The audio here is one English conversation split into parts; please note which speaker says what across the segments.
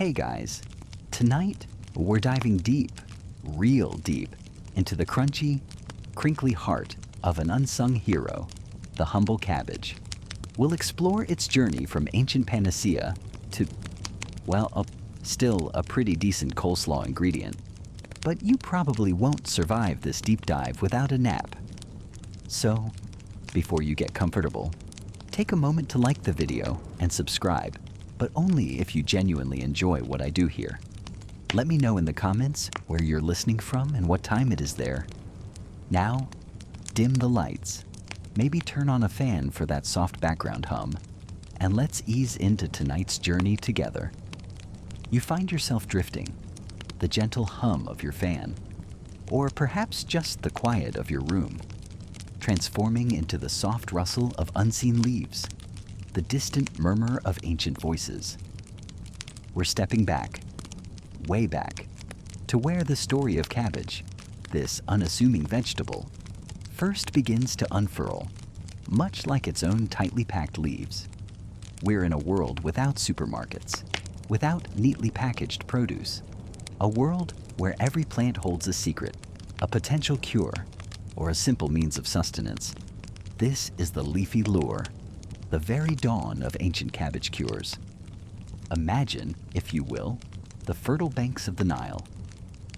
Speaker 1: Hey guys, tonight we're diving deep, real deep, into the crunchy, crinkly heart of an unsung hero, the humble cabbage. We'll explore its journey from ancient panacea to, still a pretty decent coleslaw ingredient. But you probably won't survive this deep dive without a nap. So, before you get comfortable, take a moment to like the video and subscribe, but only if you genuinely enjoy what I do here. Let me know in the comments where you're listening from and what time it is there. Now, dim the lights, maybe turn on a fan for that soft background hum, and let's ease into tonight's journey together. You find yourself drifting, the gentle hum of your fan, or perhaps just the quiet of your room, transforming into the soft rustle of unseen leaves, the distant murmur of ancient voices. We're stepping back, way back, to where the story of cabbage, this unassuming vegetable, first begins to unfurl, much like its own tightly packed leaves. We're in a world without supermarkets, without neatly packaged produce, a world where every plant holds a secret, a potential cure, or a simple means of sustenance. This is the leafy lure, the very dawn of ancient cabbage cures. Imagine, if you will, the fertile banks of the Nile.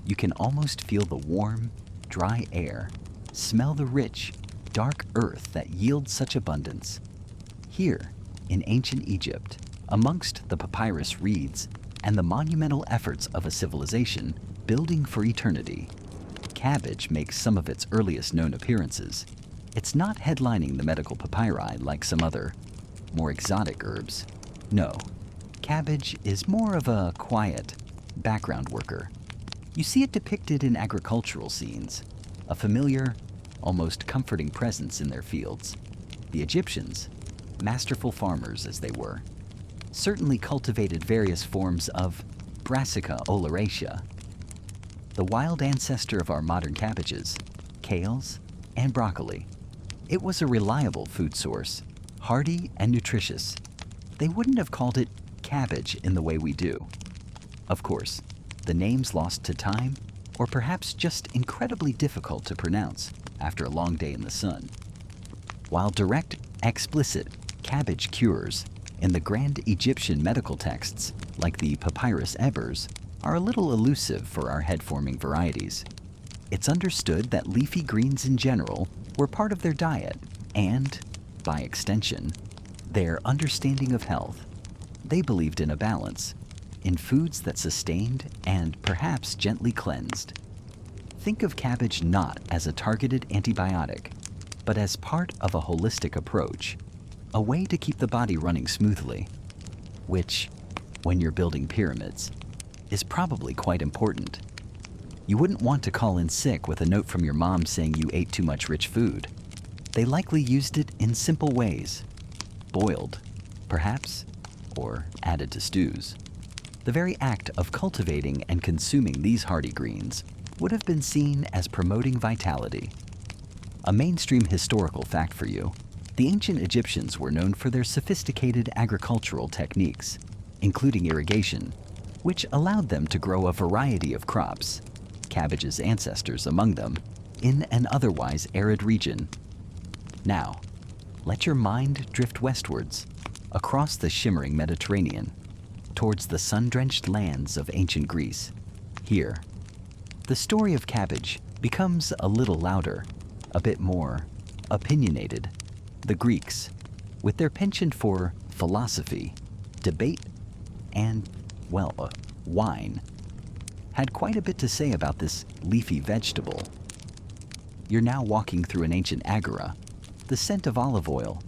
Speaker 1: You can almost feel the warm, dry air, smell the rich, dark earth that yields such abundance. Here, in ancient Egypt, amongst the papyrus reeds and the monumental efforts of a civilization building for eternity, cabbage makes some of its earliest known appearances. It's not headlining the medical papyri like some other, more exotic herbs. No, cabbage is more of a quiet, background worker. You see it depicted in agricultural scenes, a familiar, almost comforting presence in their fields. The Egyptians, masterful farmers as they were, certainly cultivated various forms of Brassica oleracea, the wild ancestor of our modern cabbages, kales, and broccoli. It was a reliable food source, hardy and nutritious. They wouldn't have called it cabbage in the way we do. Of course, the name's lost to time, or perhaps just incredibly difficult to pronounce after a long day in the sun. While direct, explicit cabbage cures in the grand Egyptian medical texts, like the Papyrus Ebers, are a little elusive for our head-forming varieties. It's understood that leafy greens in general were part of their diet and, by extension, their understanding of health. They believed in a balance, in foods that sustained and perhaps gently cleansed. Think of cabbage not as a targeted antibiotic, but as part of a holistic approach, a way to keep the body running smoothly, which, when you're building pyramids, is probably quite important. You wouldn't want to call in sick with a note from your mom saying you ate too much rich food. They likely used it in simple ways, boiled, perhaps, or added to stews. The very act of cultivating and consuming these hardy greens would have been seen as promoting vitality. A mainstream historical fact for you: the ancient Egyptians were known for their sophisticated agricultural techniques, including irrigation, which allowed them to grow a variety of crops, cabbage's ancestors among them, in an otherwise arid region. Now, let your mind drift westwards, across the shimmering Mediterranean, towards the sun-drenched lands of ancient Greece. Here, the story of cabbage becomes a little louder, a bit more opinionated. The Greeks, with their penchant for philosophy, debate, and, wine, had quite a bit to say about this leafy vegetable. You're now walking through an ancient agora, the scent of olive oil,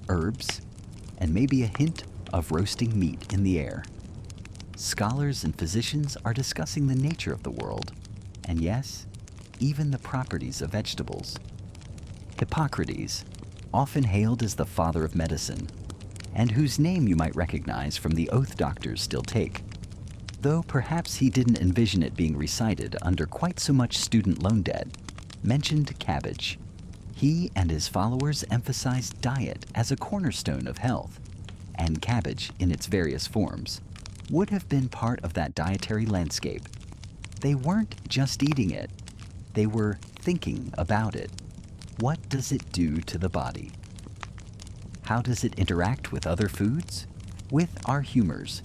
Speaker 1: herbs, and maybe a hint of roasting meat in the air. Scholars and physicians are discussing the nature of the world, and yes, even the properties of vegetables. Hippocrates, often hailed as the father of medicine, and whose name you might recognize from the oath doctors still take, though perhaps he didn't envision it being recited under quite so much student loan debt, mentioned cabbage. He and his followers emphasized diet as a cornerstone of health, and cabbage in its various forms, would have been part of that dietary landscape. They weren't just eating it, they were thinking about it. What does it do to the body? How does it interact with other foods? With our humors?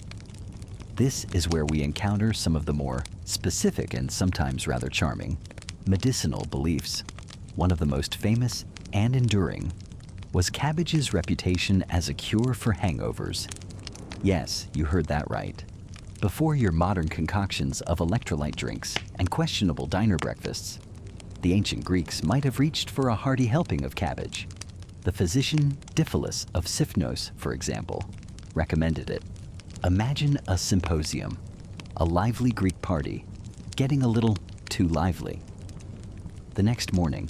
Speaker 1: This is where we encounter some of the more specific and sometimes rather charming medicinal beliefs. One of the most famous and enduring was cabbage's reputation as a cure for hangovers. Yes, you heard that right. Before your modern concoctions of electrolyte drinks and questionable diner breakfasts, the ancient Greeks might have reached for a hearty helping of cabbage. The physician Diphilus of Sipnos, for example, recommended it. Imagine a symposium, a lively Greek party, getting a little too lively. The next morning,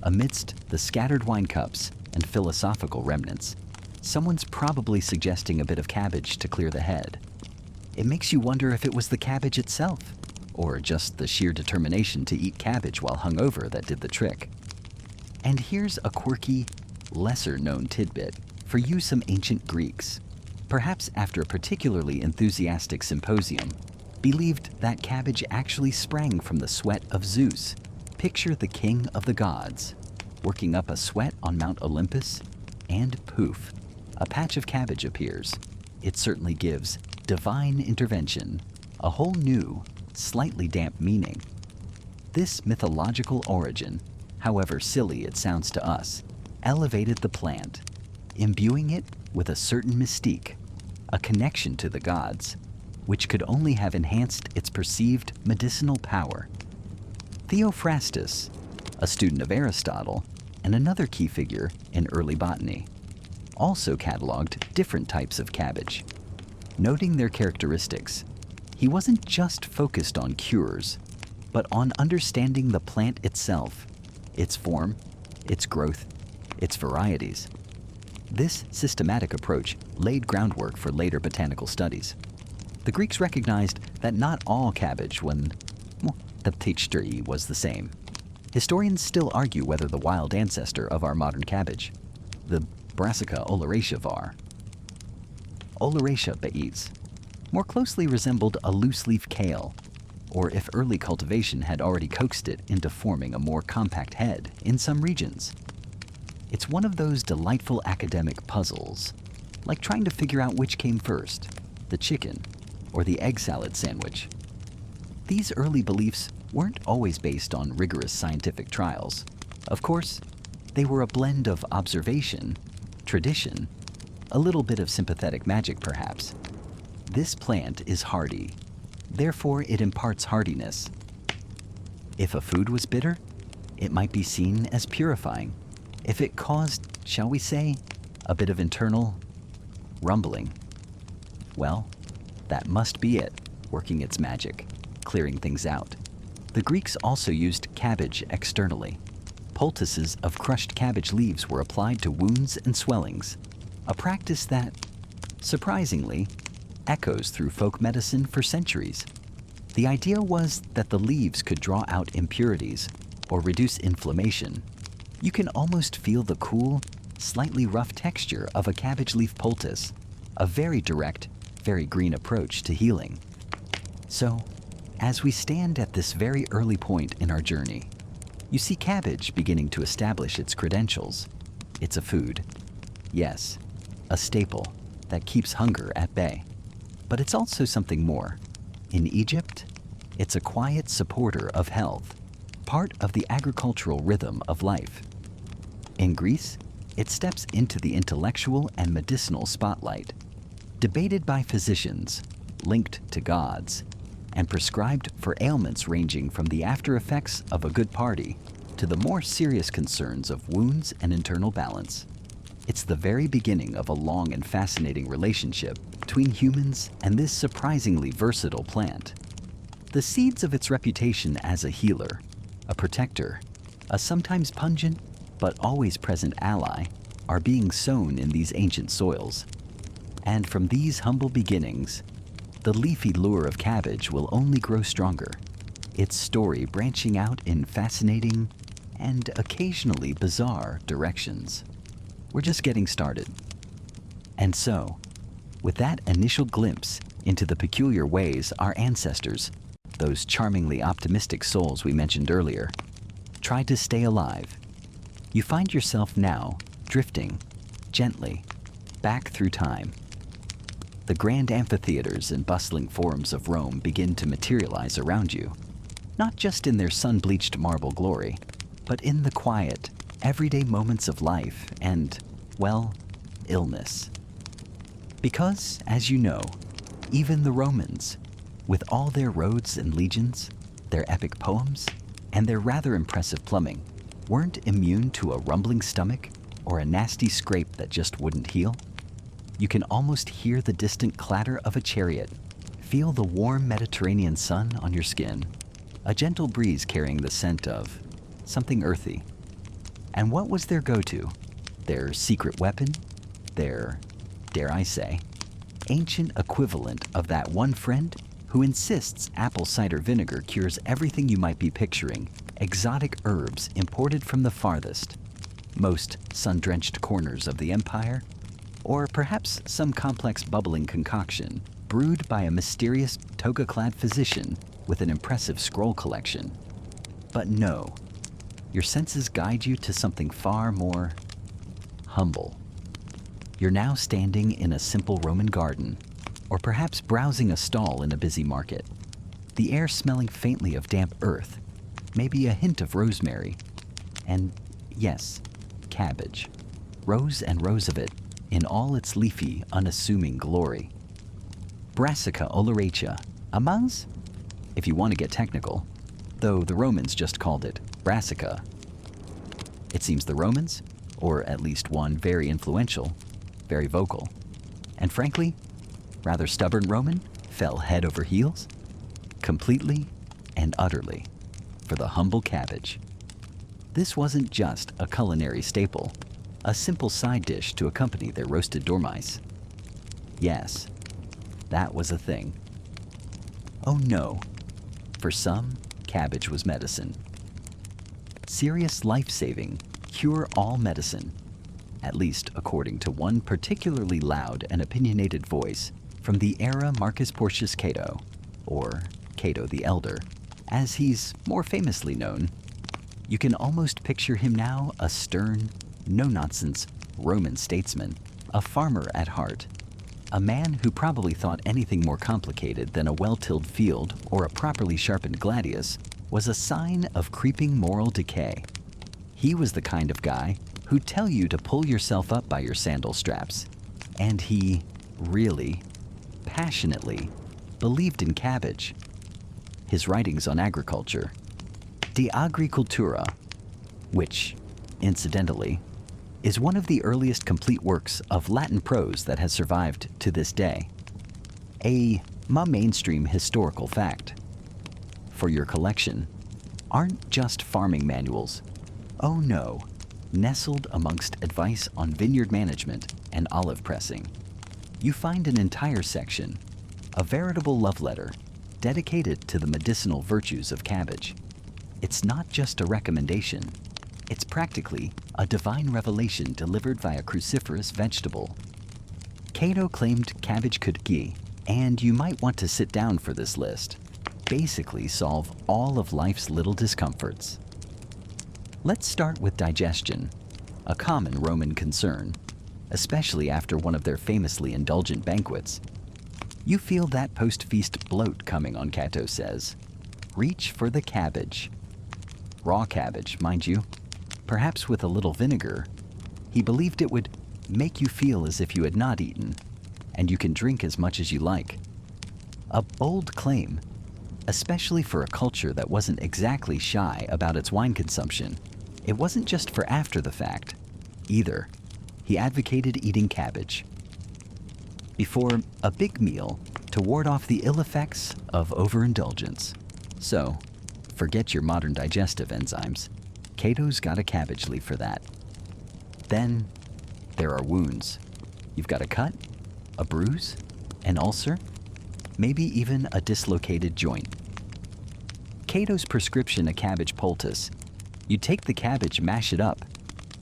Speaker 1: amidst the scattered wine cups and philosophical remnants, someone's probably suggesting a bit of cabbage to clear the head. It makes you wonder if it was the cabbage itself, or just the sheer determination to eat cabbage while hungover that did the trick. And here's a quirky, lesser-known tidbit for you some ancient Greeks, perhaps after a particularly enthusiastic symposium, believed that cabbage actually sprang from the sweat of Zeus. Picture the king of the gods, working up a sweat on Mount Olympus, and poof, a patch of cabbage appears. It certainly gives divine intervention a whole new, slightly damp meaning. This mythological origin, however silly it sounds to us, elevated the plant, imbuing it with a certain mystique, a connection to the gods, which could only have enhanced its perceived medicinal power. Theophrastus, a student of Aristotle and another key figure in early botany, also cataloged different types of cabbage. Noting their characteristics, he wasn't just focused on cures, but on understanding the plant itself, its form, its growth, its varieties. This systematic approach laid groundwork for later botanical studies. The Greeks recognized that not all cabbage, the peach tree, was the same. Historians still argue whether the wild ancestor of our modern cabbage, the Brassica oleracea var, Oleracea baetis, more closely resembled a loose-leaf kale, or if early cultivation had already coaxed it into forming a more compact head in some regions. It's one of those delightful academic puzzles, like trying to figure out which came first, the chicken or the egg salad sandwich. These early beliefs weren't always based on rigorous scientific trials. Of course, they were a blend of observation, tradition, a little bit of sympathetic magic perhaps. This plant is hardy, therefore it imparts hardiness. If a food was bitter, it might be seen as purifying. If it caused, shall we say, a bit of internal rumbling, well, that must be it, working its magic, clearing things out. The Greeks also used cabbage externally. Poultices of crushed cabbage leaves were applied to wounds and swellings, a practice that, surprisingly, echoes through folk medicine for centuries. The idea was that the leaves could draw out impurities or reduce inflammation. You can almost feel the cool, slightly rough texture of a cabbage leaf poultice, a very direct, very green approach to healing. So, as we stand at this very early point in our journey, you see cabbage beginning to establish its credentials. It's a food. Yes, a staple that keeps hunger at bay. But it's also something more. In Egypt, it's a quiet supporter of health, part of the agricultural rhythm of life. In Greece, it steps into the intellectual and medicinal spotlight, debated by physicians, linked to gods, and prescribed for ailments ranging from the after effects of a good party to the more serious concerns of wounds and internal balance. It's the very beginning of a long and fascinating relationship between humans and this surprisingly versatile plant. The seeds of its reputation as a healer, a protector, a sometimes pungent but always present ally are being sown in these ancient soils. And from these humble beginnings, the leafy lure of cabbage will only grow stronger, its story branching out in fascinating and occasionally bizarre directions. We're just getting started. And so, with that initial glimpse into the peculiar ways our ancestors, those charmingly optimistic souls we mentioned earlier, tried to stay alive, you find yourself now drifting gently back through time. The grand amphitheaters and bustling forums of Rome begin to materialize around you, not just in their sun-bleached marble glory, but in the quiet, everyday moments of life and, well, illness. Because, as you know, even the Romans, with all their roads and legions, their epic poems, and their rather impressive plumbing, weren't immune to a rumbling stomach or a nasty scrape that just wouldn't heal. You can almost hear the distant clatter of a chariot, feel the warm Mediterranean sun on your skin, a gentle breeze carrying the scent of something earthy. And what was their go-to? Their secret weapon? Their, dare I say, ancient equivalent of that one friend who insists apple cider vinegar cures everything you might be picturing, exotic herbs imported from the farthest, most sun-drenched corners of the empire, or perhaps some complex bubbling concoction brewed by a mysterious toga-clad physician with an impressive scroll collection. But no, your senses guide you to something far more humble. You're now standing in a simple Roman garden, or perhaps browsing a stall in a busy market, the air smelling faintly of damp earth, maybe a hint of rosemary, and yes, cabbage. Rows and rows of it in all its leafy, unassuming glory. Brassica oleracea, amans? If you want to get technical, though the Romans just called it brassica. It seems the Romans, or at least one very influential, very vocal, and frankly, rather stubborn Roman, fell head over heels, completely and utterly, for the humble cabbage. This wasn't just a culinary staple, a simple side dish to accompany their roasted dormice. Yes, that was a thing. Oh no, for some, cabbage was medicine. Serious life-saving, cure-all medicine, at least according to one particularly loud and opinionated voice from the era Marcus Porcius Cato, or Cato the Elder, as he's more famously known. You can almost picture him now a stern, no-nonsense Roman statesman, a farmer at heart, a man who probably thought anything more complicated than a well-tilled field or a properly sharpened gladius was a sign of creeping moral decay. He was the kind of guy who'd tell you to pull yourself up by your sandal straps, and he really, passionately, believed in cabbage. His writings on agriculture, De Agricultura, which, incidentally, is one of the earliest complete works of Latin prose that has survived to this day. A mainstream historical fact. For your collection, aren't just farming manuals. Oh no, nestled amongst advice on vineyard management and olive pressing, you find an entire section, a veritable love letter, dedicated to the medicinal virtues of cabbage. It's not just a recommendation. It's practically a divine revelation delivered by a cruciferous vegetable. Cato claimed cabbage could ghee, and you might want to sit down for this list, basically solve all of life's little discomforts. Let's start with digestion, a common Roman concern, especially after one of their famously indulgent banquets. You feel that post-feast bloat coming on, Cato says. Reach for the cabbage. Raw cabbage, mind you. Perhaps with a little vinegar. He believed it would make you feel as if you had not eaten, and you can drink as much as you like. A bold claim, especially for a culture that wasn't exactly shy about its wine consumption. It wasn't just for after the fact, either. He advocated eating cabbage before a big meal to ward off the ill effects of overindulgence. So, forget your modern digestive enzymes. Cato's got a cabbage leaf for that. Then, there are wounds. You've got a cut, a bruise, an ulcer, maybe even a dislocated joint. Cato's prescription a cabbage poultice. You take the cabbage, mash it up.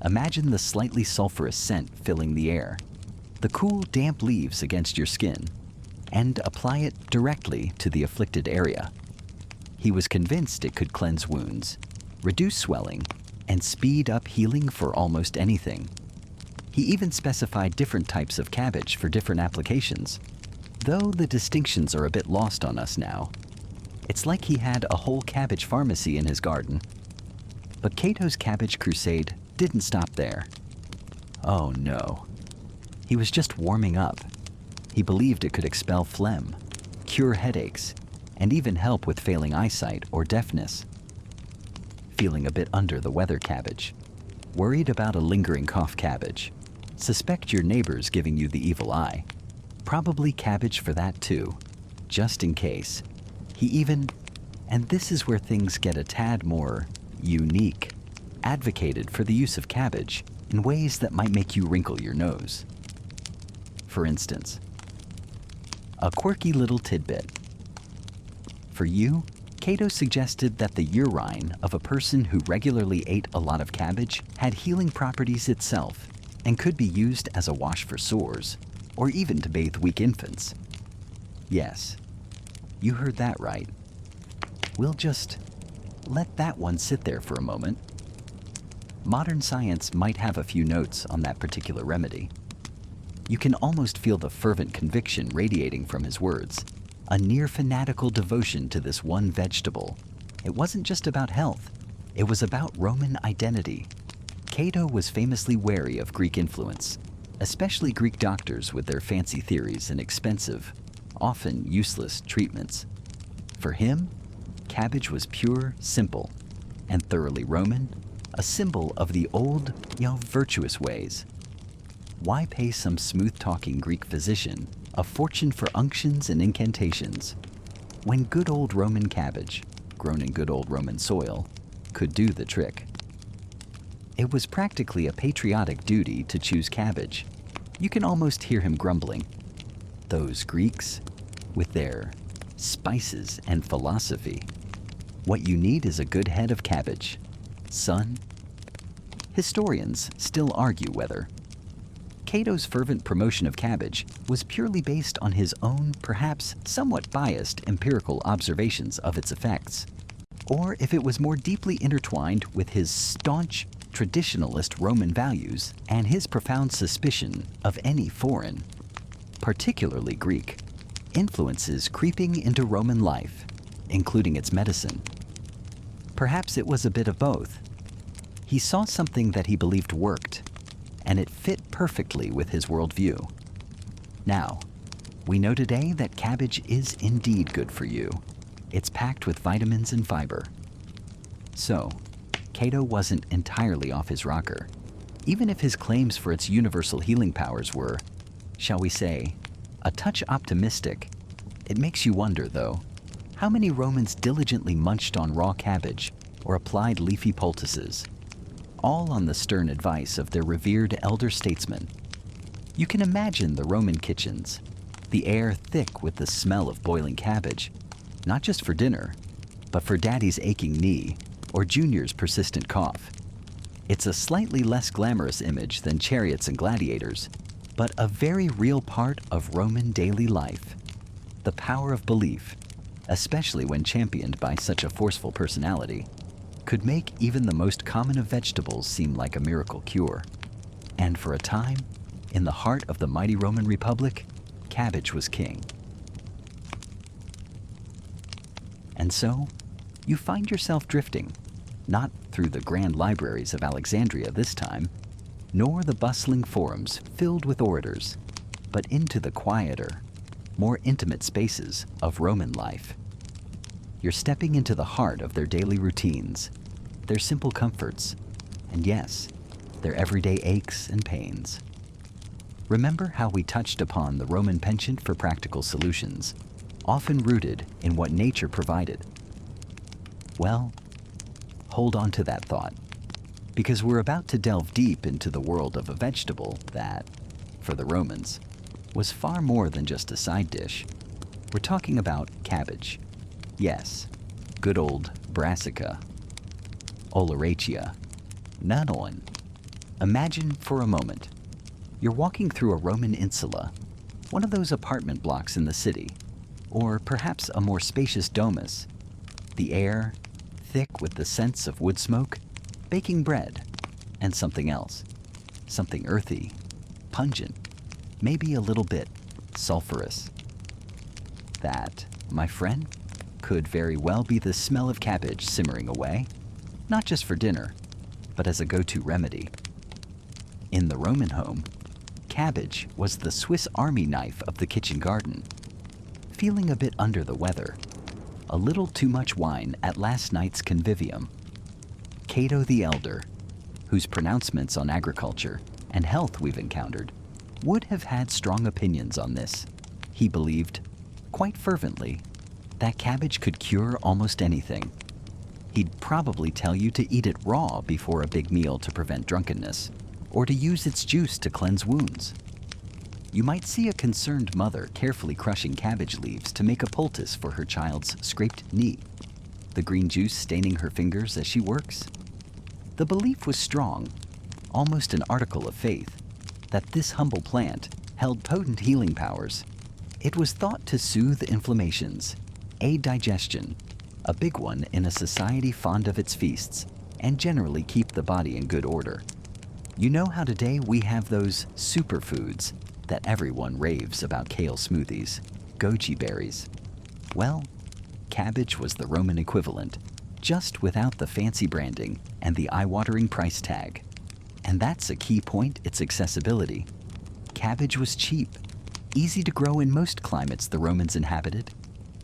Speaker 1: Imagine the slightly sulfurous scent filling the air, the cool, damp leaves against your skin, and apply it directly to the afflicted area. He was convinced it could cleanse wounds, reduce swelling, and speed up healing for almost anything. He even specified different types of cabbage for different applications, though the distinctions are a bit lost on us now. It's like he had a whole cabbage pharmacy in his garden. But Cato's cabbage crusade didn't stop there. Oh no. He was just warming up. He believed it could expel phlegm, cure headaches, and even help with failing eyesight or deafness. Feeling a bit under the weather cabbage? Worried about a lingering cough cabbage? Suspect your neighbor's giving you the evil eye? Probably cabbage for that too, just in case. He even, and this is where things get a tad more unique, advocated for the use of cabbage in ways that might make you wrinkle your nose. For instance, a quirky little tidbit. For you, Cato suggested that the urine of a person who regularly ate a lot of cabbage had healing properties itself and could be used as a wash for sores, or even to bathe weak infants. Yes, you heard that right. We'll just let that one sit there for a moment. Modern science might have a few notes on that particular remedy. You can almost feel the fervent conviction radiating from his words, a near fanatical devotion to this one vegetable. It wasn't just about health, it was about Roman identity. Cato was famously wary of Greek influence, especially Greek doctors with their fancy theories and expensive, often useless treatments. For him, cabbage was pure, simple, and thoroughly Roman, a symbol of the old, virtuous ways. Why pay some smooth-talking Greek physician a fortune for unctions and incantations when good old Roman cabbage, grown in good old Roman soil, could do the trick? It was practically a patriotic duty to choose cabbage. You can almost hear him grumbling. Those Greeks, with their spices and philosophy. What you need is a good head of cabbage, son. Historians still argue whether Cato's fervent promotion of cabbage was purely based on his own, perhaps somewhat biased, empirical observations of its effects, or if it was more deeply intertwined with his staunch, traditionalist Roman values and his profound suspicion of any foreign, particularly Greek, influences creeping into Roman life, including its medicine. Perhaps it was a bit of both. He saw something that he believed worked, and it fit perfectly with his worldview. Now, we know today that cabbage is indeed good for you. It's packed with vitamins and fiber. So, Cato wasn't entirely off his rocker. Even if his claims for its universal healing powers were, shall we say, a touch optimistic, it makes you wonder, though, how many Romans diligently munched on raw cabbage or applied leafy poultices, all on the stern advice of their revered elder statesmen. You can imagine the Roman kitchens, the air thick with the smell of boiling cabbage, not just for dinner, but for Daddy's aching knee or Junior's persistent cough. It's a slightly less glamorous image than chariots and gladiators, but a very real part of Roman daily life. The power of belief, especially when championed by such a forceful personality, could make even the most common of vegetables seem like a miracle cure. And for a time, in the heart of the mighty Roman Republic, cabbage was king. And so, you find yourself drifting, not through the grand libraries of Alexandria this time, nor the bustling forums filled with orators, but into the quieter, more intimate spaces of Roman life. You're stepping into the heart of their daily routines, their simple comforts, and yes, their everyday aches and pains. Remember how we touched upon the Roman penchant for practical solutions, often rooted in what nature provided? Well, hold on to that thought, because we're about to delve deep into the world of a vegetable that, for the Romans, was far more than just a side dish. We're talking about cabbage. Yes, good old brassica, oleracea, nanolin. Imagine for a moment, you're walking through a Roman insula, one of those apartment blocks in the city, or perhaps a more spacious domus. The air, thick with the scents of wood smoke, baking bread, and something else. Something earthy, pungent, maybe a little bit sulfurous. That, my friend, could very well be the smell of cabbage simmering away, not just for dinner, but as a go-to remedy. In the Roman home, cabbage was the Swiss Army knife of the kitchen garden. Feeling a bit under the weather, a little too much wine at last night's convivium, Cato the Elder, whose pronouncements on agriculture and health we've encountered, would have had strong opinions on this. He believed, quite fervently, that cabbage could cure almost anything. He'd probably tell you to eat it raw before a big meal to prevent drunkenness, or to use its juice to cleanse wounds. You might see a concerned mother carefully crushing cabbage leaves to make a poultice for her child's scraped knee, the green juice staining her fingers as she works. The belief was strong, almost an article of faith, that this humble plant held potent healing powers. It was thought to soothe inflammations, aid digestion, a big one in a society fond of its feasts, and generally keep the body in good order. You know how today we have those superfoods that everyone raves about: kale smoothies, goji berries. Well, cabbage was the Roman equivalent, just without the fancy branding and the eye-watering price tag. And that's a key point: its accessibility. Cabbage was cheap, easy to grow in most climates the Romans inhabited,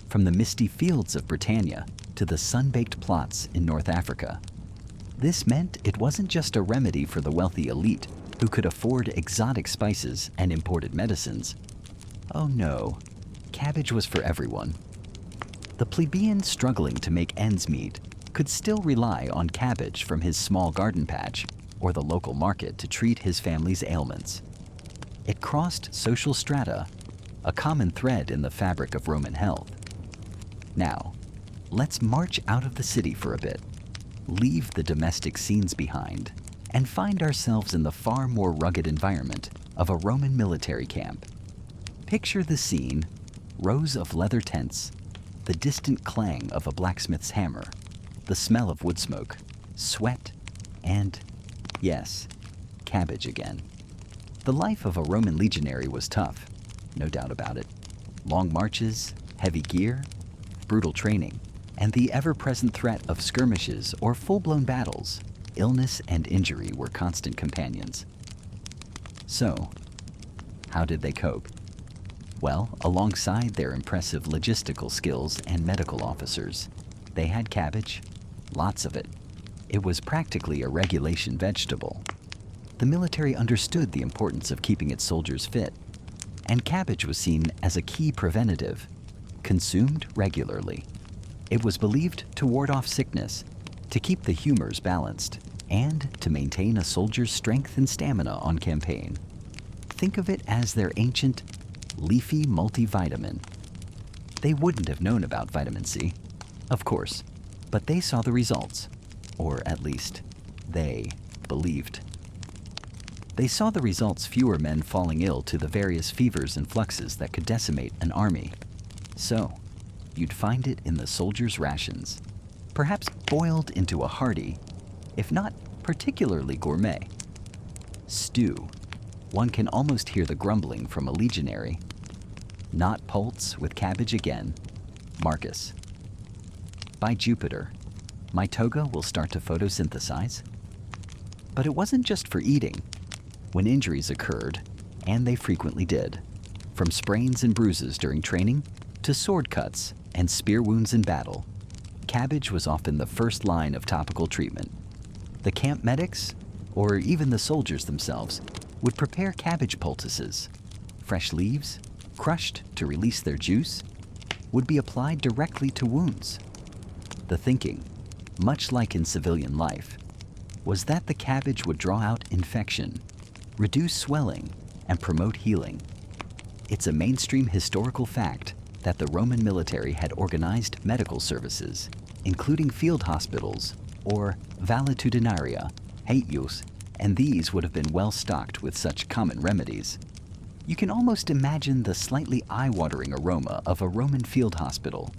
Speaker 1: from the misty fields of Britannia to the sun-baked plots in North Africa. This meant it wasn't just a remedy for the wealthy elite who could afford exotic spices and imported medicines. Oh no, cabbage was for everyone. The plebeian struggling to make ends meet could still rely on cabbage from his small garden patch or the local market to treat his family's ailments. It crossed social strata, a common thread in the fabric of Roman health. Now, let's march out of the city for a bit, leave the domestic scenes behind, and find ourselves in the far more rugged environment of a Roman military camp. Picture the scene: rows of leather tents, the distant clang of a blacksmith's hammer, the smell of wood smoke, sweat, and, yes, cabbage again. The life of a Roman legionary was tough, no doubt about it. Long marches, heavy gear, brutal training, and the ever-present threat of skirmishes or full-blown battles. Illness and injury were constant companions. So, how did they cope? Well, alongside their impressive logistical skills and medical officers, they had cabbage, lots of it. It was practically a regulation vegetable. The military understood the importance of keeping its soldiers fit, and cabbage was seen as a key preventative, consumed regularly. It was believed to ward off sickness, to keep the humors balanced, and to maintain a soldier's strength and stamina on campaign. Think of it as their ancient, leafy multivitamin. They wouldn't have known about vitamin C, of course, but they saw the results, or at least, they believed. They saw the results: fewer men falling ill to the various fevers and fluxes that could decimate an army. So, you'd find it in the soldiers' rations, perhaps boiled into a hearty, if not particularly gourmet, stew. One can almost hear the grumbling from a legionary. Not Poltz with cabbage again. Marcus. By Jupiter, my toga will start to photosynthesize. But it wasn't just for eating. When injuries occurred, and they frequently did, from sprains and bruises during training to sword cuts and spear wounds in battle, cabbage was often the first line of topical treatment. The camp medics, or even the soldiers themselves, would prepare cabbage poultices. Fresh leaves, crushed to release their juice, would be applied directly to wounds. The thinking, much like in civilian life, was that the cabbage would draw out infection, reduce swelling, and promote healing. It's a mainstream historical fact that the Roman military had organized medical services, including field hospitals, or valetudinaria, haitius, and these would have been well stocked with such common remedies. You can almost imagine the slightly eye-watering aroma of a Roman field hospital,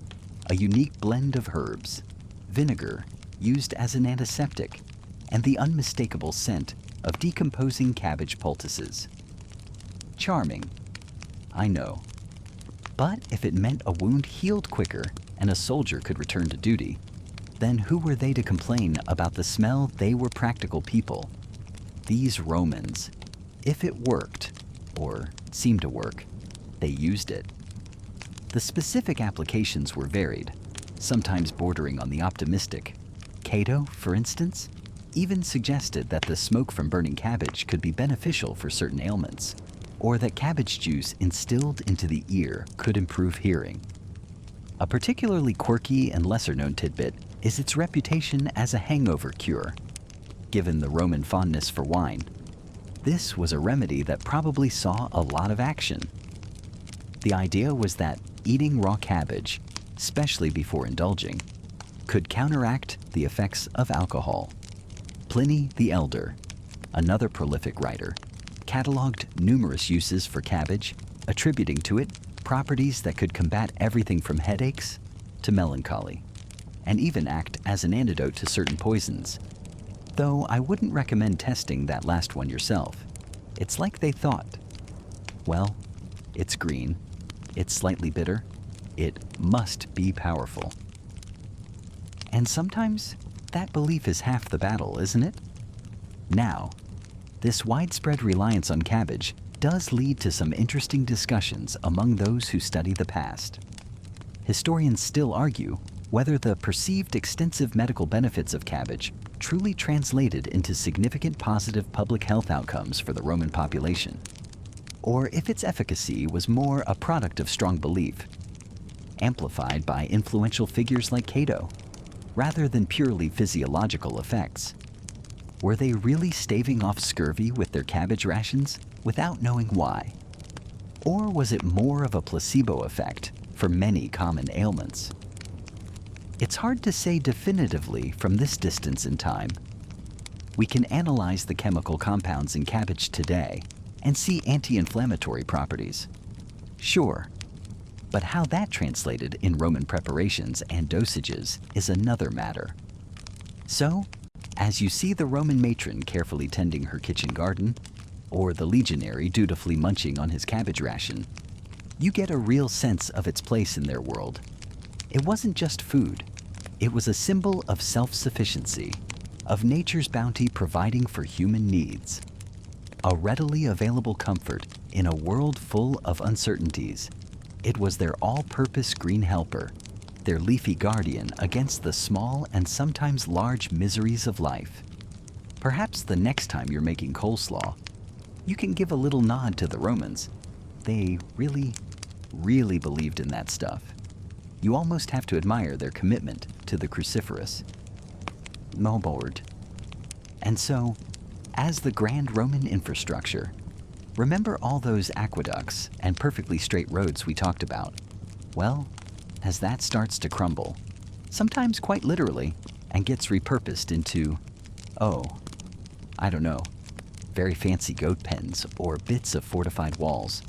Speaker 1: a unique blend of herbs, vinegar used as an antiseptic, and the unmistakable scent of decomposing cabbage poultices. Charming, I know. But if it meant a wound healed quicker and a soldier could return to duty, then who were they to complain about the smell? They were practical people. These Romans, if it worked, or seemed to work, they used it. The specific applications were varied, sometimes bordering on the optimistic. Cato, for instance, even suggested that the smoke from burning cabbage could be beneficial for certain ailments, or that cabbage juice instilled into the ear could improve hearing. A particularly quirky and lesser-known tidbit is its reputation as a hangover cure. Given the Roman fondness for wine, this was a remedy that probably saw a lot of action. The idea was that eating raw cabbage, especially before indulging, could counteract the effects of alcohol. Pliny the Elder, another prolific writer, cataloged numerous uses for cabbage, attributing to it properties that could combat everything from headaches to melancholy, and even act as an antidote to certain poisons. Though I wouldn't recommend testing that last one yourself. It's like they thought, well, it's green, it's slightly bitter, it must be powerful. And sometimes that belief is half the battle, isn't it? Now, this widespread reliance on cabbage does lead to some interesting discussions among those who study the past. Historians still argue whether the perceived extensive medical benefits of cabbage truly translated into significant positive public health outcomes for the Roman population, or if its efficacy was more a product of strong belief, amplified by influential figures like Cato, rather than purely physiological effects. Were they really staving off scurvy with their cabbage rations without knowing why? Or was it more of a placebo effect for many common ailments? It's hard to say definitively from this distance in time. We can analyze the chemical compounds in cabbage today and see anti-inflammatory properties. Sure, but how that translated in Roman preparations and dosages is another matter. So, as you see the Roman matron carefully tending her kitchen garden, or the legionary dutifully munching on his cabbage ration, you get a real sense of its place in their world. It wasn't just food. It was a symbol of self-sufficiency, of nature's bounty providing for human needs. A readily available comfort in a world full of uncertainties. It was their all-purpose green helper, their leafy guardian against the small and sometimes large miseries of life. Perhaps the next time you're making coleslaw, you can give a little nod to the Romans. They really, really believed in that stuff. You almost have to admire their commitment to the cruciferous. No board. And so, as the grand Roman infrastructure, remember all those aqueducts and perfectly straight roads we talked about? Well, as that starts to crumble, sometimes quite literally, and gets repurposed into, I don't know, very fancy goat pens or bits of fortified walls,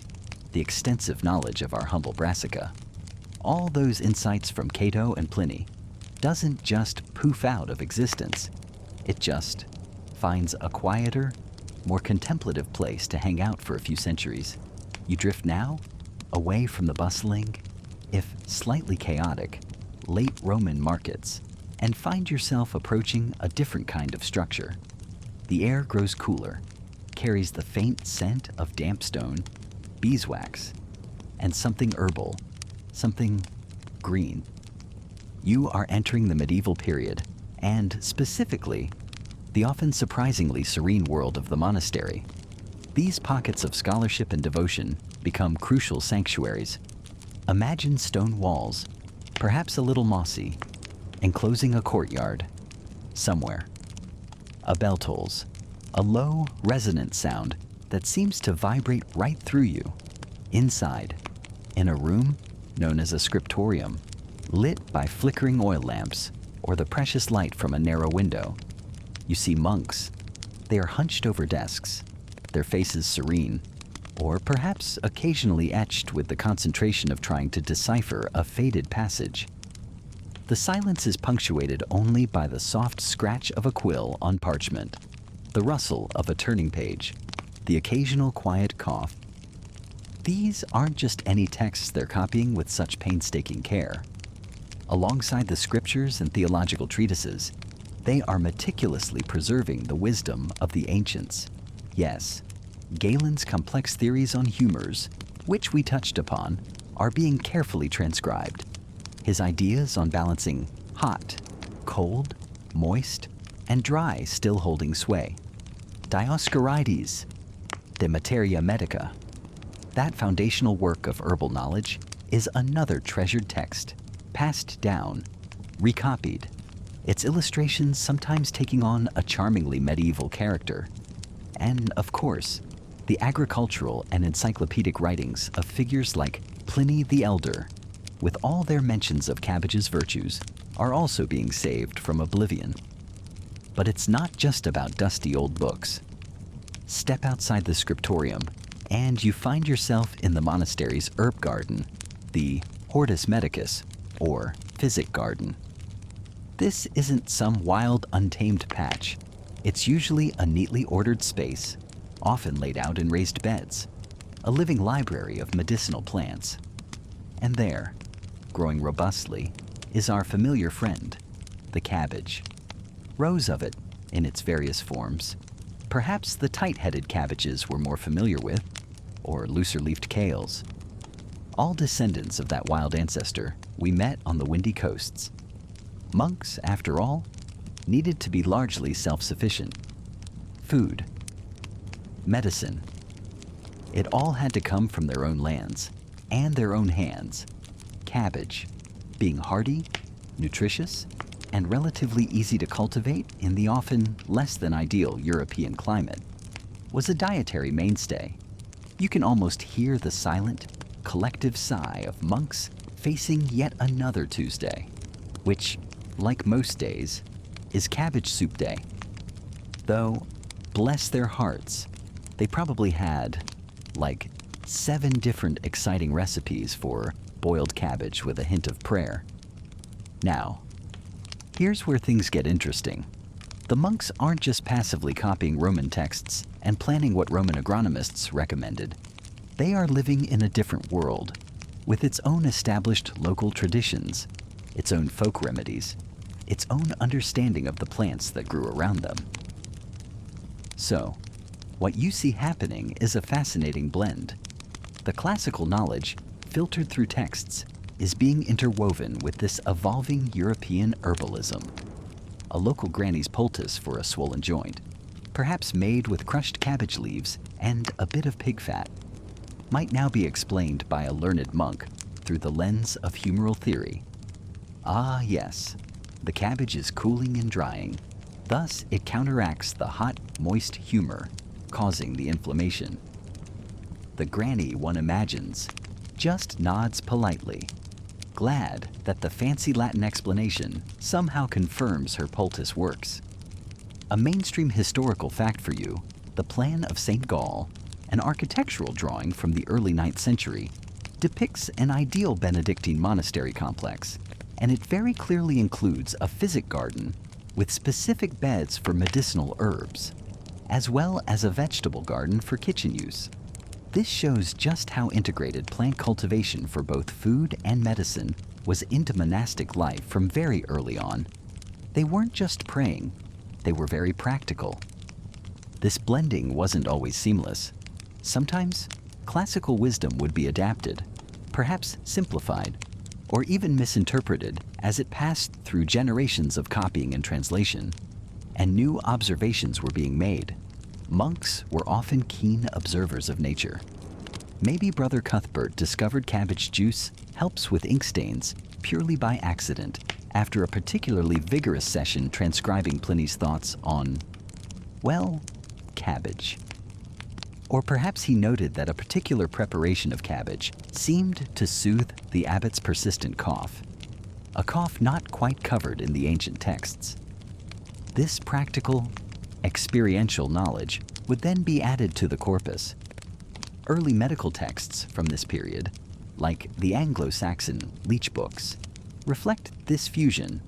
Speaker 1: the extensive knowledge of our humble brassica, all those insights from Cato and Pliny doesn't just poof out of existence. It just finds a quieter, more contemplative place to hang out for a few centuries. You drift now away from the bustling, if slightly chaotic, late Roman markets, and find yourself approaching a different kind of structure. The air grows cooler, carries the faint scent of damp stone, beeswax, and something herbal, something green. You are entering the medieval period, and specifically, the often surprisingly serene world of the monastery. These pockets of scholarship and devotion become crucial sanctuaries. Imagine stone walls, perhaps a little mossy, enclosing a courtyard somewhere. A bell tolls, a low, resonant sound that seems to vibrate right through you. Inside, in a room known as a scriptorium, lit by flickering oil lamps or the precious light from a narrow window, you see monks. They are hunched over desks, their faces serene, or perhaps occasionally etched with the concentration of trying to decipher a faded passage. The silence is punctuated only by the soft scratch of a quill on parchment, the rustle of a turning page, the occasional quiet cough. These aren't just any texts they're copying with such painstaking care. Alongside the scriptures and theological treatises, they are meticulously preserving the wisdom of the ancients. Yes, Galen's complex theories on humors, which we touched upon, are being carefully transcribed. His ideas on balancing hot, cold, moist, and dry still holding sway. Dioscorides, De Materia Medica. That foundational work of herbal knowledge is another treasured text, passed down, recopied, its illustrations sometimes taking on a charmingly medieval character. And, of course, the agricultural and encyclopedic writings of figures like Pliny the Elder, with all their mentions of cabbage's virtues, are also being saved from oblivion. But it's not just about dusty old books. Step outside the scriptorium, and you find yourself in the monastery's herb garden, the Hortus Medicus, or Physic Garden. This isn't some wild, untamed patch. It's usually a neatly ordered space, often laid out in raised beds, a living library of medicinal plants. And there, growing robustly, is our familiar friend, the cabbage. Rows of it, in its various forms. Perhaps the tight-headed cabbages we're more familiar with, or looser-leafed kales. All descendants of that wild ancestor we met on the windy coasts. Monks, after all, needed to be largely self-sufficient. Food, medicine, it all had to come from their own lands and their own hands. Cabbage, being hardy, nutritious, and relatively easy to cultivate in the often less than ideal European climate, was a dietary mainstay. You can almost hear the silent, collective sigh of monks facing yet another Tuesday, which, like most days, is cabbage soup day. Though, bless their hearts, they probably had, like, 7 different exciting recipes for boiled cabbage with a hint of prayer. Now, here's where things get interesting. The monks aren't just passively copying Roman texts and planning what Roman agronomists recommended. They are living in a different world, with its own established local traditions, its own folk remedies, its own understanding of the plants that grew around them. So, what you see happening is a fascinating blend. The classical knowledge, filtered through texts, is being interwoven with this evolving European herbalism. A local granny's poultice for a swollen joint, perhaps made with crushed cabbage leaves and a bit of pig fat, might now be explained by a learned monk through the lens of humoral theory. Ah, yes, the cabbage is cooling and drying. Thus, it counteracts the hot, moist humor, causing the inflammation. The granny one imagines just nods politely, glad that the fancy Latin explanation somehow confirms her poultice works. A mainstream historical fact for you, the plan of St. Gall, an architectural drawing from the early 9th century, depicts an ideal Benedictine monastery complex, and it very clearly includes a physic garden with specific beds for medicinal herbs, as well as a vegetable garden for kitchen use. This shows just how integrated plant cultivation for both food and medicine was into monastic life from very early on. They weren't just praying, they were very practical. This blending wasn't always seamless. Sometimes, classical wisdom would be adapted, perhaps simplified, or even misinterpreted as it passed through generations of copying and translation, and new observations were being made. Monks were often keen observers of nature. Maybe Brother Cuthbert discovered cabbage juice helps with ink stains purely by accident after a particularly vigorous session transcribing Pliny's thoughts on, well, cabbage. Or perhaps he noted that a particular preparation of cabbage seemed to soothe the abbot's persistent cough, a cough not quite covered in the ancient texts. This practical, experiential knowledge would then be added to the corpus. Early medical texts from this period, like the Anglo-Saxon leech books, reflect this fusion.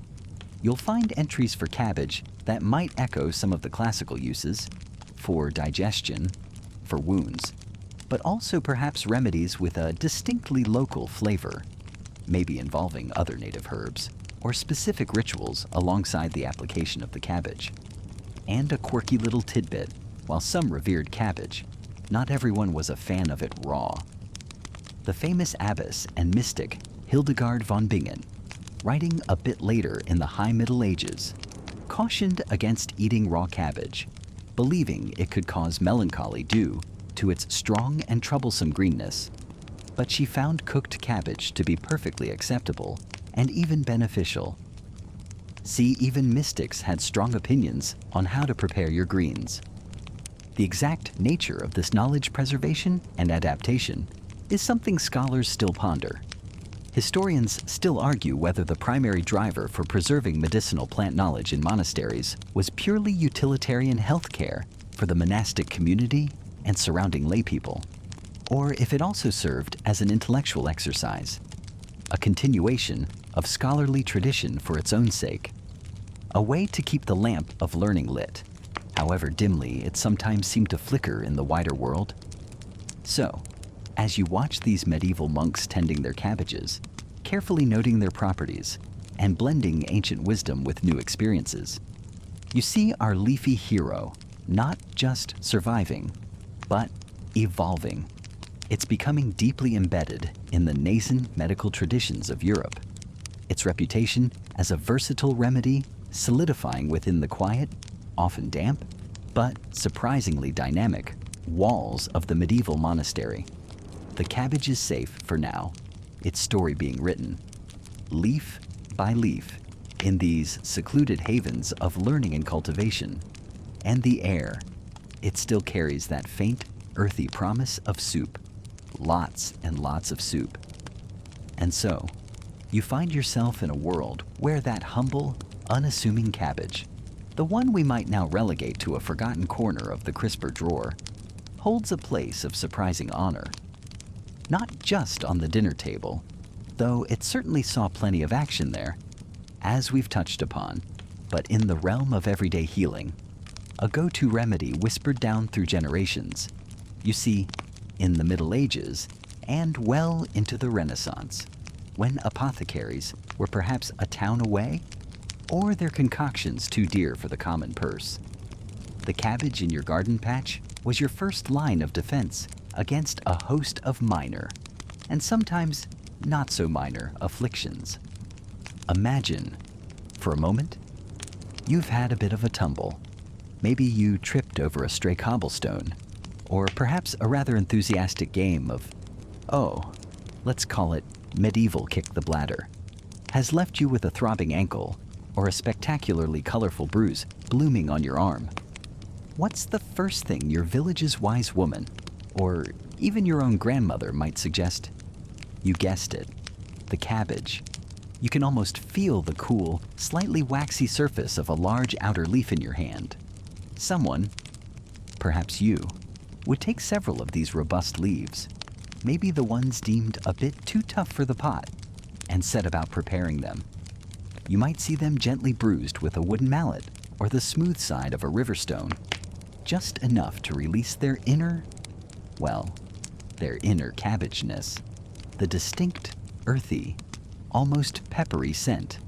Speaker 1: You'll find entries for cabbage that might echo some of the classical uses, for digestion, for wounds, but also perhaps remedies with a distinctly local flavor, maybe involving other native herbs, or specific rituals alongside the application of the cabbage. And a quirky little tidbit, while some revered cabbage, not everyone was a fan of it raw. The famous abbess and mystic Hildegard von Bingen, writing a bit later in the High Middle Ages, cautioned against eating raw cabbage, believing it could cause melancholy due to its strong and troublesome greenness. But she found cooked cabbage to be perfectly acceptable and even beneficial. See, even mystics had strong opinions on how to prepare your greens. The exact nature of this knowledge preservation and adaptation is something scholars still ponder. Historians still argue whether the primary driver for preserving medicinal plant knowledge in monasteries was purely utilitarian health care for the monastic community and surrounding laypeople, or if it also served as an intellectual exercise, a continuation of scholarly tradition for its own sake, a way to keep the lamp of learning lit, however dimly it sometimes seemed to flicker in the wider world. So, as you watch these medieval monks tending their cabbages, carefully noting their properties, and blending ancient wisdom with new experiences, you see our leafy hero not just surviving, but evolving. It's becoming deeply embedded in the nascent medical traditions of Europe. Its reputation as a versatile remedy solidifying within the quiet, often damp, but surprisingly dynamic walls of the medieval monastery. The cabbage is safe for now, its story being written, leaf by leaf, in these secluded havens of learning and cultivation. And the air, it still carries that faint, earthy promise of soup. Lots and lots of soup. And so, you find yourself in a world where that humble, unassuming cabbage, the one we might now relegate to a forgotten corner of the crisper drawer, holds a place of surprising honor. Not just on the dinner table, though it certainly saw plenty of action there, as we've touched upon, but in the realm of everyday healing, a go-to remedy whispered down through generations. You see, in the Middle Ages, and well into the Renaissance, when apothecaries were perhaps a town away, or their concoctions too dear for the common purse, the cabbage in your garden patch was your first line of defense against a host of minor, and sometimes not so minor, afflictions. Imagine, for a moment, you've had a bit of a tumble. Maybe you tripped over a stray cobblestone, or perhaps a rather enthusiastic game of, let's call it medieval kick the bladder, has left you with a throbbing ankle or a spectacularly colorful bruise blooming on your arm. What's the first thing your village's wise woman, or even your own grandmother, might suggest? You guessed it, the cabbage. You can almost feel the cool, slightly waxy surface of a large outer leaf in your hand. Someone, perhaps you, would take several of these robust leaves, maybe the ones deemed a bit too tough for the pot, and set about preparing them. You might see them gently bruised with a wooden mallet or the smooth side of a river stone, just enough to release their inner cabbageness, the distinct, earthy, almost peppery scent,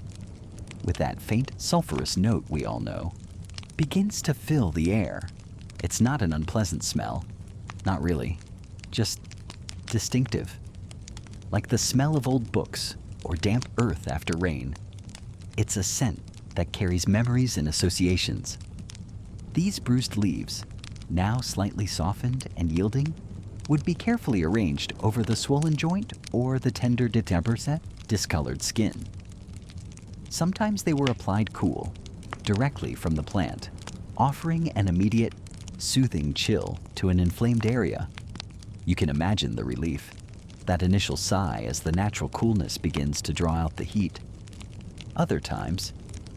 Speaker 1: with that faint sulfurous note we all know, begins to fill the air. It's not an unpleasant smell, not really, just distinctive, like the smell of old books or damp earth after rain. It's a scent that carries memories and associations. These bruised leaves, now slightly softened and yielding, would be carefully arranged over the swollen joint or the tender discolored skin. Sometimes they were applied cool, directly from the plant, offering an immediate, soothing chill to an inflamed area. You can imagine the relief, that initial sigh as the natural coolness begins to draw out the heat. Other times,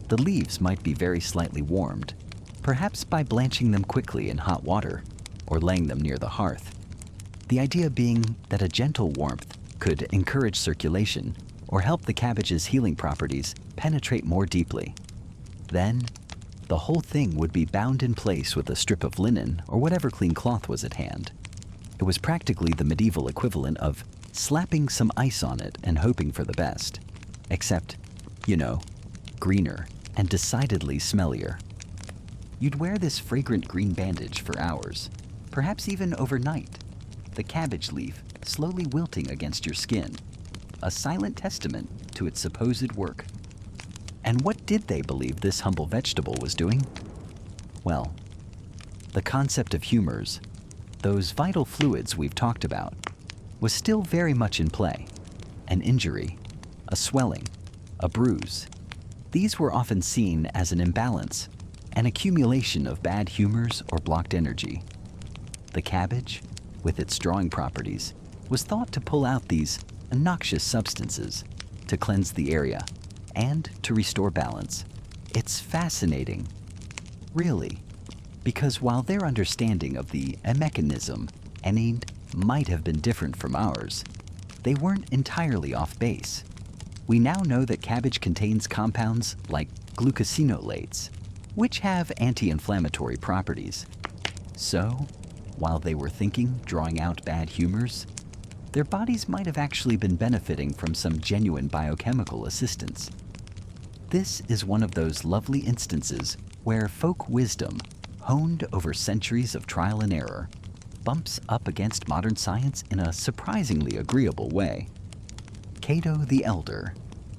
Speaker 1: the leaves might be very slightly warmed, perhaps by blanching them quickly in hot water or laying them near the hearth. The idea being that a gentle warmth could encourage circulation or help the cabbage's healing properties penetrate more deeply. Then, the whole thing would be bound in place with a strip of linen or whatever clean cloth was at hand. It was practically the medieval equivalent of slapping some ice on it and hoping for the best. Except, greener and decidedly smellier. You'd wear this fragrant green bandage for hours, perhaps even overnight, the cabbage leaf slowly wilting against your skin, a silent testament to its supposed work. And what did they believe this humble vegetable was doing? Well, the concept of humors, those vital fluids we've talked about, was still very much in play. An injury, a swelling, a bruise. These were often seen as an imbalance, an accumulation of bad humors or blocked energy. The cabbage, with its drawing properties, was thought to pull out these noxious substances, to cleanse the area, and to restore balance. It's fascinating, really, because while their understanding of the mechanism might have been different from ours, they weren't entirely off base. We now know that cabbage contains compounds like glucosinolates, which have anti-inflammatory properties. So, while they were drawing out bad humors, their bodies might have actually been benefiting from some genuine biochemical assistance. This is one of those lovely instances where folk wisdom, honed over centuries of trial and error, bumps up against modern science in a surprisingly agreeable way. Cato the Elder,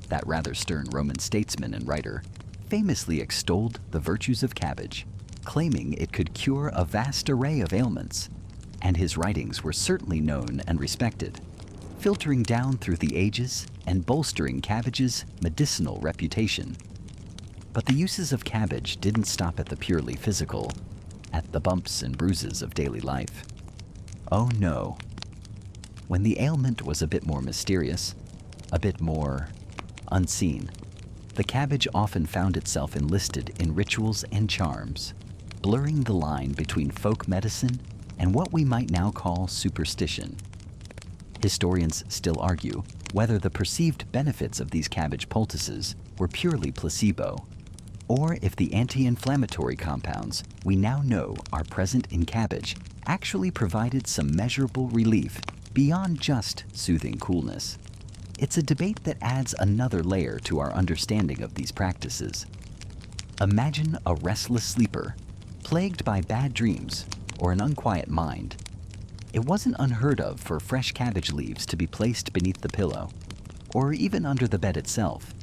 Speaker 1: that rather stern Roman statesman and writer, famously extolled the virtues of cabbage, claiming it could cure a vast array of ailments, and his writings were certainly known and respected, filtering down through the ages and bolstering cabbage's medicinal reputation. But the uses of cabbage didn't stop at the purely physical, at the bumps and bruises of daily life. Oh no. When the ailment was a bit more mysterious, a bit more unseen, the cabbage often found itself enlisted in rituals and charms, blurring the line between folk medicine and what we might now call superstition. Historians still argue whether the perceived benefits of these cabbage poultices were purely placebo, or if the anti-inflammatory compounds we now know are present in cabbage actually provided some measurable relief beyond just soothing coolness. It's a debate that adds another layer to our understanding of these practices. Imagine a restless sleeper, plagued by bad dreams or an unquiet mind. It wasn't unheard of for fresh cabbage leaves to be placed beneath the pillow, or even under the bed itself,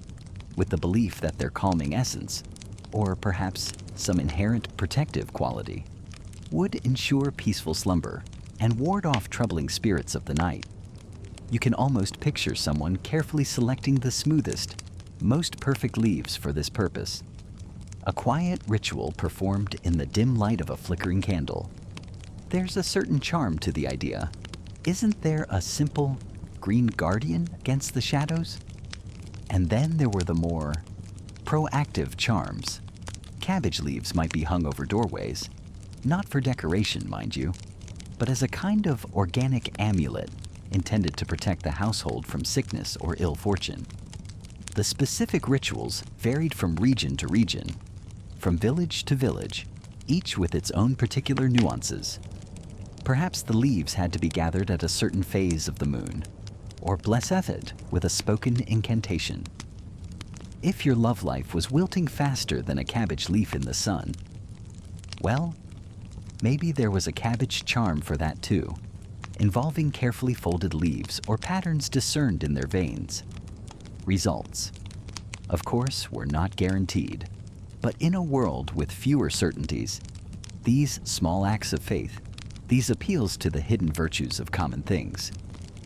Speaker 1: with the belief that their calming essence, or perhaps some inherent protective quality, would ensure peaceful slumber and ward off troubling spirits of the night. You can almost picture someone carefully selecting the smoothest, most perfect leaves for this purpose. A quiet ritual performed in the dim light of a flickering candle. There's a certain charm to the idea. Isn't there a simple green guardian against the shadows? And then there were the more proactive charms. Cabbage leaves might be hung over doorways, not for decoration, mind you, but as a kind of organic amulet intended to protect the household from sickness or ill fortune. The specific rituals varied from region to region, from village to village, each with its own particular nuances. Perhaps the leaves had to be gathered at a certain phase of the moon, or blessed with a spoken incantation. If your love life was wilting faster than a cabbage leaf in the sun, well, maybe there was a cabbage charm for that too, involving carefully folded leaves or patterns discerned in their veins. Results, of course, were not guaranteed, but in a world with fewer certainties, these small acts of faith, these appeals to the hidden virtues of common things,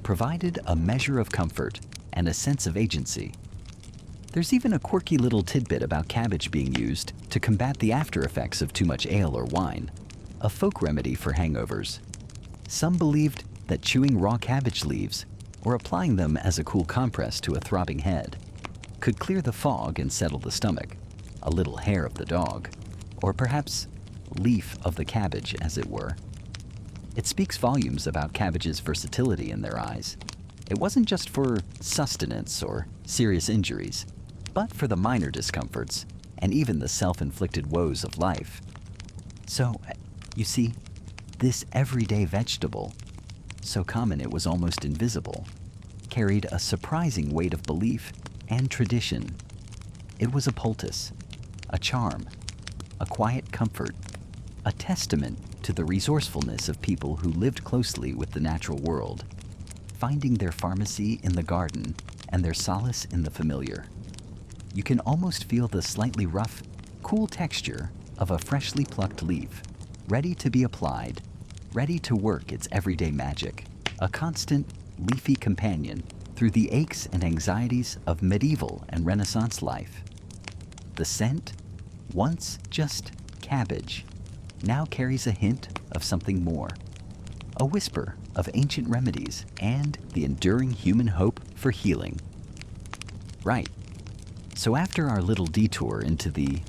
Speaker 1: provided a measure of comfort and a sense of agency. There's even a quirky little tidbit about cabbage being used to combat the after effects of too much ale or wine, a folk remedy for hangovers. Some believed that chewing raw cabbage leaves, or applying them as a cool compress to a throbbing head, could clear the fog and settle the stomach, a little hair of the dog, or perhaps leaf of the cabbage, as it were. It speaks volumes about cabbage's versatility in their eyes. It wasn't just for sustenance or serious injuries, but for the minor discomforts and even the self-inflicted woes of life. So, you see, this everyday vegetable, so common it was almost invisible, carried a surprising weight of belief and tradition. It was a poultice, a charm, a quiet comfort, a testament to the resourcefulness of people who lived closely with the natural world, finding their pharmacy in the garden and their solace in the familiar. You can almost feel the slightly rough, cool texture of a freshly plucked leaf, ready to be applied, ready to work its everyday magic, a constant, leafy companion through the aches and anxieties of medieval and Renaissance life. The scent, once just cabbage, now carries a hint of something more, a whisper of ancient remedies and the enduring human hope for healing. Right. So after our little detour into the,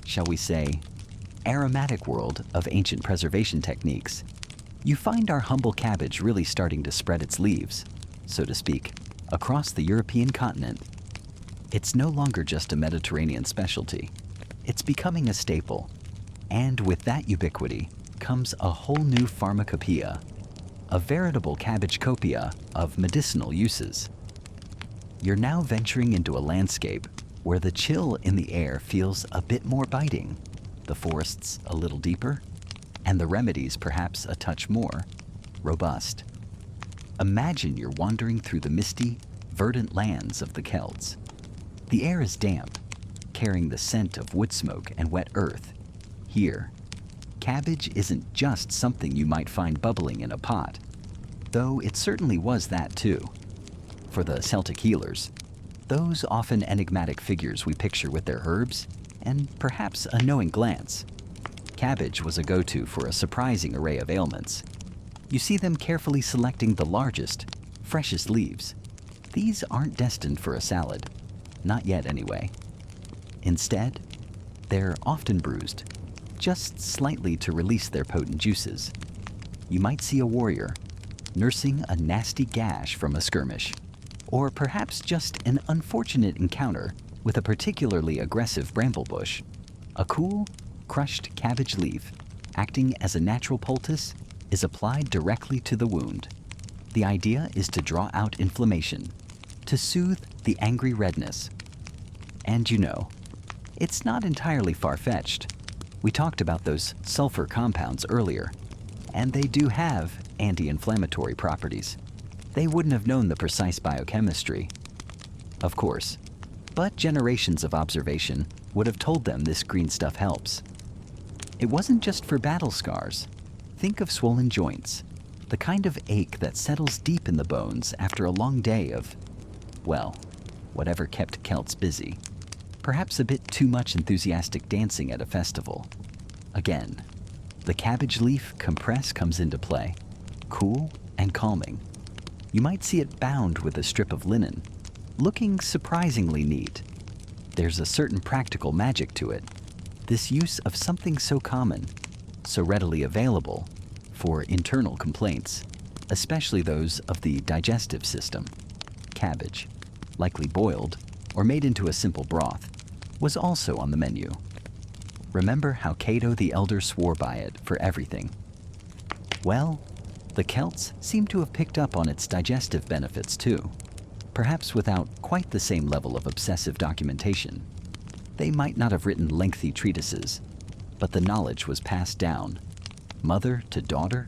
Speaker 1: shall we say, aromatic world of ancient preservation techniques, you find our humble cabbage really starting to spread its leaves, so to speak, across the European continent. It's no longer just a Mediterranean specialty. It's becoming a staple. And with that ubiquity comes a whole new pharmacopoeia, a veritable cabbage copia of medicinal uses. You're now venturing into a landscape where the chill in the air feels a bit more biting, the forests a little deeper, and the remedies perhaps a touch more robust. Imagine you're wandering through the misty, verdant lands of the Celts. The air is damp, carrying the scent of wood smoke and wet earth. Here, cabbage isn't just something you might find bubbling in a pot, though it certainly was that too. For the Celtic healers, those often enigmatic figures we picture with their herbs, and perhaps a knowing glance, cabbage was a go-to for a surprising array of ailments. You see them carefully selecting the largest, freshest leaves. These aren't destined for a salad, not yet anyway. Instead, they're often bruised, just slightly to release their potent juices. You might see a warrior nursing a nasty gash from a skirmish, or perhaps just an unfortunate encounter with a particularly aggressive bramblebush. A cool, crushed cabbage leaf, acting as a natural poultice, is applied directly to the wound. The idea is to draw out inflammation, to soothe the angry redness. And you know, it's not entirely far-fetched. We talked about those sulfur compounds earlier, and they do have anti-inflammatory properties. They wouldn't have known the precise biochemistry, of course, but generations of observation would have told them this green stuff helps. It wasn't just for battle scars. Think of swollen joints, the kind of ache that settles deep in the bones after a long day of, well, whatever kept Celts busy. Perhaps a bit too much enthusiastic dancing at a festival. Again, the cabbage leaf compress comes into play, cool and calming. You might see it bound with a strip of linen, looking surprisingly neat. There's a certain practical magic to it. This use of something so common, so readily available for internal complaints, especially those of the digestive system. Cabbage, likely boiled or made into a simple broth, was also on the menu. Remember how Cato the Elder swore by it for everything? Well, the Celts seem to have picked up on its digestive benefits too, perhaps without quite the same level of obsessive documentation. They might not have written lengthy treatises, but the knowledge was passed down, mother to daughter,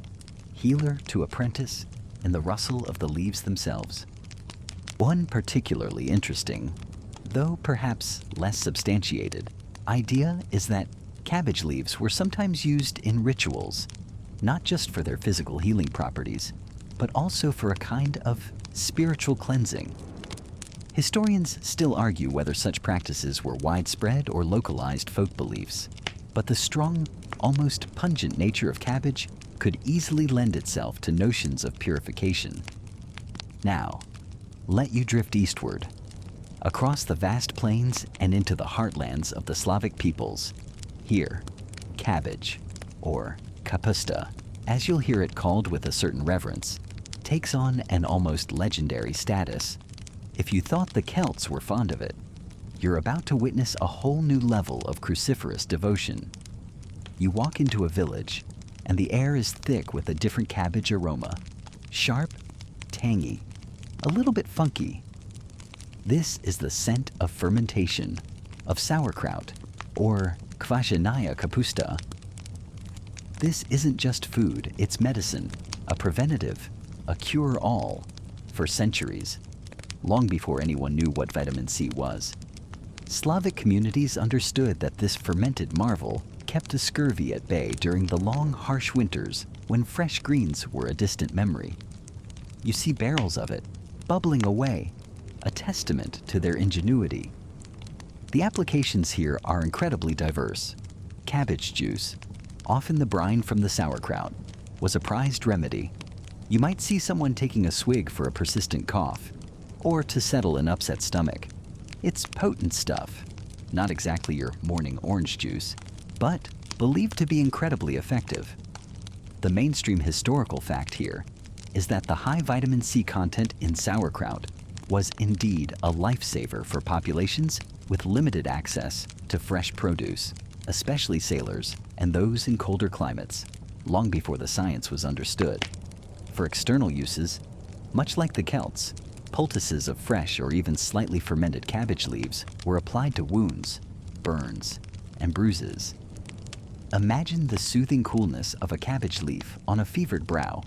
Speaker 1: healer to apprentice, in the rustle of the leaves themselves. One particularly interesting, though perhaps less substantiated, idea is that cabbage leaves were sometimes used in rituals, not just for their physical healing properties, but also for a kind of spiritual cleansing. Historians still argue whether such practices were widespread or localized folk beliefs, but the strong, almost pungent nature of cabbage could easily lend itself to notions of purification. Now, let you drift eastward, across the vast plains and into the heartlands of the Slavic peoples. Here, cabbage, or kapusta, as you'll hear it called with a certain reverence, takes on an almost legendary status. If you thought the Celts were fond of it, you're about to witness a whole new level of cruciferous devotion. You walk into a village, and the air is thick with a different cabbage aroma. Sharp, tangy, a little bit funky. This is the scent of fermentation, of sauerkraut, or kwaszenia kapusta. This isn't just food, it's medicine, a preventative, a cure-all, for centuries, long before anyone knew what vitamin C was. Slavic communities understood that this fermented marvel kept the scurvy at bay during the long, harsh winters when fresh greens were a distant memory. You see barrels of it, bubbling away, a testament to their ingenuity. The applications here are incredibly diverse. Cabbage juice, often the brine from the sauerkraut, was a prized remedy. You might see someone taking a swig for a persistent cough, or to settle an upset stomach. It's potent stuff, not exactly your morning orange juice, but believed to be incredibly effective. The mainstream historical fact here is that the high vitamin C content in sauerkraut was indeed a lifesaver for populations with limited access to fresh produce, especially sailors and those in colder climates, long before the science was understood. For external uses, much like the Celts, poultices of fresh or even slightly fermented cabbage leaves were applied to wounds, burns, and bruises. Imagine the soothing coolness of a cabbage leaf on a fevered brow.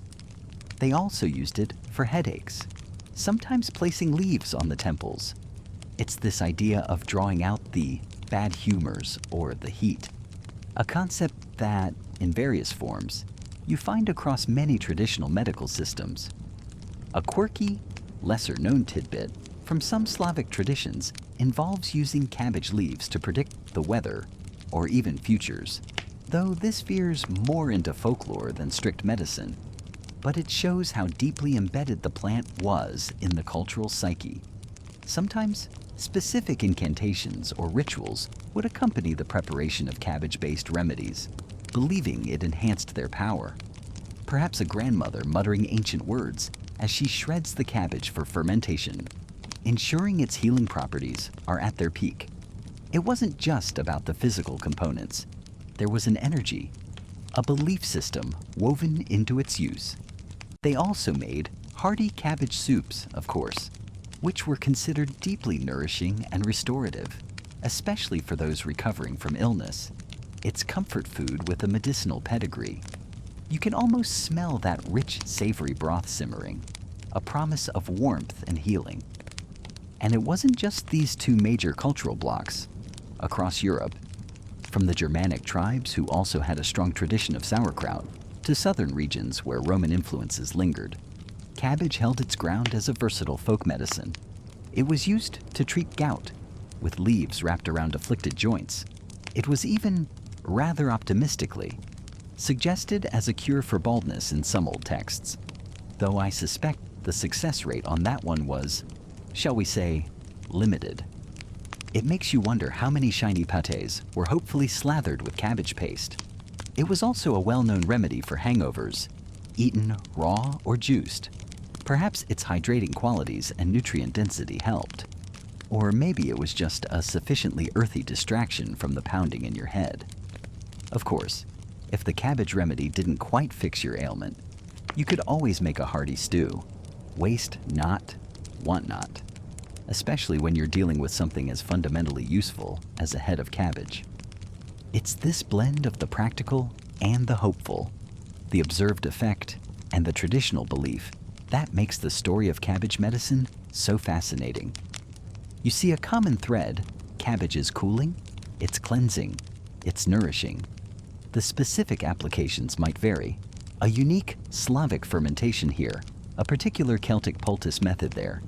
Speaker 1: They also used it for headaches, sometimes placing leaves on the temples. It's this idea of drawing out the bad humors or the heat, a concept that, in various forms, you find across many traditional medical systems. A quirky, lesser-known tidbit from some Slavic traditions involves using cabbage leaves to predict the weather or even futures, though this veers more into folklore than strict medicine. But it shows how deeply embedded the plant was in the cultural psyche. Sometimes, specific incantations or rituals would accompany the preparation of cabbage-based remedies, believing it enhanced their power. Perhaps a grandmother muttering ancient words as she shreds the cabbage for fermentation, ensuring its healing properties are at their peak. It wasn't just about the physical components. There was an energy, a belief system woven into its use. They also made hearty cabbage soups, of course, which were considered deeply nourishing and restorative, especially for those recovering from illness. It's comfort food with a medicinal pedigree. You can almost smell that rich, savory broth simmering, a promise of warmth and healing. And it wasn't just these two major cultural blocks. Across Europe, from the Germanic tribes who also had a strong tradition of sauerkraut, to southern regions where Roman influences lingered, cabbage held its ground as a versatile folk medicine. It was used to treat gout, with leaves wrapped around afflicted joints. It was even, rather optimistically, suggested as a cure for baldness in some old texts, though I suspect the success rate on that one was, shall we say, limited. It makes you wonder how many shiny pâtés were hopefully slathered with cabbage paste. It was also a well-known remedy for hangovers, eaten raw or juiced. Perhaps its hydrating qualities and nutrient density helped. Or maybe it was just a sufficiently earthy distraction from the pounding in your head. Of course, if the cabbage remedy didn't quite fix your ailment, you could always make a hearty stew. Waste not, want not, especially when you're dealing with something as fundamentally useful as a head of cabbage. It's this blend of the practical and the hopeful, the observed effect and the traditional belief, that makes the story of cabbage medicine so fascinating. You see a common thread: cabbage is cooling, it's cleansing, it's nourishing. The specific applications might vary. A unique Slavic fermentation here, a particular Celtic poultice method there.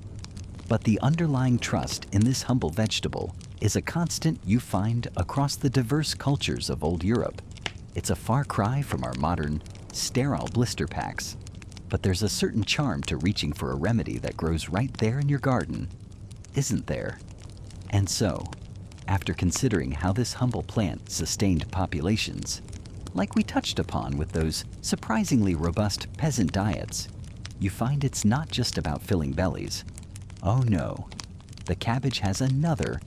Speaker 1: But the underlying trust in this humble vegetable is a constant you find across the diverse cultures of old Europe. It's a far cry from our modern, sterile blister packs. But there's a certain charm to reaching for a remedy that grows right there in your garden, isn't there? And so, after considering how this humble plant sustained populations, Like we touched upon with those surprisingly robust peasant diets, you find it's not just about filling bellies. Oh no, the cabbage has another,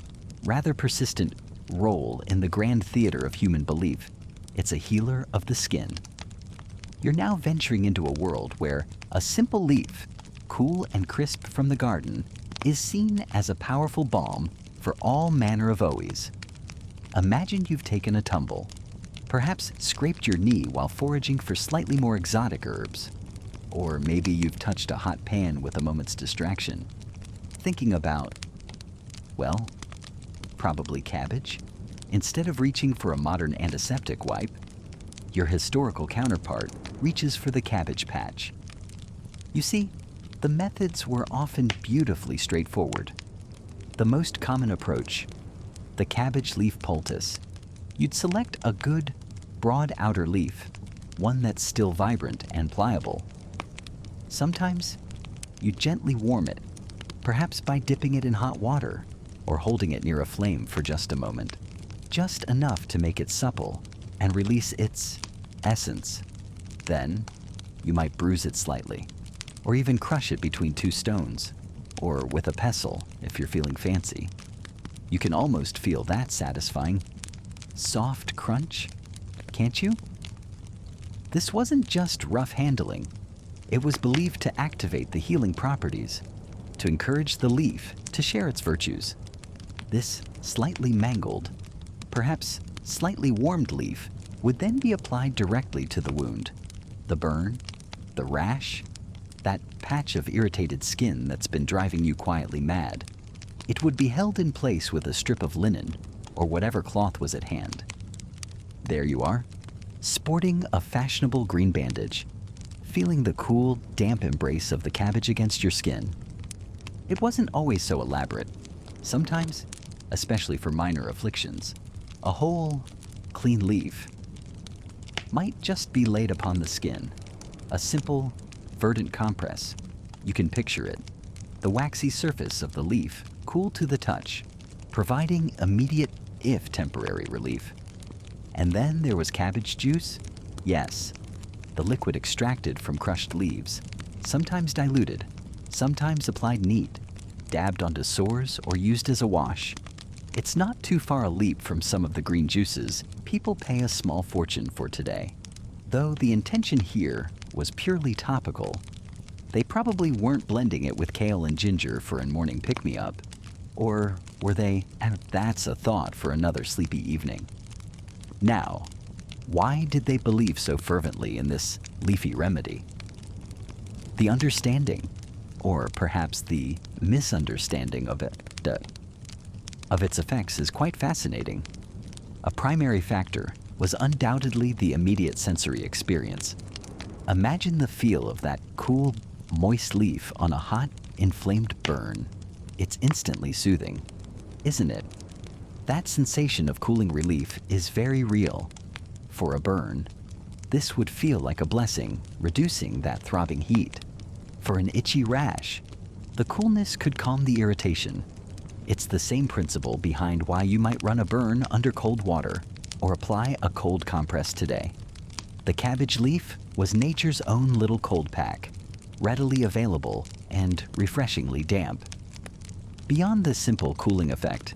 Speaker 1: rather persistent role in the grand theater of human belief. It's a healer of the skin. You're now venturing into a world where a simple leaf, cool and crisp from the garden, is seen as a powerful balm for all manner of OEs. Imagine you've taken a tumble, perhaps scraped your knee while foraging for slightly more exotic herbs. Or maybe you've touched a hot pan with a moment's distraction, thinking about, well, probably cabbage. Instead of reaching for a modern antiseptic wipe, your historical counterpart reaches for the cabbage patch. You see, the methods were often beautifully straightforward. The most common approach, the cabbage leaf poultice. You'd select a good, broad outer leaf, one that's still vibrant and pliable. Sometimes, you gently warm it, perhaps by dipping it in hot water or holding it near a flame for just a moment, just enough to make it supple and release its essence. Then, you might bruise it slightly, or even crush it between two stones, or with a pestle if you're feeling fancy. You can almost feel that satisfying, soft crunch, can't you? This wasn't just rough handling. It was believed to activate the healing properties, to encourage the leaf to share its virtues. This slightly mangled, perhaps slightly warmed leaf would then be applied directly to the wound, the burn, the rash, that patch of irritated skin that's been driving you quietly mad. It would be held in place with a strip of linen or whatever cloth was at hand. There you are, sporting a fashionable green bandage, feeling the cool, damp embrace of the cabbage against your skin. It wasn't always so elaborate. Sometimes, especially for minor afflictions, a whole, clean leaf might just be laid upon the skin. A simple, verdant compress. You can picture it. The waxy surface of the leaf, cool to the touch, providing immediate, if temporary, relief. And then there was cabbage juice. Yes, the liquid extracted from crushed leaves, sometimes diluted, sometimes applied neat, dabbed onto sores or used as a wash. It's not too far a leap from some of the green juices people pay a small fortune for today. Though the intention here was purely topical, they probably weren't blending it with kale and ginger for a morning pick-me-up. Or were they? And that's a thought for another sleepy evening. Now, why did they believe so fervently in this leafy remedy? The understanding, or perhaps the misunderstanding of its effects is quite fascinating. A primary factor was undoubtedly the immediate sensory experience. Imagine the feel of that cool, moist leaf on a hot, inflamed burn. It's instantly soothing, isn't it? That sensation of cooling relief is very real. For a burn, this would feel like a blessing, reducing that throbbing heat. For an itchy rash, the coolness could calm the irritation. It's the same principle behind why you might run a burn under cold water or apply a cold compress today. The cabbage leaf was nature's own little cold pack, readily available and refreshingly damp. Beyond the simple cooling effect,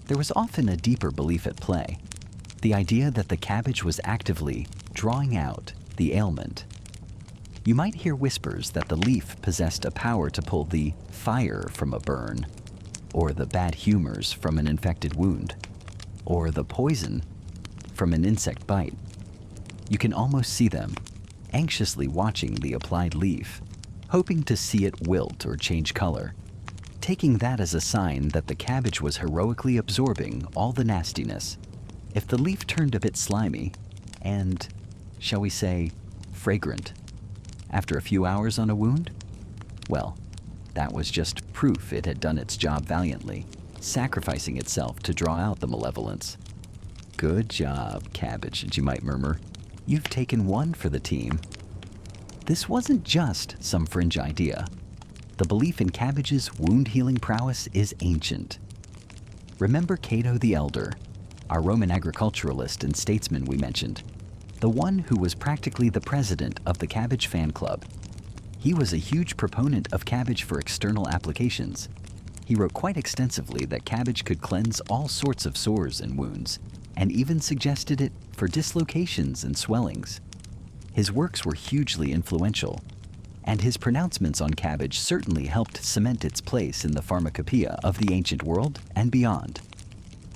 Speaker 1: there was often a deeper belief at play. The idea that the cabbage was actively drawing out the ailment. You might hear whispers that the leaf possessed a power to pull the fire from a burn, or the bad humors from an infected wound, or the poison from an insect bite. You can almost see them, anxiously watching the applied leaf, hoping to see it wilt or change color, taking that as a sign that the cabbage was heroically absorbing all the nastiness. If the leaf turned a bit slimy and, shall we say, fragrant after a few hours on a wound, well, that was just proof it had done its job valiantly, sacrificing itself to draw out the malevolence. Good job, cabbage, you might murmur. You've taken one for the team. This wasn't just some fringe idea. The belief in cabbage's wound-healing prowess is ancient. Remember Cato the Elder, our Roman agriculturalist and statesman we mentioned? the one who was practically the president of the Cabbage fan club. He was a huge proponent of cabbage for external applications. He wrote quite extensively that cabbage could cleanse all sorts of sores and wounds, and even suggested it for dislocations and swellings. His works were hugely influential, and his pronouncements on cabbage certainly helped cement its place in the pharmacopoeia of the ancient world and beyond.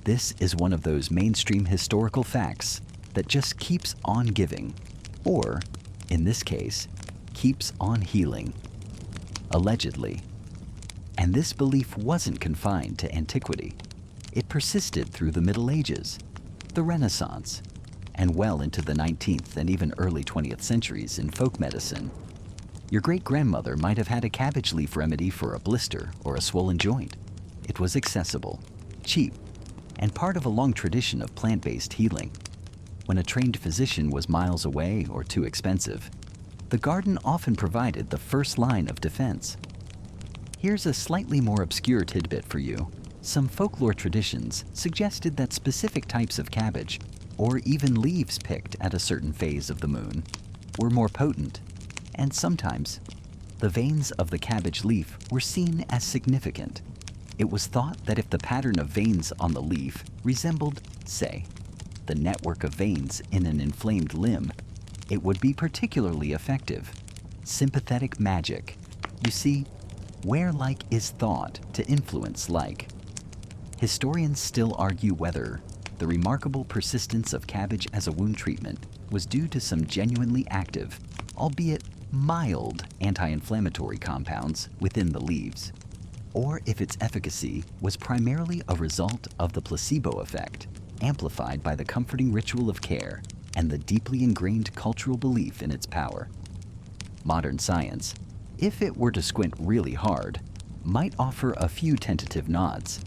Speaker 1: This is one of those mainstream historical facts that just keeps on giving, or, in this case, keeps on healing. Allegedly. And this belief wasn't confined to antiquity. It persisted through the Middle Ages, the Renaissance, and well into the 19th and even early 20th centuries in folk medicine. Your great-grandmother might have had a cabbage leaf remedy for a blister or a swollen joint. It was accessible, cheap, and part of a long tradition of plant-based healing. When a trained physician was miles away or too expensive, the garden often provided the first line of defense. Here's a slightly more obscure tidbit for you. Some folklore traditions suggested that specific types of cabbage, or even leaves picked at a certain phase of the moon, were more potent, and sometimes the veins of the cabbage leaf were seen as significant. It was thought that if the pattern of veins on the leaf resembled, say, the network of veins in an inflamed limb, it would be particularly effective. Sympathetic magic. You see, where like is thought to influence like. Historians still argue whether the remarkable persistence of cabbage as a wound treatment was due to some genuinely active, albeit mild, anti-inflammatory compounds within the leaves, or if its efficacy was primarily a result of the placebo effect, amplified by the comforting ritual of care and the deeply ingrained cultural belief in its power. Modern science, if it were to squint really hard, might offer a few tentative nods.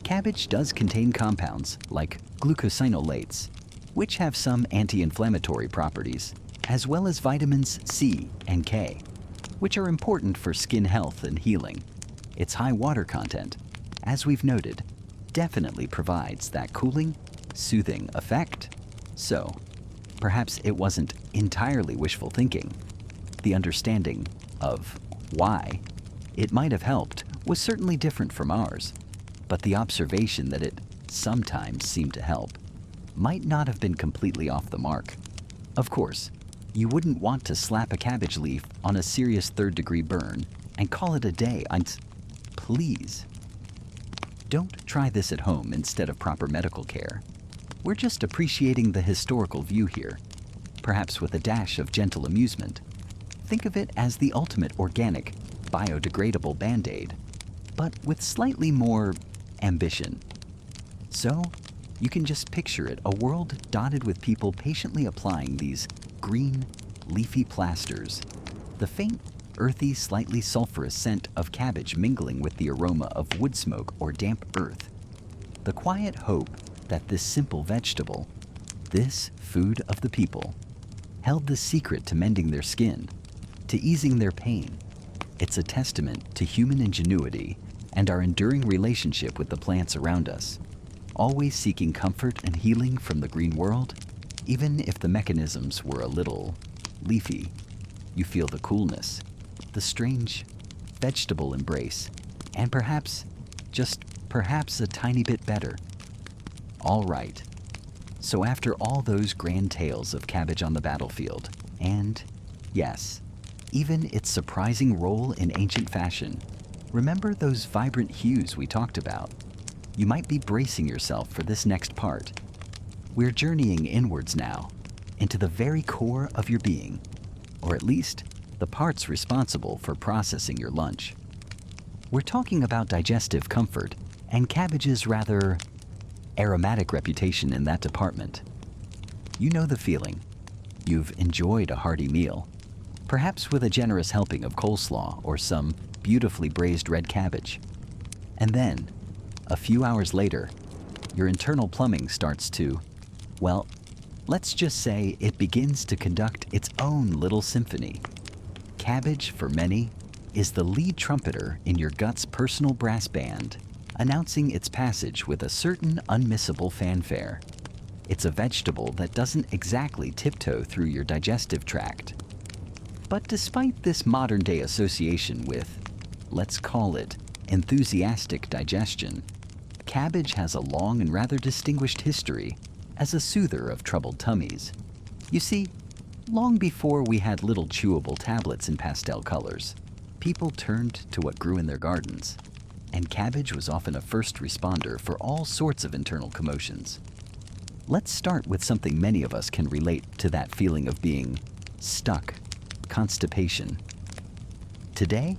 Speaker 1: Cabbage does contain compounds like glucosinolates, which have some anti-inflammatory properties, as well as vitamins C and K, which are important for skin health and healing. Its high water content, as we've noted, definitely provides that cooling, soothing effect. So, perhaps it wasn't entirely wishful thinking. The understanding of why it might have helped was certainly different from ours, but the observation that it sometimes seemed to help might not have been completely off the mark. Of course, you wouldn't want to slap a cabbage leaf on a serious third-degree burn and call it a day. Please, don't try this at home instead of proper medical care. We're just appreciating the historical view here, perhaps with a dash of gentle amusement. Think of it as the ultimate organic, biodegradable Band-Aid, but with slightly more ambition. So, you can just picture it, a world dotted with people patiently applying these green, leafy plasters. The faint, earthy, slightly sulfurous scent of cabbage mingling with the aroma of wood smoke or damp earth. The quiet hope that this simple vegetable, this food of the people, held the secret to mending their skin, to easing their pain. It's a testament to human ingenuity and our enduring relationship with the plants around us, always seeking comfort and healing from the green world. Even if the mechanisms were a little leafy, you feel the coolness, the strange vegetable embrace, and perhaps, just perhaps a tiny bit better. All right, so after all those grand tales of cabbage on the battlefield, and, yes, even its surprising role in ancient fashion, remember those vibrant hues we talked about? You might be bracing yourself for this next part. We're journeying inwards now, into the very core of your being, or at least the parts responsible for processing your lunch. We're talking about digestive comfort and cabbage's rather aromatic reputation in that department. You know the feeling. You've enjoyed a hearty meal, perhaps with a generous helping of coleslaw or some beautifully braised red cabbage. And then, a few hours later, your internal plumbing starts to, well, let's just say it begins to conduct its own little symphony. Cabbage, for many, is the lead trumpeter in your gut's personal brass band, announcing its passage with a certain unmissable fanfare. It's a vegetable that doesn't exactly tiptoe through your digestive tract. But despite this modern-day association with, let's call it, enthusiastic digestion, cabbage has a long and rather distinguished history as a soother of troubled tummies. You see, long before we had little chewable tablets in pastel colors, people turned to what grew in their gardens, and cabbage was often a first responder for all sorts of internal commotions. Let's start with something many of us can relate to, that feeling of being stuck, constipation. Today,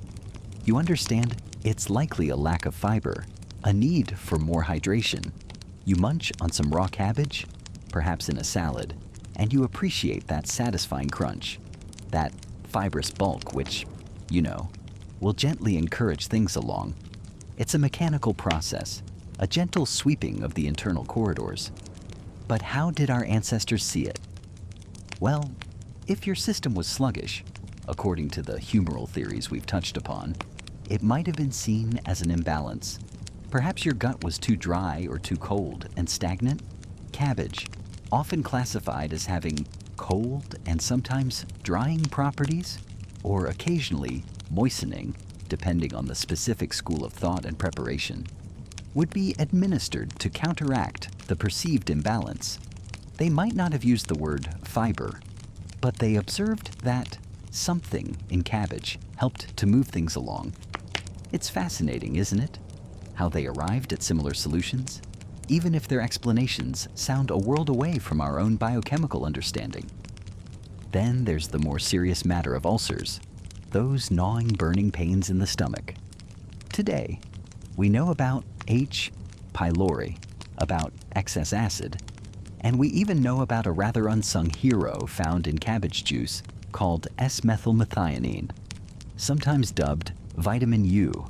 Speaker 1: you understand it's likely a lack of fiber, a need for more hydration. You munch on some raw cabbage, perhaps in a salad, and you appreciate that satisfying crunch, that fibrous bulk which, will gently encourage things along. It's a mechanical process, a gentle sweeping of the internal corridors. But how did our ancestors see it? Well, if your system was sluggish, according to the humoral theories we've touched upon, it might have been seen as an imbalance. Perhaps your gut was too dry or too cold and stagnant. Cabbage, often classified as having cold and sometimes drying properties, or occasionally moistening, depending on the specific school of thought and preparation, would be administered to counteract the perceived imbalance. They might not have used the word fiber, but they observed that something in cabbage helped to move things along. It's fascinating, isn't it? How they arrived at similar solutions, even if their explanations sound a world away from our own biochemical understanding. Then there's the more serious matter of ulcers, those gnawing, burning pains in the stomach. Today, we know about H. pylori, about excess acid, and we even know about a rather unsung hero found in cabbage juice called S-methylmethionine, sometimes dubbed vitamin U.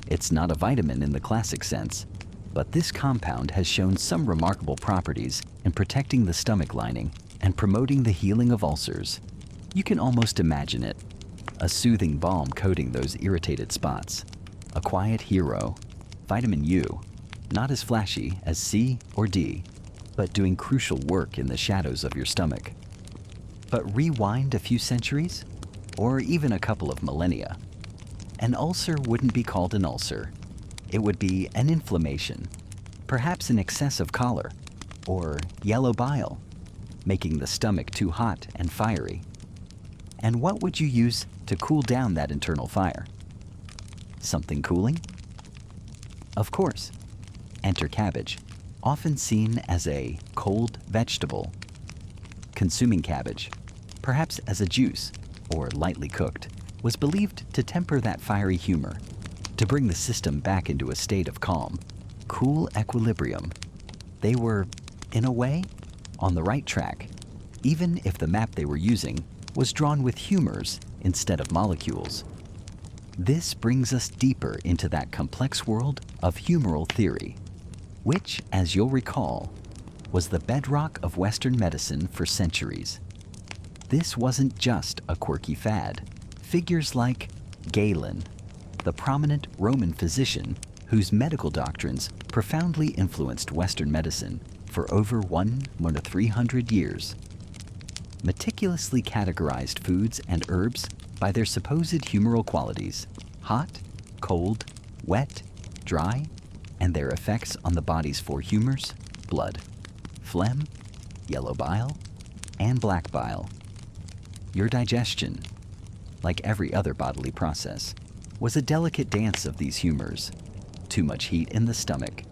Speaker 1: It's not a vitamin in the classic sense, but this compound has shown some remarkable properties in protecting the stomach lining and promoting the healing of ulcers. You can almost imagine it, a soothing balm coating those irritated spots, a quiet hero. Vitamin U, not as flashy as C or D, but doing crucial work in the shadows of your stomach. But rewind a few centuries, or even a couple of millennia, an ulcer wouldn't be called an ulcer. It would be an inflammation, perhaps an excess of choler, or yellow bile, making the stomach too hot and fiery. And what would you use to cool down that internal fire? Something cooling? Of course, enter cabbage, often seen as a cold vegetable. Consuming cabbage, perhaps as a juice or lightly cooked, was believed to temper that fiery humor, to bring the system back into a state of calm, cool equilibrium. They were, in a way, on the right track, even if the map they were using was drawn with humors instead of molecules. This brings us deeper into that complex world of humoral theory, which, as you'll recall, was the bedrock of Western medicine for centuries. This wasn't just a quirky fad. Figures like Galen, the prominent Roman physician whose medical doctrines profoundly influenced Western medicine for over 300 years, meticulously categorized foods and herbs by their supposed humoral qualities: hot, cold, wet, dry, and their effects on the body's four humors: blood, phlegm, yellow bile, and black bile. Your digestion, like every other bodily process, was a delicate dance of these humors. Too much heat in the stomach,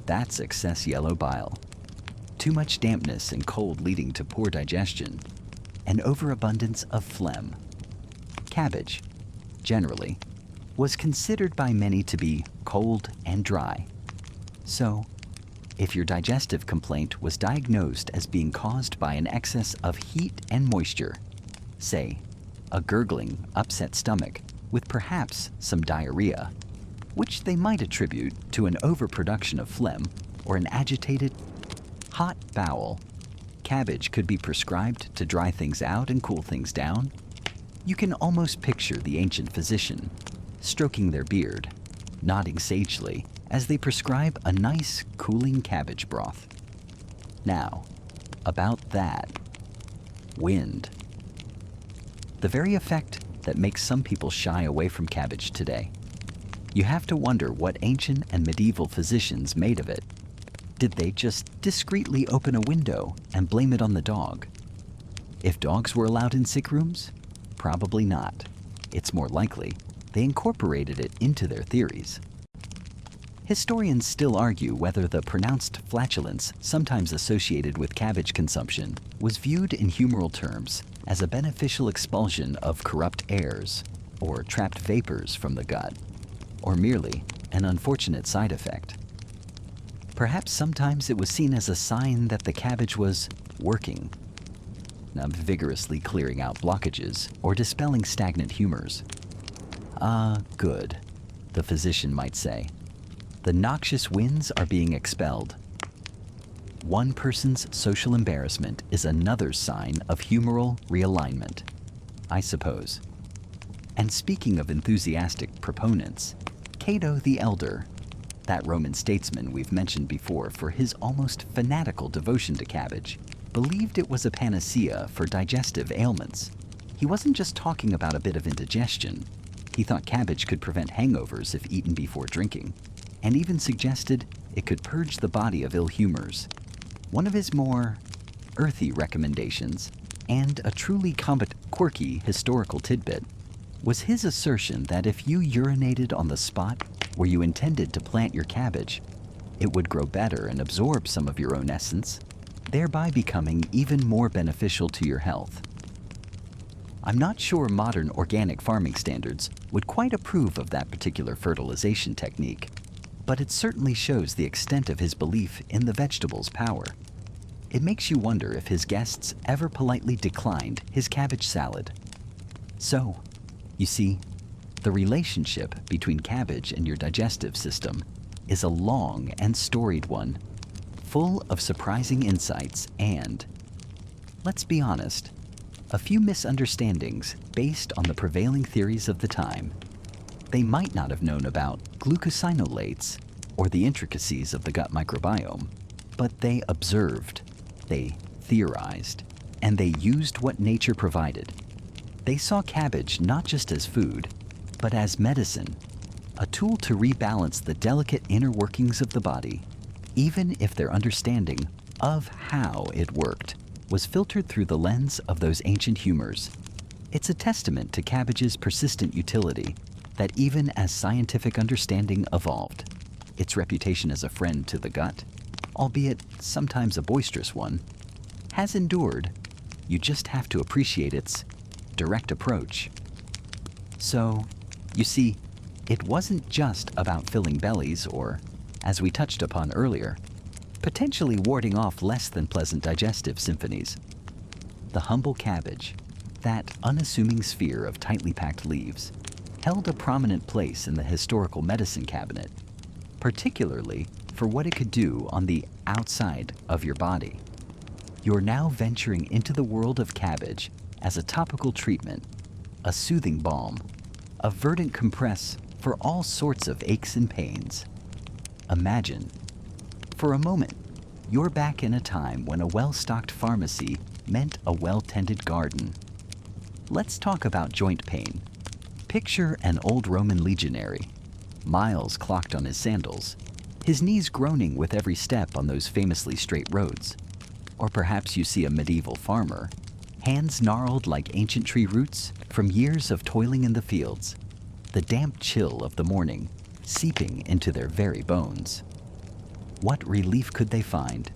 Speaker 1: that's excess yellow bile. Too much dampness and cold leading to poor digestion, an overabundance of phlegm. Cabbage, generally, was considered by many to be cold and dry. So, if your digestive complaint was diagnosed as being caused by an excess of heat and moisture, say, a gurgling, upset stomach with perhaps some diarrhea, which they might attribute to an overproduction of phlegm or an agitated, hot bowel, cabbage could be prescribed to dry things out and cool things down. You can almost picture the ancient physician stroking their beard, nodding sagely as they prescribe a nice, cooling cabbage broth. Now, about that. Wind. The very effect that makes some people shy away from cabbage today. You have to wonder what ancient and medieval physicians made of it. Did they just discreetly open a window and blame it on the dog? If dogs were allowed in sick rooms? Probably not. It's more likely they incorporated it into their theories. Historians still argue whether the pronounced flatulence sometimes associated with cabbage consumption was viewed in humoral terms as a beneficial expulsion of corrupt airs or trapped vapors from the gut, or merely an unfortunate side effect. Perhaps sometimes it was seen as a sign that the cabbage was working, not vigorously clearing out blockages or dispelling stagnant humors. Ah, good, the physician might say. The noxious winds are being expelled. One person's social embarrassment is another sign of humoral realignment, I suppose. And speaking of enthusiastic proponents, Cato the Elder, that Roman statesman we've mentioned before for his almost fanatical devotion to cabbage, believed it was a panacea for digestive ailments. He wasn't just talking about a bit of indigestion. He thought cabbage could prevent hangovers if eaten before drinking, and even suggested it could purge the body of ill humors. One of his more earthy recommendations, and a truly quirky historical tidbit, was his assertion that if you urinated on the spot where you intended to plant your cabbage, it would grow better and absorb some of your own essence, thereby becoming even more beneficial to your health. I'm not sure modern organic farming standards would quite approve of that particular fertilization technique, but it certainly shows the extent of his belief in the vegetable's power. It makes you wonder if his guests ever politely declined his cabbage salad. So, you see, the relationship between cabbage and your digestive system is a long and storied one, full of surprising insights and, let's be honest, a few misunderstandings based on the prevailing theories of the time. They might not have known about glucosinolates or the intricacies of the gut microbiome, but they observed, they theorized, and they used what nature provided. They saw cabbage not just as food, but as medicine, a tool to rebalance the delicate inner workings of the body, even if their understanding of how it worked was filtered through the lens of those ancient humors. It's a testament to cabbage's persistent utility that even as scientific understanding evolved, its reputation as a friend to the gut, albeit sometimes a boisterous one, has endured. You just have to appreciate its direct approach. So, you see, it wasn't just about filling bellies or, as we touched upon earlier, potentially warding off less than pleasant digestive symphonies. The humble cabbage, that unassuming sphere of tightly packed leaves, held a prominent place in the historical medicine cabinet, particularly for what it could do on the outside of your body. You're now venturing into the world of cabbage as a topical treatment, a soothing balm, a verdant compress for all sorts of aches and pains. Imagine, for a moment, you're back in a time when a well-stocked pharmacy meant a well-tended garden. Let's talk about joint pain. Picture an old Roman legionary, miles clocked on his sandals, his knees groaning with every step on those famously straight roads. Or perhaps you see a medieval farmer, hands gnarled like ancient tree roots from years of toiling in the fields, the damp chill of the morning seeping into their very bones. What relief could they find?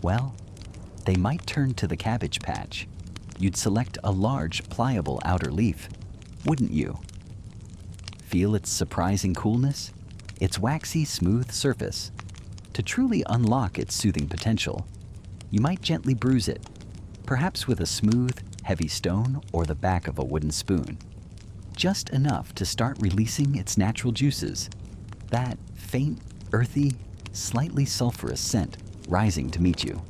Speaker 1: Well, they might turn to the cabbage patch. You'd select a large, pliable outer leaf, wouldn't you? Feel its surprising coolness, its waxy, smooth surface. To truly unlock its soothing potential, you might gently bruise it, perhaps with a smooth, heavy stone or the back of a wooden spoon. Just enough to start releasing its natural juices, that faint, earthy, slightly sulfurous scent rising to meet you.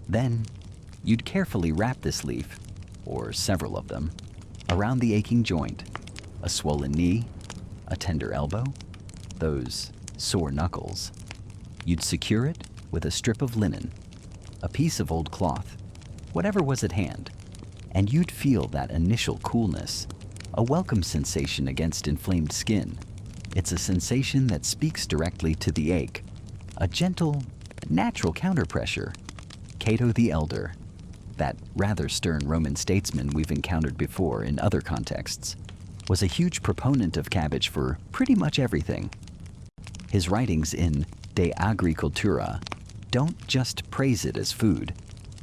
Speaker 1: Then, you'd carefully wrap this leaf, or several of them, around the aching joint, a swollen knee, a tender elbow, those sore knuckles. You'd secure it with a strip of linen. a piece of old cloth, whatever was at hand, and you'd feel that initial coolness, a welcome sensation against inflamed skin. It's a sensation that speaks directly to the ache, a gentle, natural counterpressure. Cato the Elder, that rather stern Roman statesman we've encountered before in other contexts, was a huge proponent of cabbage for pretty much everything. His writings in De Agricultura don't just praise it as food.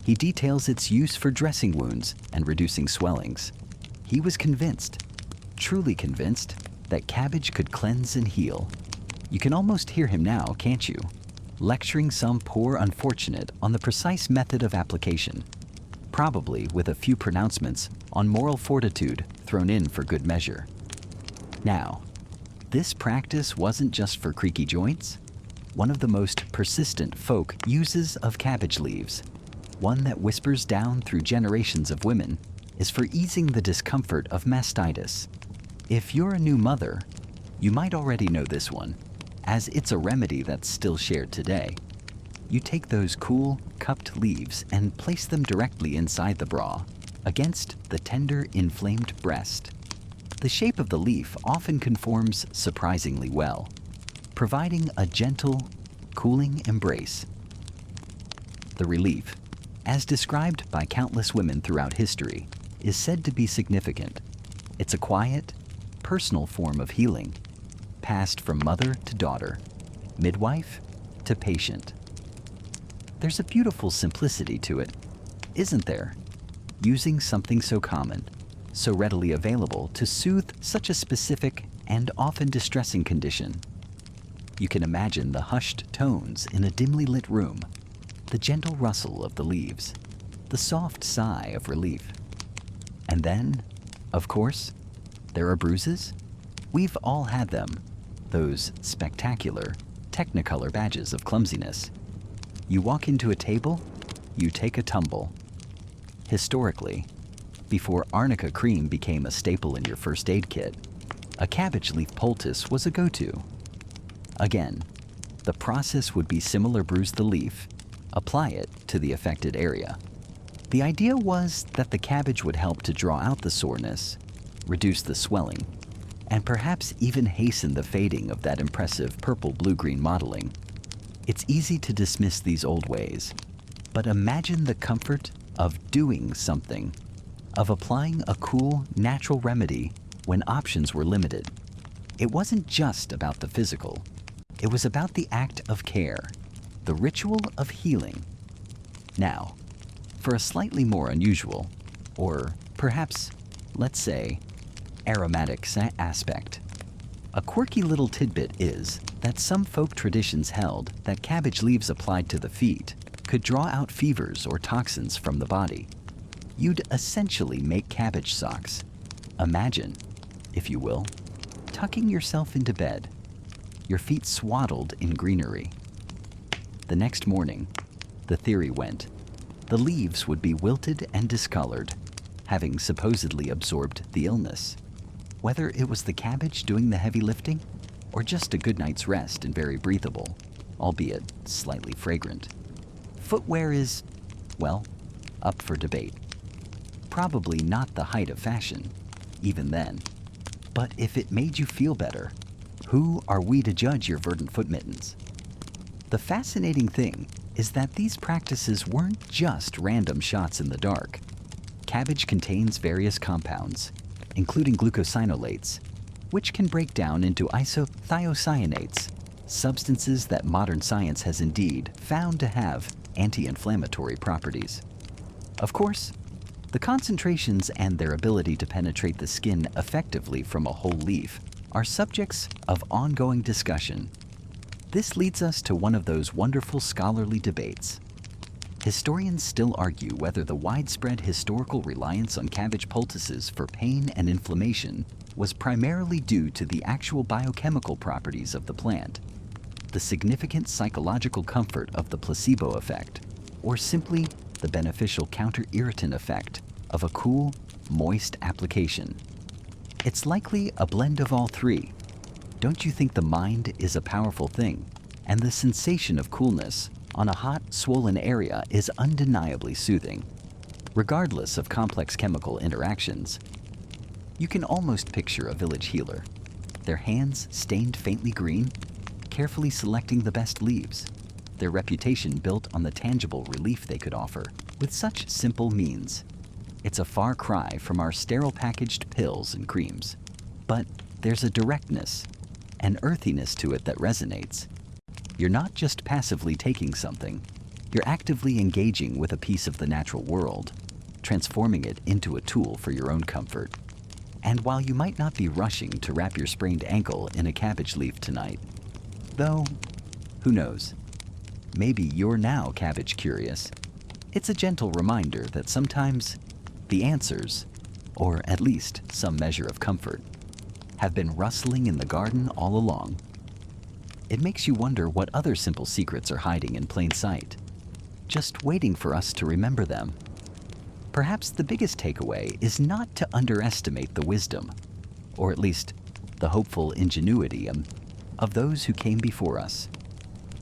Speaker 1: He details its use for dressing wounds and reducing swellings. He was convinced, truly convinced, that cabbage could cleanse and heal. You can almost hear him now, can't you? Lecturing some poor unfortunate on the precise method of application, probably with a few pronouncements on moral fortitude thrown in for good measure. Now, this practice wasn't just for creaky joints. One of the most persistent folk uses of cabbage leaves, one that whispers down through generations of women, is for easing the discomfort of mastitis. If you're a new mother, you might already know this one, as it's a remedy that's still shared today. You take those cool, cupped leaves and place them directly inside the bra, against the tender, inflamed breast. The shape of the leaf often conforms surprisingly well, providing a gentle, cooling embrace. The relief, as described by countless women throughout history, is said to be significant. It's a quiet, personal form of healing, passed from mother to daughter, midwife to patient. There's a beautiful simplicity to it, isn't there? Using something so common, so readily available to soothe such a specific and often distressing condition. You can imagine the hushed tones in a dimly lit room, the gentle rustle of the leaves, the soft sigh of relief. And then, of course, there are bruises. We've all had them, those spectacular, technicolor badges of clumsiness. You walk into a table, you take a tumble. Historically, before arnica cream became a staple in your first aid kit, a cabbage leaf poultice was a go-to. Again, the process would be similar: bruise the leaf, apply it to the affected area. The idea was that the cabbage would help to draw out the soreness, reduce the swelling, and perhaps even hasten the fading of that impressive purple blue-green mottling. It's easy to dismiss these old ways, but imagine the comfort of doing something, of applying a cool, natural remedy when options were limited. It wasn't just about the physical. It was about the act of care, the ritual of healing. Now, for a slightly more unusual, or perhaps, let's say, aromatic aspect. A quirky little tidbit is that some folk traditions held that cabbage leaves applied to the feet could draw out fevers or toxins from the body. You'd essentially make cabbage socks. Imagine, if you will, tucking yourself into bed, your feet swaddled in greenery. The next morning, the theory went, the leaves would be wilted and discolored, having supposedly absorbed the illness. Whether it was the cabbage doing the heavy lifting, or just a good night's rest and very breathable, albeit slightly fragrant. Footwear is, well, up for debate. Probably not the height of fashion, even then. But if it made you feel better, who are we to judge your verdant foot mittens? The fascinating thing is that these practices weren't just random shots in the dark. Cabbage contains various compounds, including glucosinolates, which can break down into isothiocyanates, substances that modern science has indeed found to have anti-inflammatory properties. Of course, the concentrations and their ability to penetrate the skin effectively from a whole leaf are subjects of ongoing discussion. This leads us to one of those wonderful scholarly debates. Historians still argue whether the widespread historical reliance on cabbage poultices for pain and inflammation was primarily due to the actual biochemical properties of the plant, the significant psychological comfort of the placebo effect, or simply the beneficial counter-irritant effect of a cool, moist application. It's likely a blend of all three. Don't you think the mind is a powerful thing, and the sensation of coolness on a hot, swollen area is undeniably soothing, regardless of complex chemical interactions. You can almost picture a village healer, their hands stained faintly green, carefully selecting the best leaves, their reputation built on the tangible relief they could offer with such simple means. It's a far cry from our sterile packaged pills and creams, but there's a directness, an earthiness to it that resonates. You're not just passively taking something, you're actively engaging with a piece of the natural world, transforming it into a tool for your own comfort. And while you might not be rushing to wrap your sprained ankle in a cabbage leaf tonight, though, who knows, maybe you're now cabbage curious, it's a gentle reminder that sometimes the answers, or at least some measure of comfort, have been rustling in the garden all along. It makes you wonder what other simple secrets are hiding in plain sight, just waiting for us to remember them. Perhaps the biggest takeaway is not to underestimate the wisdom, or at least the hopeful ingenuity of those who came before us.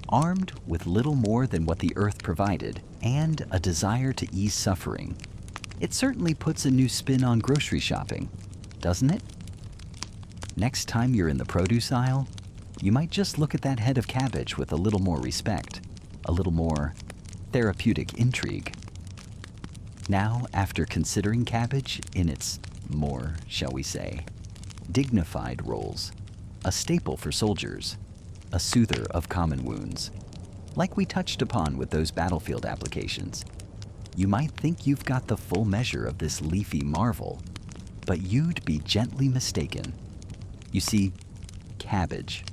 Speaker 1: Armed with little more than what the earth provided and a desire to ease suffering, it certainly puts a new spin on grocery shopping, doesn't it? Next time you're in the produce aisle, you might just look at that head of cabbage with a little more respect, a little more therapeutic intrigue. Now, after considering cabbage in its more, shall we say, dignified roles, a staple for soldiers, a soother of common wounds, like we touched upon with those battlefield applications, you might think you've got the full measure of this leafy marvel, but you'd be gently mistaken. You see, cabbage,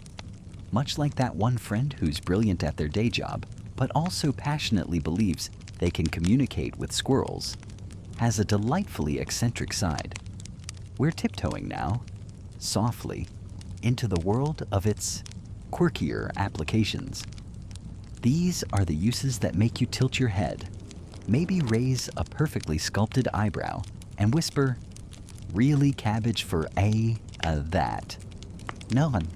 Speaker 1: much like that one friend who's brilliant at their day job, but also passionately believes they can communicate with squirrels, has a delightfully eccentric side. We're tiptoeing now, softly, into the world of its quirkier applications. These are the uses that make you tilt your head, maybe raise a perfectly sculpted eyebrow, and whisper, "Really cabbage for that?" None.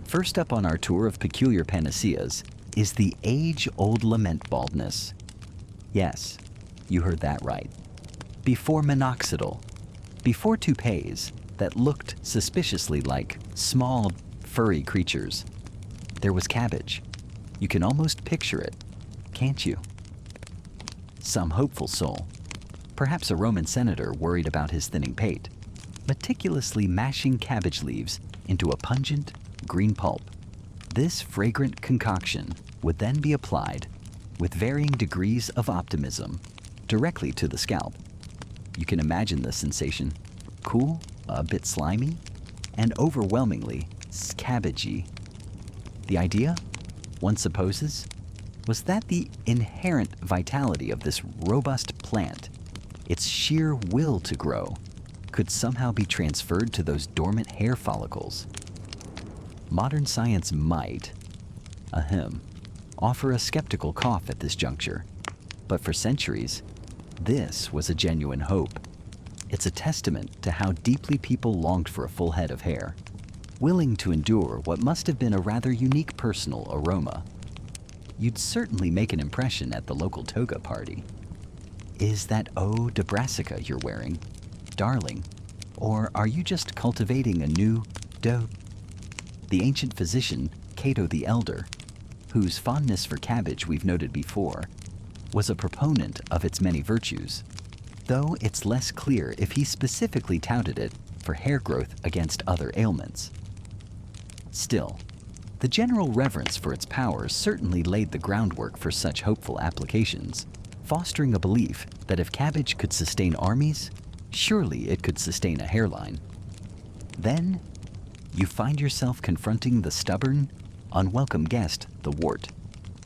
Speaker 1: First up on our tour of peculiar panaceas is the age-old lament baldness. Yes, you heard that right. Before minoxidil, before toupees that looked suspiciously like small, furry creatures, there was cabbage. You can almost picture it, can't you? Some hopeful soul, perhaps a Roman senator worried about his thinning pate, meticulously mashing cabbage leaves into a pungent, green pulp. This fragrant concoction would then be applied with varying degrees of optimism directly to the scalp. You can imagine the sensation: cool, a bit slimy, and overwhelmingly cabbagey. The idea, one supposes, was that the inherent vitality of this robust plant, its sheer will to grow, could somehow be transferred to those dormant hair follicles. Modern science might, offer a skeptical cough at this juncture, but for centuries, this was a genuine hope. It's a testament to how deeply people longed for a full head of hair, willing to endure what must have been a rather unique personal aroma. You'd certainly make an impression at the local toga party. Is that eau de brassica you're wearing, darling? Or are you just cultivating a new dough? The ancient physician, Cato the Elder, whose fondness for cabbage we've noted before, was a proponent of its many virtues, though it's less clear if he specifically touted it for hair growth against other ailments. Still, the general reverence for its powers certainly laid the groundwork for such hopeful applications, fostering a belief that if cabbage could sustain armies, surely it could sustain a hairline. Then, you find yourself confronting the stubborn, unwelcome guest, the wart.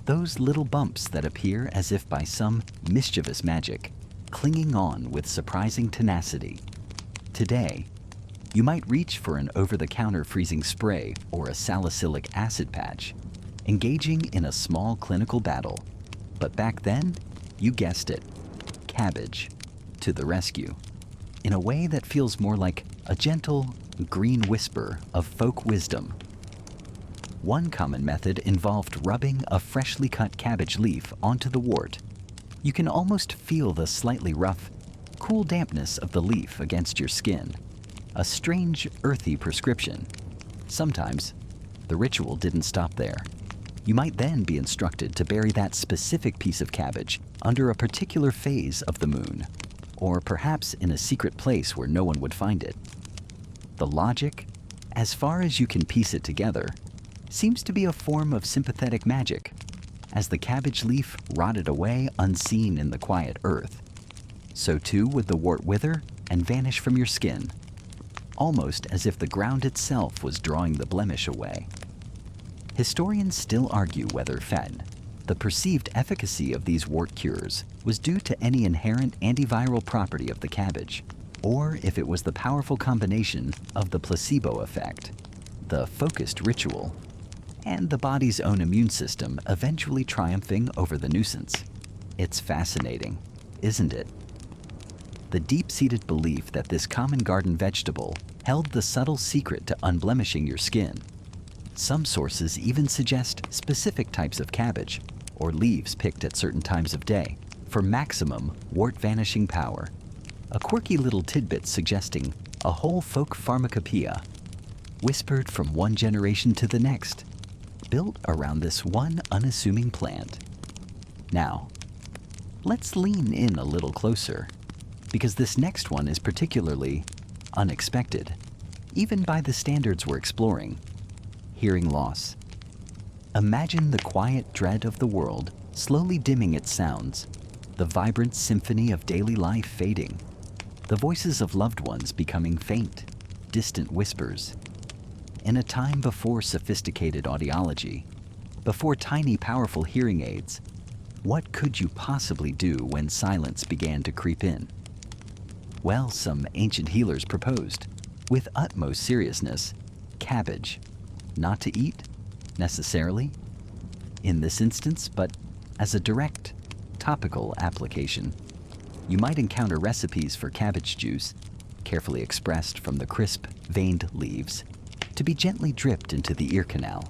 Speaker 1: Those little bumps that appear as if by some mischievous magic, clinging on with surprising tenacity. Today, you might reach for an over-the-counter freezing spray or a salicylic acid patch, engaging in a small clinical battle. But back then, you guessed it, cabbage, to the rescue, in a way that feels more like a gentle, green whisper of folk wisdom. One common method involved rubbing a freshly cut cabbage leaf onto the wart. You can almost feel the slightly rough, cool dampness of the leaf against your skin. A strange, earthy prescription. Sometimes, the ritual didn't stop there. You might then be instructed to bury that specific piece of cabbage under a particular phase of the moon, or perhaps in a secret place where no one would find it. The logic, as far as you can piece it together, seems to be a form of sympathetic magic, as the cabbage leaf rotted away unseen in the quiet earth. So too would the wart wither and vanish from your skin, almost as if the ground itself was drawing the blemish away. Historians still argue whether fen, the perceived efficacy of these wart cures, was due to any inherent antiviral property of the cabbage, or if it was the powerful combination of the placebo effect, the focused ritual, and the body's own immune system eventually triumphing over the nuisance. It's fascinating, isn't it? The deep-seated belief that this common garden vegetable held the subtle secret to unblemishing your skin. Some sources even suggest specific types of cabbage or leaves picked at certain times of day for maximum wart-vanishing power. A quirky little tidbit suggesting a whole folk pharmacopoeia, whispered from one generation to the next, built around this one unassuming plant. Now, let's lean in a little closer, because this next one is particularly unexpected, even by the standards we're exploring. Hearing loss. Imagine the quiet dread of the world slowly dimming its sounds, the vibrant symphony of daily life fading, the voices of loved ones becoming faint, distant whispers. In a time before sophisticated audiology, before tiny powerful hearing aids, what could you possibly do when silence began to creep in? Well, some ancient healers proposed, with utmost seriousness, cabbage. Not to eat, necessarily, in this instance, but as a direct, topical application. You might encounter recipes for cabbage juice, carefully expressed from the crisp, veined leaves, to be gently dripped into the ear canal,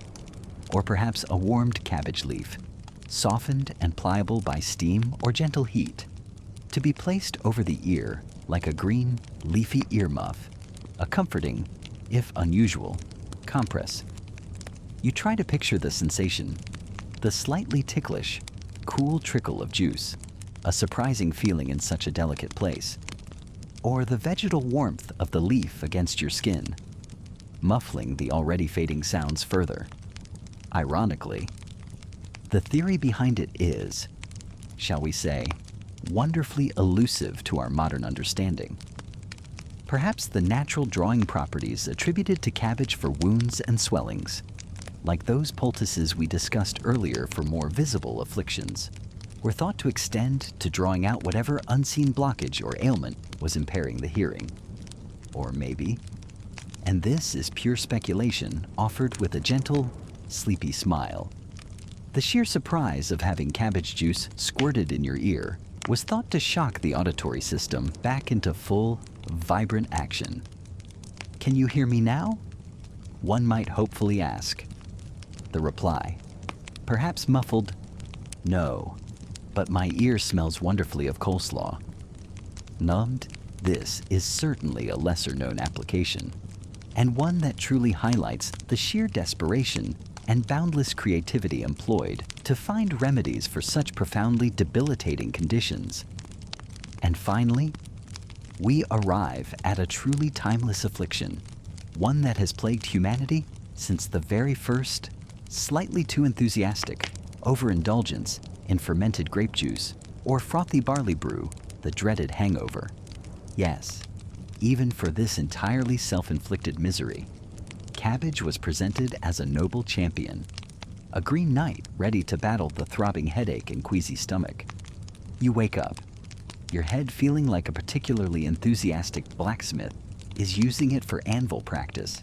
Speaker 1: or perhaps a warmed cabbage leaf, softened and pliable by steam or gentle heat, to be placed over the ear like a green, leafy earmuff, a comforting, if unusual, compress. You try to picture the sensation, the slightly ticklish, cool trickle of juice, a surprising feeling in such a delicate place, or the vegetal warmth of the leaf against your skin, muffling the already fading sounds further. Ironically, the theory behind it is, shall we say, wonderfully elusive to our modern understanding. Perhaps the natural drawing properties attributed to cabbage for wounds and swellings, like those poultices we discussed earlier for more visible afflictions, were thought to extend to drawing out whatever unseen blockage or ailment was impairing the hearing. Or maybe, and this is pure speculation offered with a gentle, sleepy smile, the sheer surprise of having cabbage juice squirted in your ear was thought to shock the auditory system back into full, vibrant action. Can you hear me now? One might hopefully ask. The reply, perhaps muffled, no, but my ear smells wonderfully of coleslaw. Numbed, this is certainly a lesser-known application, and one that truly highlights the sheer desperation and boundless creativity employed to find remedies for such profoundly debilitating conditions. And finally, we arrive at a truly timeless affliction, one that has plagued humanity since the very first, slightly too enthusiastic overindulgence in fermented grape juice or frothy barley brew, the dreaded hangover. Yes, even for this entirely self-inflicted misery, cabbage was presented as a noble champion, a green knight ready to battle the throbbing headache and queasy stomach. You wake up, your head feeling like a particularly enthusiastic blacksmith is using it for anvil practice,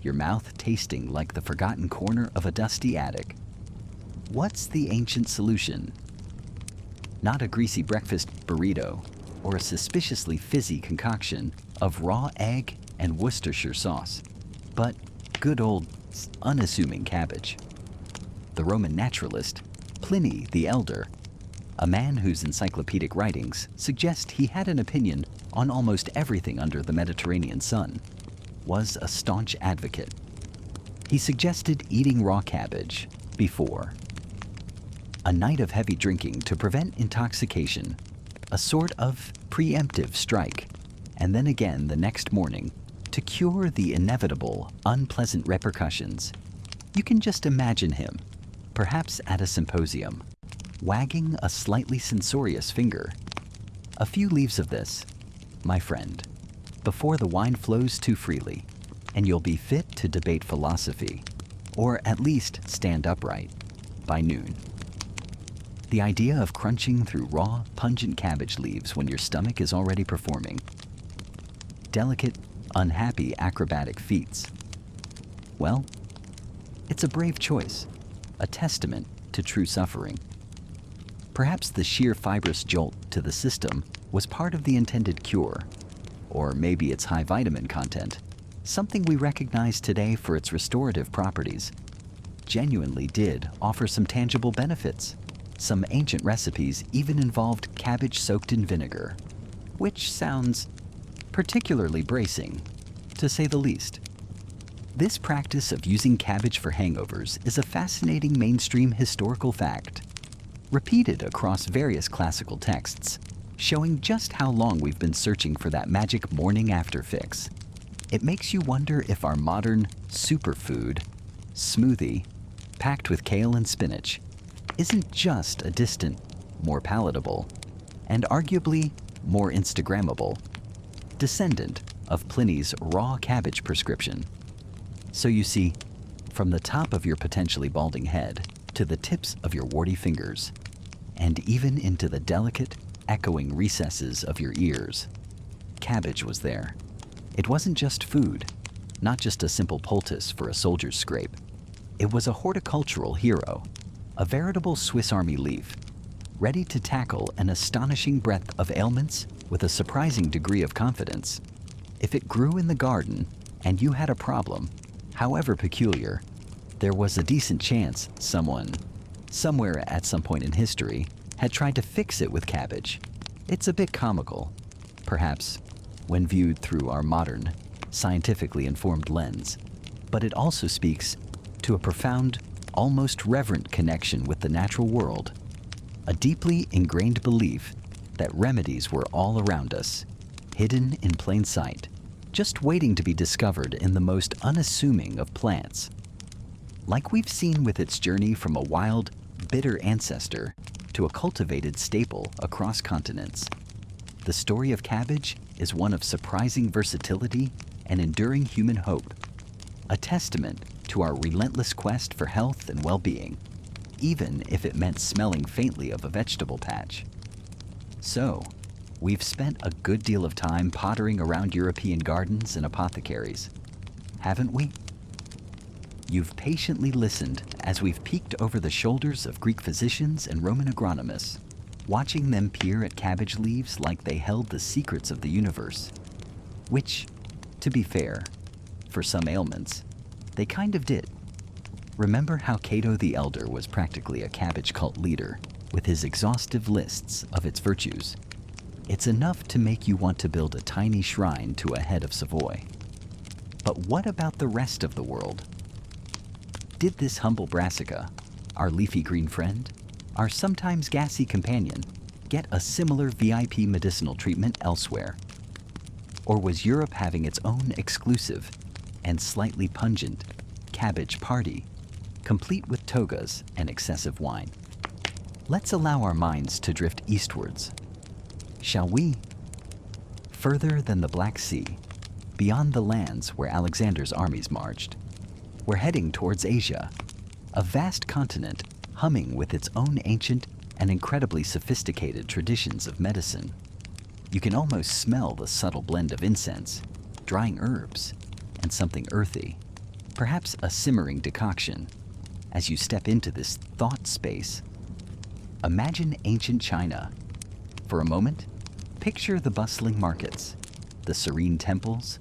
Speaker 1: your mouth tasting like the forgotten corner of a dusty attic. What's the ancient solution? Not a greasy breakfast burrito or a suspiciously fizzy concoction of raw egg and Worcestershire sauce, but good old, unassuming cabbage. The Roman naturalist, Pliny the Elder, a man whose encyclopedic writings suggest he had an opinion on almost everything under the Mediterranean sun, was a staunch advocate. He suggested eating raw cabbage before a night of heavy drinking to prevent intoxication, a sort of preemptive strike, and then again the next morning to cure the inevitable, unpleasant repercussions. You can just imagine him, perhaps at a symposium, wagging a slightly censorious finger. A few leaves of this, my friend, before the wine flows too freely, and you'll be fit to debate philosophy, or at least stand upright, by noon. The idea of crunching through raw, pungent cabbage leaves when your stomach is already performing delicate, unhappy acrobatic feats. Well, it's a brave choice, a testament to true suffering. Perhaps the sheer fibrous jolt to the system was part of the intended cure, or maybe its high vitamin content, something we recognize today for its restorative properties, genuinely did offer some tangible benefits. Some ancient recipes even involved cabbage soaked in vinegar, which sounds particularly bracing, to say the least. This practice of using cabbage for hangovers is a fascinating mainstream historical fact, repeated across various classical texts, showing just how long we've been searching for that magic morning after fix. It makes you wonder if our modern superfood, smoothie, packed with kale and spinach, isn't just a distant, more palatable, and arguably more Instagrammable descendant of Pliny's raw cabbage prescription. So you see, from the top of your potentially balding head to the tips of your warty fingers, and even into the delicate, echoing recesses of your ears, cabbage was there. It wasn't just food, not just a simple poultice for a soldier's scrape. It was a horticultural hero, a veritable Swiss Army leaf, ready to tackle an astonishing breadth of ailments with a surprising degree of confidence. If it grew in the garden and you had a problem, however peculiar, there was a decent chance someone, somewhere at some point in history, had tried to fix it with cabbage. It's a bit comical, perhaps, when viewed through our modern, scientifically informed lens, but it also speaks to a profound, almost reverent connection with the natural world, a deeply ingrained belief that remedies were all around us, hidden in plain sight, just waiting to be discovered in the most unassuming of plants. Like we've seen with its journey from a wild, bitter ancestor to a cultivated staple across continents, the story of cabbage is one of surprising versatility and enduring human hope, a testament to our relentless quest for health and well-being, even if it meant smelling faintly of a vegetable patch. So, we've spent a good deal of time pottering around European gardens and apothecaries, haven't we? You've patiently listened as we've peeked over the shoulders of Greek physicians and Roman agronomists, watching them peer at cabbage leaves like they held the secrets of the universe, which, to be fair, for some ailments, they kind of did. Remember how Cato the Elder was practically a cabbage cult leader with his exhaustive lists of its virtues? It's enough to make you want to build a tiny shrine to a head of Savoy. But what about the rest of the world? Did this humble brassica, our leafy green friend, our sometimes gassy companion, get a similar VIP medicinal treatment elsewhere? Or was Europe having its own exclusive and slightly pungent cabbage party, complete with togas and excessive wine? Let's allow our minds to drift eastwards, shall we? Further than the Black Sea, beyond the lands where Alexander's armies marched, we're heading towards Asia, a vast continent humming with its own ancient and incredibly sophisticated traditions of medicine. You can almost smell the subtle blend of incense, drying herbs, and something earthy, perhaps a simmering decoction, as you step into this thought space. Imagine ancient China. For a moment, picture the bustling markets, the serene temples,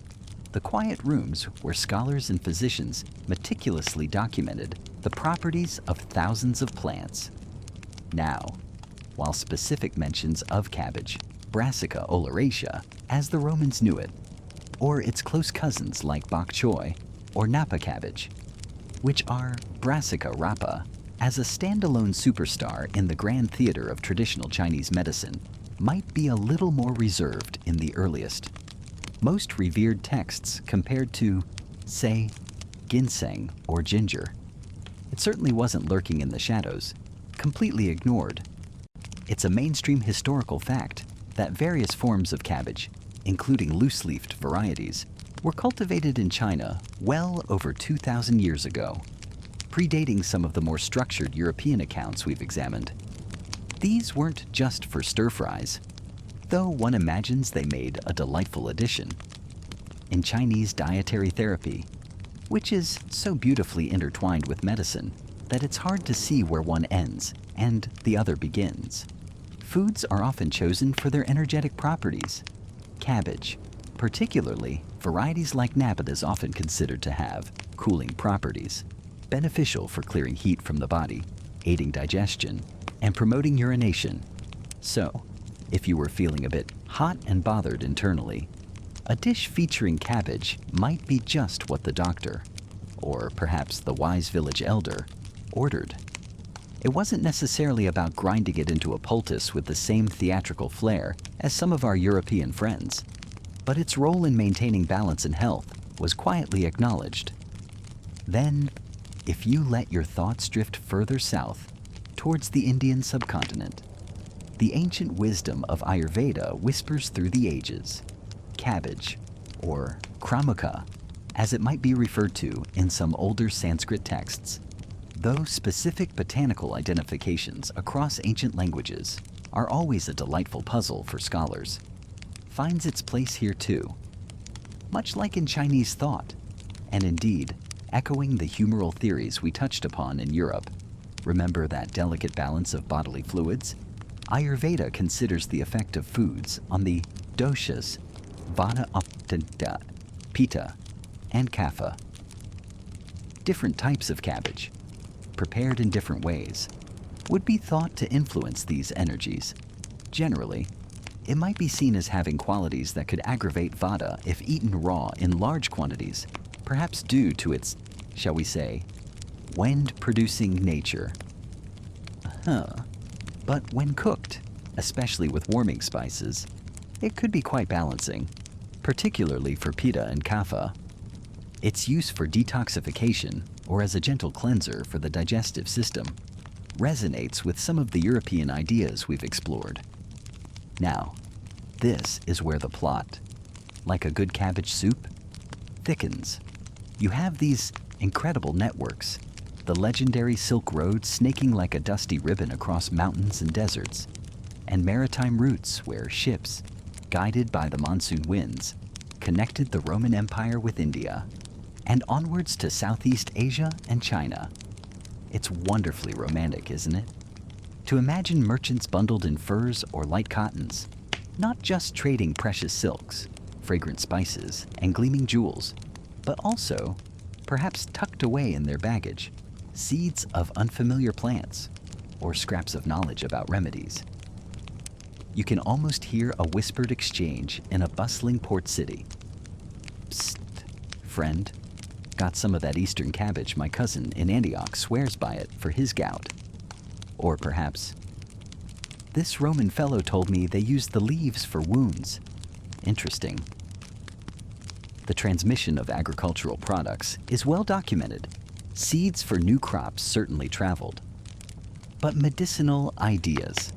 Speaker 1: the quiet rooms where scholars and physicians meticulously documented the properties of thousands of plants. Now, while specific mentions of cabbage, Brassica oleracea, as the Romans knew it, or its close cousins like bok choy or napa cabbage, which are Brassica rapa, as a standalone superstar in the grand theater of traditional Chinese medicine, might be a little more reserved in the earliest, most revered texts compared to, say, ginseng or ginger. It certainly wasn't lurking in the shadows, completely ignored. It's a mainstream historical fact that various forms of cabbage, including loose-leafed varieties, were cultivated in China well over 2,000 years ago, predating some of the more structured European accounts we've examined. These weren't just for stir-fries, though one imagines they made a delightful addition. In Chinese dietary therapy, which is so beautifully intertwined with medicine that it's hard to see where one ends and the other begins, foods are often chosen for their energetic properties. Cabbage, particularly varieties like napa, is often considered to have cooling properties, beneficial for clearing heat from the body, aiding digestion, and promoting urination. So, if you were feeling a bit hot and bothered internally, a dish featuring cabbage might be just what the doctor, or perhaps the wise village elder, ordered. It wasn't necessarily about grinding it into a poultice with the same theatrical flair as some of our European friends, but its role in maintaining balance and health was quietly acknowledged. Then, if you let your thoughts drift further south, towards the Indian subcontinent, the ancient wisdom of Ayurveda whispers through the ages. Cabbage, or kramaka, as it might be referred to in some older Sanskrit texts, though specific botanical identifications across ancient languages are always a delightful puzzle for scholars, finds its place here too. Much like in Chinese thought, and indeed, echoing the humoral theories we touched upon in Europe, remember that delicate balance of bodily fluids? Ayurveda considers the effect of foods on the doshas, vata, pitta, and kapha. Different types of cabbage, prepared in different ways, would be thought to influence these energies. Generally, it might be seen as having qualities that could aggravate vata if eaten raw in large quantities, perhaps due to its, shall we say, wind-producing nature. But when cooked, especially with warming spices, it could be quite balancing, particularly for pitta and kapha. Its use for detoxification, or as a gentle cleanser for the digestive system, resonates with some of the European ideas we've explored. Now, this is where the plot, like a good cabbage soup, thickens. You have these incredible networks, the legendary Silk Road snaking like a dusty ribbon across mountains and deserts, and maritime routes where ships, guided by the monsoon winds, connected the Roman Empire with India, and onwards to Southeast Asia and China. It's wonderfully romantic, isn't it? To imagine merchants bundled in furs or light cottons, not just trading precious silks, fragrant spices, and gleaming jewels, but also, perhaps tucked away in their baggage, seeds of unfamiliar plants, or scraps of knowledge about remedies. You can almost hear a whispered exchange in a bustling port city. Psst, friend, got some of that eastern cabbage my cousin in Antioch swears by it for his gout. Or perhaps, this Roman fellow told me they used the leaves for wounds. Interesting. The transmission of agricultural products is well documented. Seeds for new crops certainly traveled. But medicinal ideas,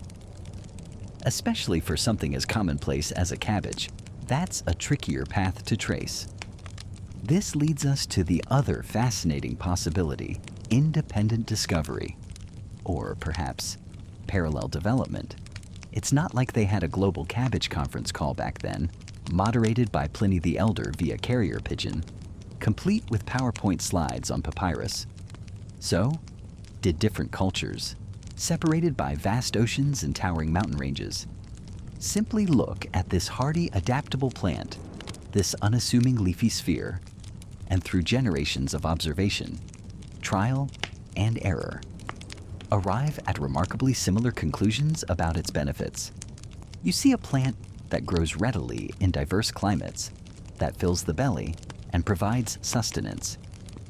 Speaker 1: especially for something as commonplace as a cabbage, that's a trickier path to trace. This leads us to the other fascinating possibility, independent discovery, or perhaps parallel development. It's not like they had a global cabbage conference call back then, moderated by Pliny the Elder via carrier pigeon, complete with PowerPoint slides on papyrus. So, did different cultures, separated by vast oceans and towering mountain ranges, simply look at this hardy, adaptable plant this unassuming leafy sphere, and through generations of observation, trial, and error, arrive at remarkably similar conclusions about its benefits. You see a plant that grows readily in diverse climates, that fills the belly and provides sustenance.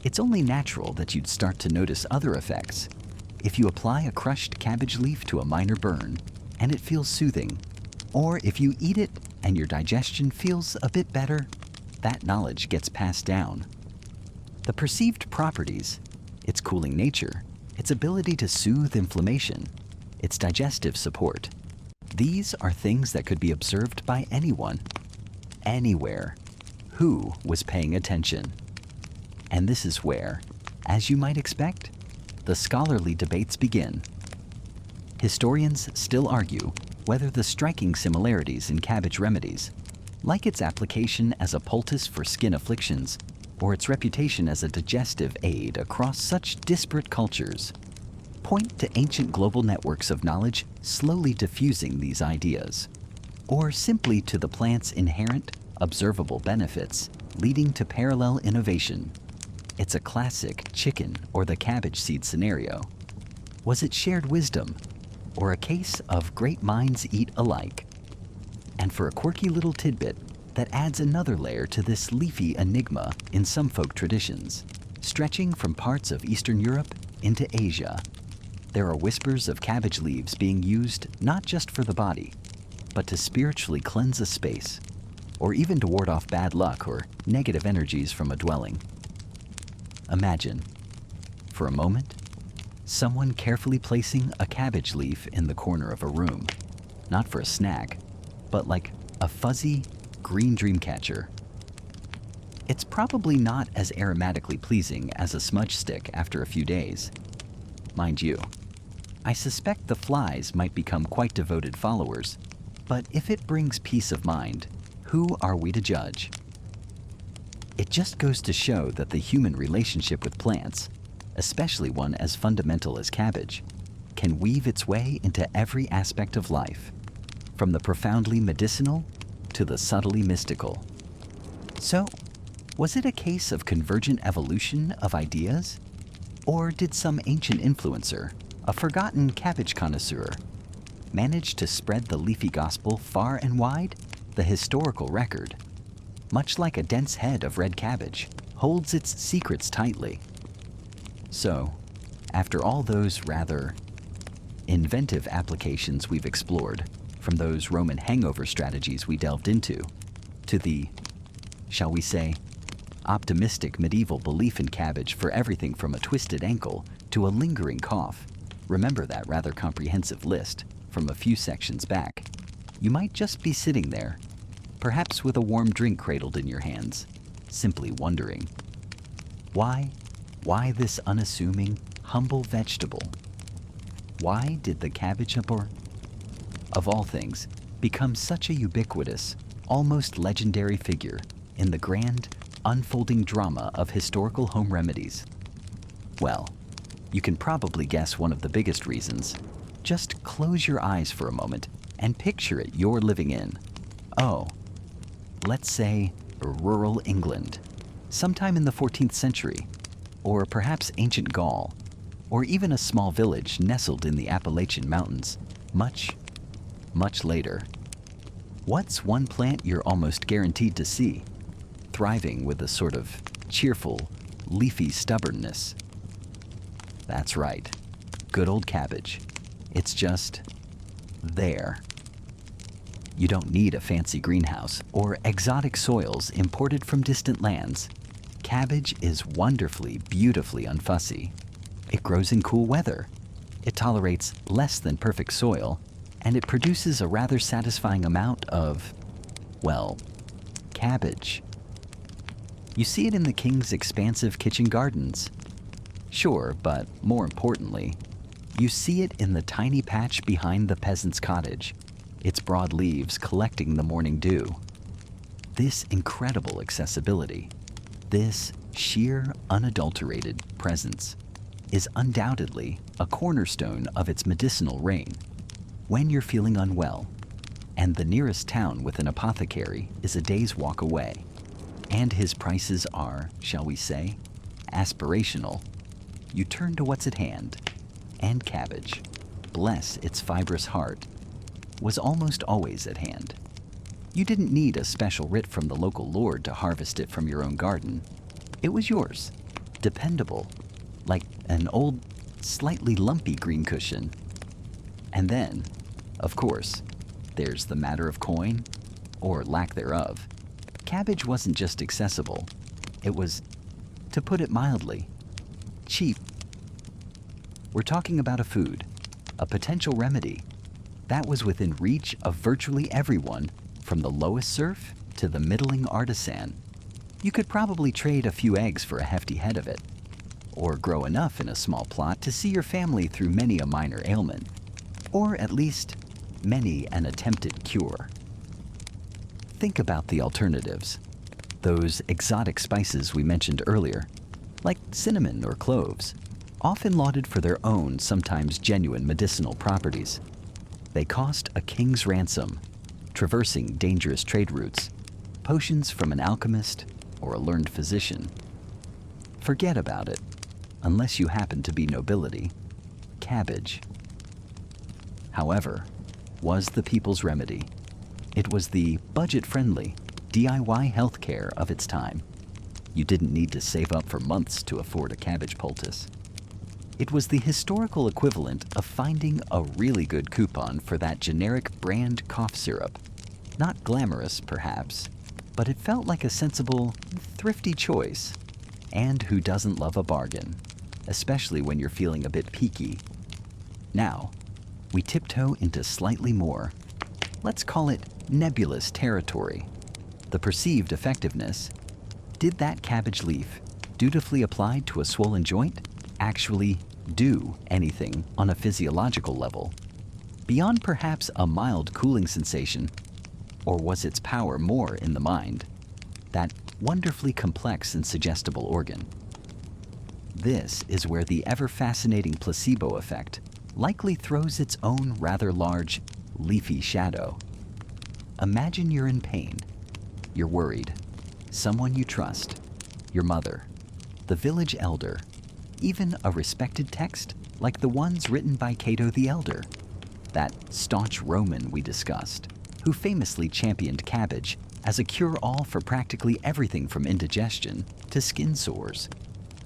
Speaker 1: It's only natural that you'd start to notice other effects. If you apply a crushed cabbage leaf to a minor burn and it feels soothing, or if you eat it and your digestion feels a bit better, that knowledge gets passed down. The perceived properties, its cooling nature, its ability to soothe inflammation, its digestive support, these are things that could be observed by anyone, anywhere, who was paying attention. And this is where, as you might expect, the scholarly debates begin. Historians still argue whether the striking similarities in cabbage remedies, like its application as a poultice for skin afflictions, or its reputation as a digestive aid across such disparate cultures, point to ancient global networks of knowledge slowly diffusing these ideas, or simply to the plant's inherent, observable benefits leading to parallel innovation. It's a classic chicken or the cabbage seed scenario. Was it shared wisdom, or a case of great minds eat alike? And for a quirky little tidbit that adds another layer to this leafy enigma in some folk traditions, stretching from parts of Eastern Europe into Asia, there are whispers of cabbage leaves being used not just for the body, but to spiritually cleanse a space, or even to ward off bad luck or negative energies from a dwelling. Imagine, for a moment, someone carefully placing a cabbage leaf in the corner of a room, not for a snack, but like a fuzzy, green dream catcher. It's probably not as aromatically pleasing as a smudge stick after a few days. Mind you, I suspect the flies might become quite devoted followers, but if it brings peace of mind, who are we to judge? It just goes to show that the human relationship with plants, especially one as fundamental as cabbage, can weave its way into every aspect of life, from the profoundly medicinal to the subtly mystical. So, was it a case of convergent evolution of ideas? Or did some ancient influencer, a forgotten cabbage connoisseur, manage to spread the leafy gospel far and wide? The historical record, much like a dense head of red cabbage, holds its secrets tightly. So, after all those rather inventive applications we've explored, from those Roman hangover strategies we delved into, to the, shall we say, optimistic medieval belief in cabbage for everything from a twisted ankle to a lingering cough, remember that rather comprehensive list from a few sections back. You might just be sitting there, perhaps with a warm drink cradled in your hands, simply wondering, why this unassuming, humble vegetable? Why did the cabbage, of all things, become such a ubiquitous, almost legendary figure in the grand, unfolding drama of historical home remedies? Well, you can probably guess one of the biggest reasons. Just close your eyes for a moment and picture it you're living in. Oh, let's say rural England, sometime in the 14th century, or perhaps ancient Gaul, or even a small village nestled in the Appalachian Mountains, much, much later. What's one plant you're almost guaranteed to see, thriving with a sort of cheerful, leafy stubbornness? That's right, good old cabbage. It's just there. You don't need a fancy greenhouse or exotic soils imported from distant lands. Cabbage is wonderfully, beautifully unfussy. It grows in cool weather. It tolerates less than perfect soil, and it produces a rather satisfying amount of, well, cabbage. You see it in the king's expansive kitchen gardens. Sure, but more importantly, you see it in the tiny patch behind the peasant's cottage, its broad leaves collecting the morning dew. This incredible accessibility, this sheer, unadulterated presence, is undoubtedly a cornerstone of its medicinal reign. When you're feeling unwell, and the nearest town with an apothecary is a day's walk away, and his prices are, shall we say, aspirational, you turn to what's at hand. And cabbage, bless its fibrous heart, was almost always at hand. You didn't need a special writ from the local lord to harvest it from your own garden. It was yours, dependable, like an old, slightly lumpy green cushion. And then, of course, there's the matter of coin, or lack thereof. Cabbage wasn't just accessible, it was, to put it mildly, cheap. We're talking about a food, a potential remedy, that was within reach of virtually everyone, from the lowest serf to the middling artisan. You could probably trade a few eggs for a hefty head of it, or grow enough in a small plot to see your family through many a minor ailment, or at least many an attempted cure. Think about the alternatives. Those exotic spices we mentioned earlier, like cinnamon or cloves, often lauded for their own, sometimes genuine medicinal properties. They cost a king's ransom, traversing dangerous trade routes, potions from an alchemist or a learned physician. Forget about it, unless you happen to be nobility. Cabbage, however, was the people's remedy. It was the budget-friendly DIY healthcare of its time. You didn't need to save up for months to afford a cabbage poultice. It was the historical equivalent of finding a really good coupon for that generic brand cough syrup. Not glamorous, perhaps, but it felt like a sensible, thrifty choice. And who doesn't love a bargain, especially when you're feeling a bit peaky? Now, we tiptoe into slightly more, let's call it nebulous territory. The perceived effectiveness. Did that cabbage leaf, dutifully applied to a swollen joint, actually do anything on a physiological level? Beyond perhaps a mild cooling sensation, or was its power more in the mind? That wonderfully complex and suggestible organ. This is where the ever-fascinating placebo effect likely throws its own rather large, leafy shadow. Imagine you're in pain. You're worried. Someone you trust, your mother, the village elder, even a respected text like the ones written by Cato the Elder, that staunch Roman we discussed, who famously championed cabbage as a cure-all for practically everything from indigestion to skin sores,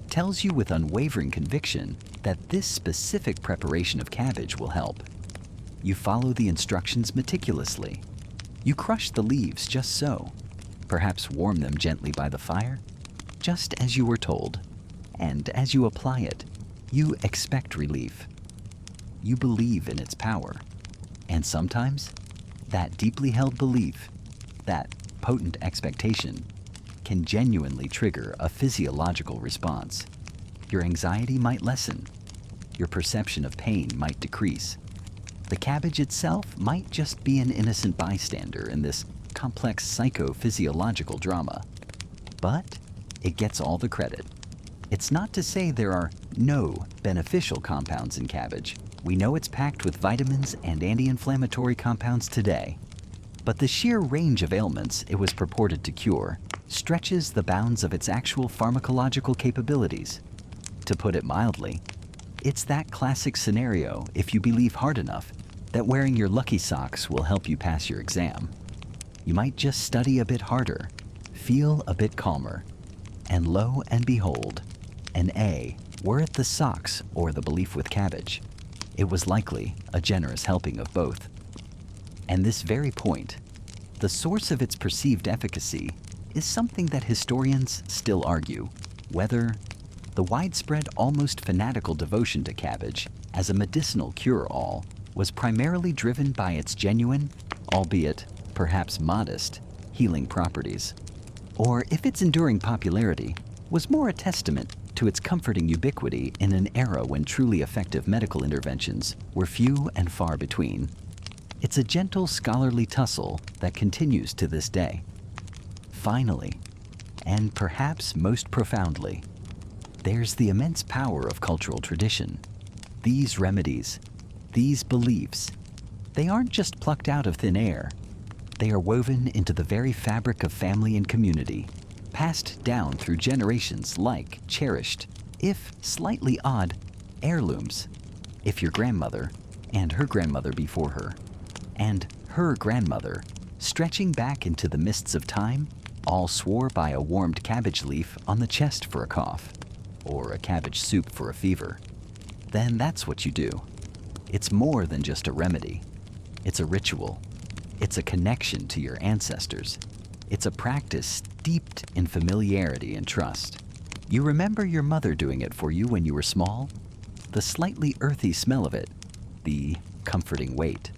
Speaker 1: tells you with unwavering conviction that this specific preparation of cabbage will help. You follow the instructions meticulously. You crush the leaves just so, perhaps warm them gently by the fire, just as you were told. And as you apply it, you expect relief. You believe in its power. And sometimes, that deeply held belief, that potent expectation, can genuinely trigger a physiological response. Your anxiety might lessen. Your perception of pain might decrease. The cabbage itself might just be an innocent bystander in this complex psychophysiological drama. But it gets all the credit. It's not to say there are no beneficial compounds in cabbage. We know it's packed with vitamins and anti-inflammatory compounds today. But the sheer range of ailments it was purported to cure stretches the bounds of its actual pharmacological capabilities. To put it mildly, it's that classic scenario, if you believe hard enough, that wearing your lucky socks will help you pass your exam. You might just study a bit harder, feel a bit calmer, and lo and behold, an A, were it the socks or the belief with cabbage. It was likely a generous helping of both. And this very point, the source of its perceived efficacy, is something that historians still argue, whether the widespread, almost fanatical devotion to cabbage as a medicinal cure-all was primarily driven by its genuine, albeit perhaps modest, healing properties, or if its enduring popularity was more a testament to its comforting ubiquity in an era when truly effective medical interventions were few and far between. It's a gentle scholarly tussle that continues to this day. Finally, and perhaps most profoundly, there's the immense power of cultural tradition. These remedies, these beliefs, they aren't just plucked out of thin air. They are woven into the very fabric of family and community. passed down through generations like cherished, if slightly odd, heirlooms. If your grandmother, and her grandmother before her, and her grandmother, stretching back into the mists of time, all swore by a warmed cabbage leaf on the chest for a cough, or a cabbage soup for a fever, then that's what you do. It's more than just a remedy. It's a ritual. It's a connection to your ancestors. It's a practice steeped in familiarity and trust. You remember your mother doing it for you when you were small? The slightly earthy smell of it, the comforting weight.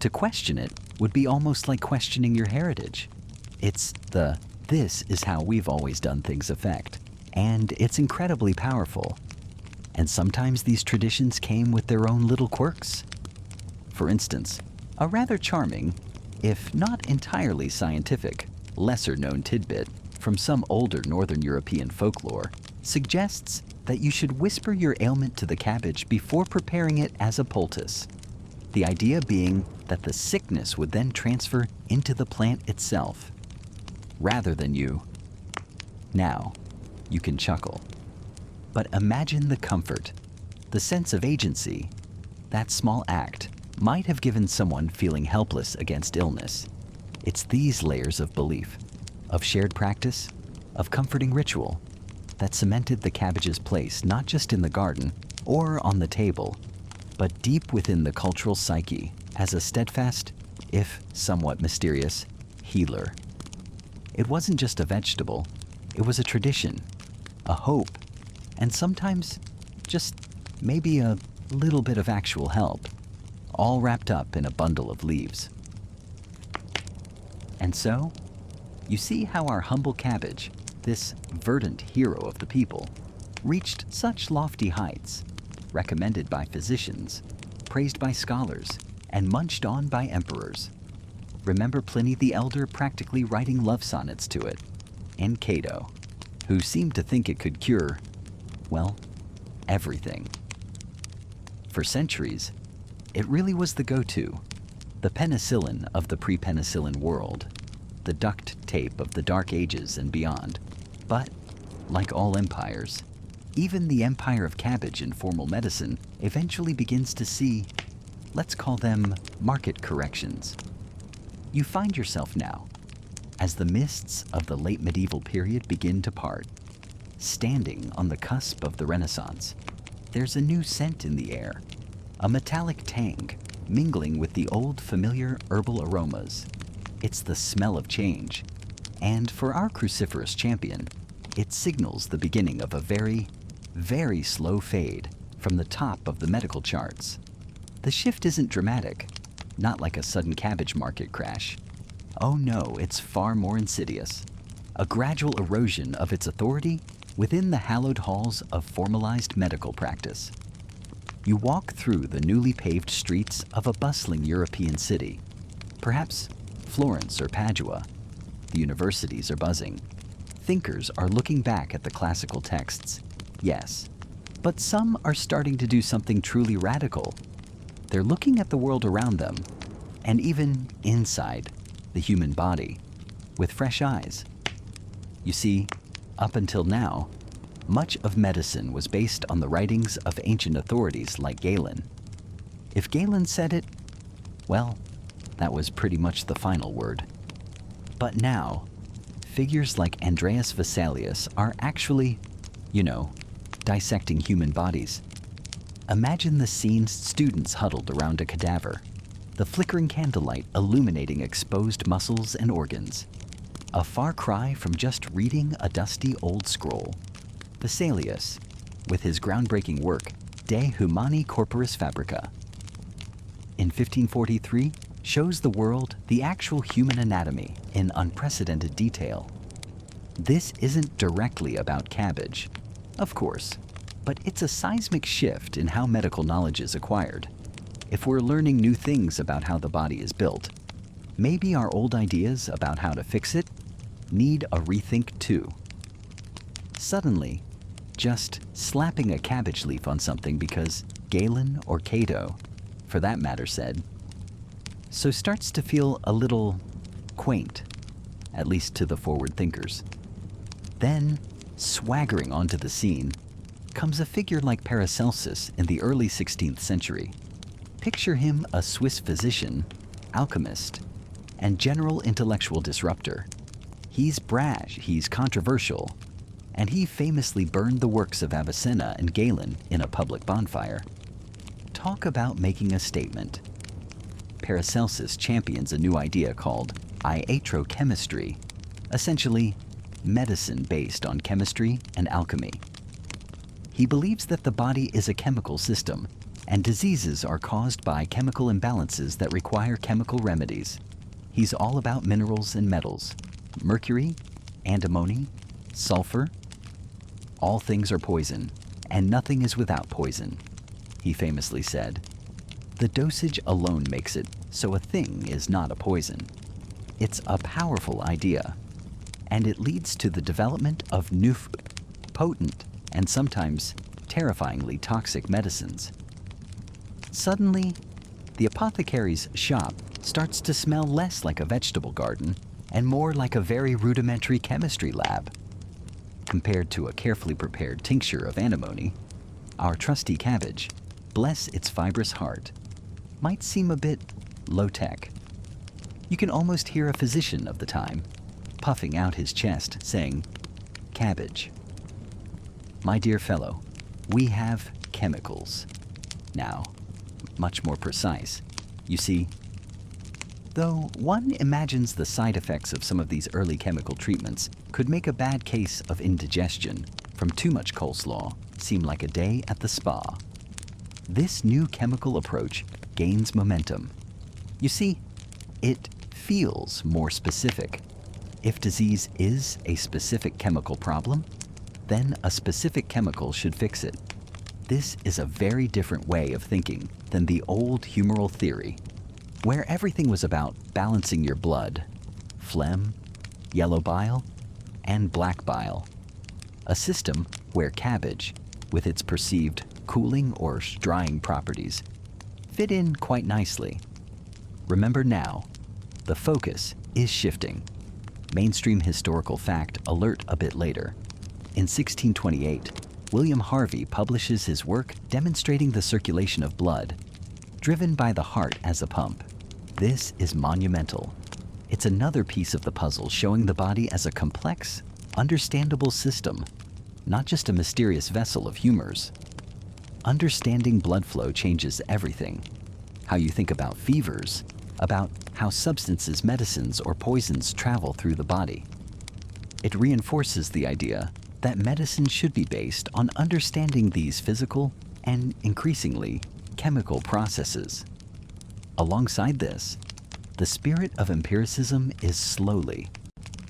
Speaker 1: To question it would be almost like questioning your heritage. It's the "this is how we've always done things" effect, and it's incredibly powerful. And sometimes these traditions came with their own little quirks. For instance, a rather charming, if not entirely scientific, lesser-known tidbit from some older Northern European folklore suggests that you should whisper your ailment to the cabbage before preparing it as a poultice. The idea being that the sickness would then transfer into the plant itself, rather than you. Now, you can chuckle. But imagine the comfort, the sense of agency. That small act might have given someone feeling helpless against illness. It's these layers of belief, of shared practice, of comforting ritual, that cemented the cabbage's place not just in the garden or on the table, but deep within the cultural psyche as a steadfast, if somewhat mysterious, healer. It wasn't just a vegetable, it was a tradition, a hope, and sometimes just maybe a little bit of actual help, all wrapped up in a bundle of leaves. And so, you see how our humble cabbage, this verdant hero of the people, reached such lofty heights, recommended by physicians, praised by scholars, and munched on by emperors. Remember Pliny the Elder practically writing love sonnets to it, and Cato, who seemed to think it could cure, well, everything. For centuries, it really was the go-to, the penicillin of the pre-penicillin world, the duct tape of the Dark Ages and beyond. But, like all empires, even the empire of cabbage in formal medicine eventually begins to see, let's call them market corrections. You find yourself now, as the mists of the late medieval period begin to part, standing on the cusp of the Renaissance. There's a new scent in the air, a metallic tang mingling with the old familiar herbal aromas. It's the smell of change, and for our cruciferous champion, it signals the beginning of a very, very slow fade from the top of the medical charts. The shift isn't dramatic, not like a sudden cabbage market crash. Oh no, it's far more insidious. A gradual erosion of its authority within the hallowed halls of formalized medical practice. You walk through the newly paved streets of a bustling European city, perhaps Florence or Padua. The universities are buzzing. Thinkers are looking back at the classical texts, yes, but some are starting to do something truly radical. They're looking at the world around them, and even inside the human body, with fresh eyes. You see, up until now, much of medicine was based on the writings of ancient authorities like Galen. If Galen said it, well, that was pretty much the final word. But now, figures like Andreas Vesalius are actually, dissecting human bodies. Imagine the scene: students huddled around a cadaver, the flickering candlelight illuminating exposed muscles and organs. A far cry from just reading a dusty old scroll. Vesalius, with his groundbreaking work, De Humani Corporis Fabrica, in 1543, shows the world the actual human anatomy in unprecedented detail. This isn't directly about cabbage, of course, but it's a seismic shift in how medical knowledge is acquired. If we're learning new things about how the body is built, maybe our old ideas about how to fix it need a rethink too. Suddenly, just slapping a cabbage leaf on something because Galen or Cato, for that matter, said so starts to feel a little quaint, at least to the forward thinkers. Then, swaggering onto the scene, comes a figure like Paracelsus in the early 16th century. Picture him a Swiss physician, alchemist, and general intellectual disruptor. He's brash, he's controversial, and he famously burned the works of Avicenna and Galen in a public bonfire. Talk about making a statement. Paracelsus champions a new idea called iatrochemistry, essentially medicine based on chemistry and alchemy. He believes that the body is a chemical system, and diseases are caused by chemical imbalances that require chemical remedies. He's all about minerals and metals, mercury, antimony, sulfur. All things are poison, and nothing is without poison, he famously said. The dosage alone makes it so a thing is not a poison. It's a powerful idea, and it leads to the development of new, potent, and sometimes terrifyingly toxic medicines. Suddenly, the apothecary's shop starts to smell less like a vegetable garden and more like a very rudimentary chemistry lab. Compared to a carefully prepared tincture of antimony, our trusty Cabbage, bless its fibrous heart, might seem a bit low-tech. You can almost hear a physician of the time puffing out his chest saying, "Cabbage. My dear fellow, we have chemicals. Now, much more precise. You see, though one imagines the side effects of some of these early chemical treatments could make a bad case of indigestion from too much coleslaw seem like a day at the spa, this new chemical approach gains momentum. You see, it feels more specific. If disease is a specific chemical problem, then a specific chemical should fix it. This is a very different way of thinking than the old humoral theory, where everything was about balancing your blood, phlegm, yellow bile, and black bile. A system where Cabbage, with its perceived cooling or drying properties, fit in quite nicely. Remember now, the focus is shifting. Mainstream historical fact alert a bit later. In 1628, William Harvey publishes his work demonstrating the circulation of blood, driven by the heart as a pump. This is monumental. It's another piece of the puzzle showing the body as a complex, understandable system, not just a mysterious vessel of humors. Understanding blood flow changes everything. How you think about fevers, about how substances, medicines, or poisons travel through the body. It reinforces the idea that medicine should be based on understanding these physical and, increasingly, chemical processes. Alongside this, the spirit of empiricism is slowly,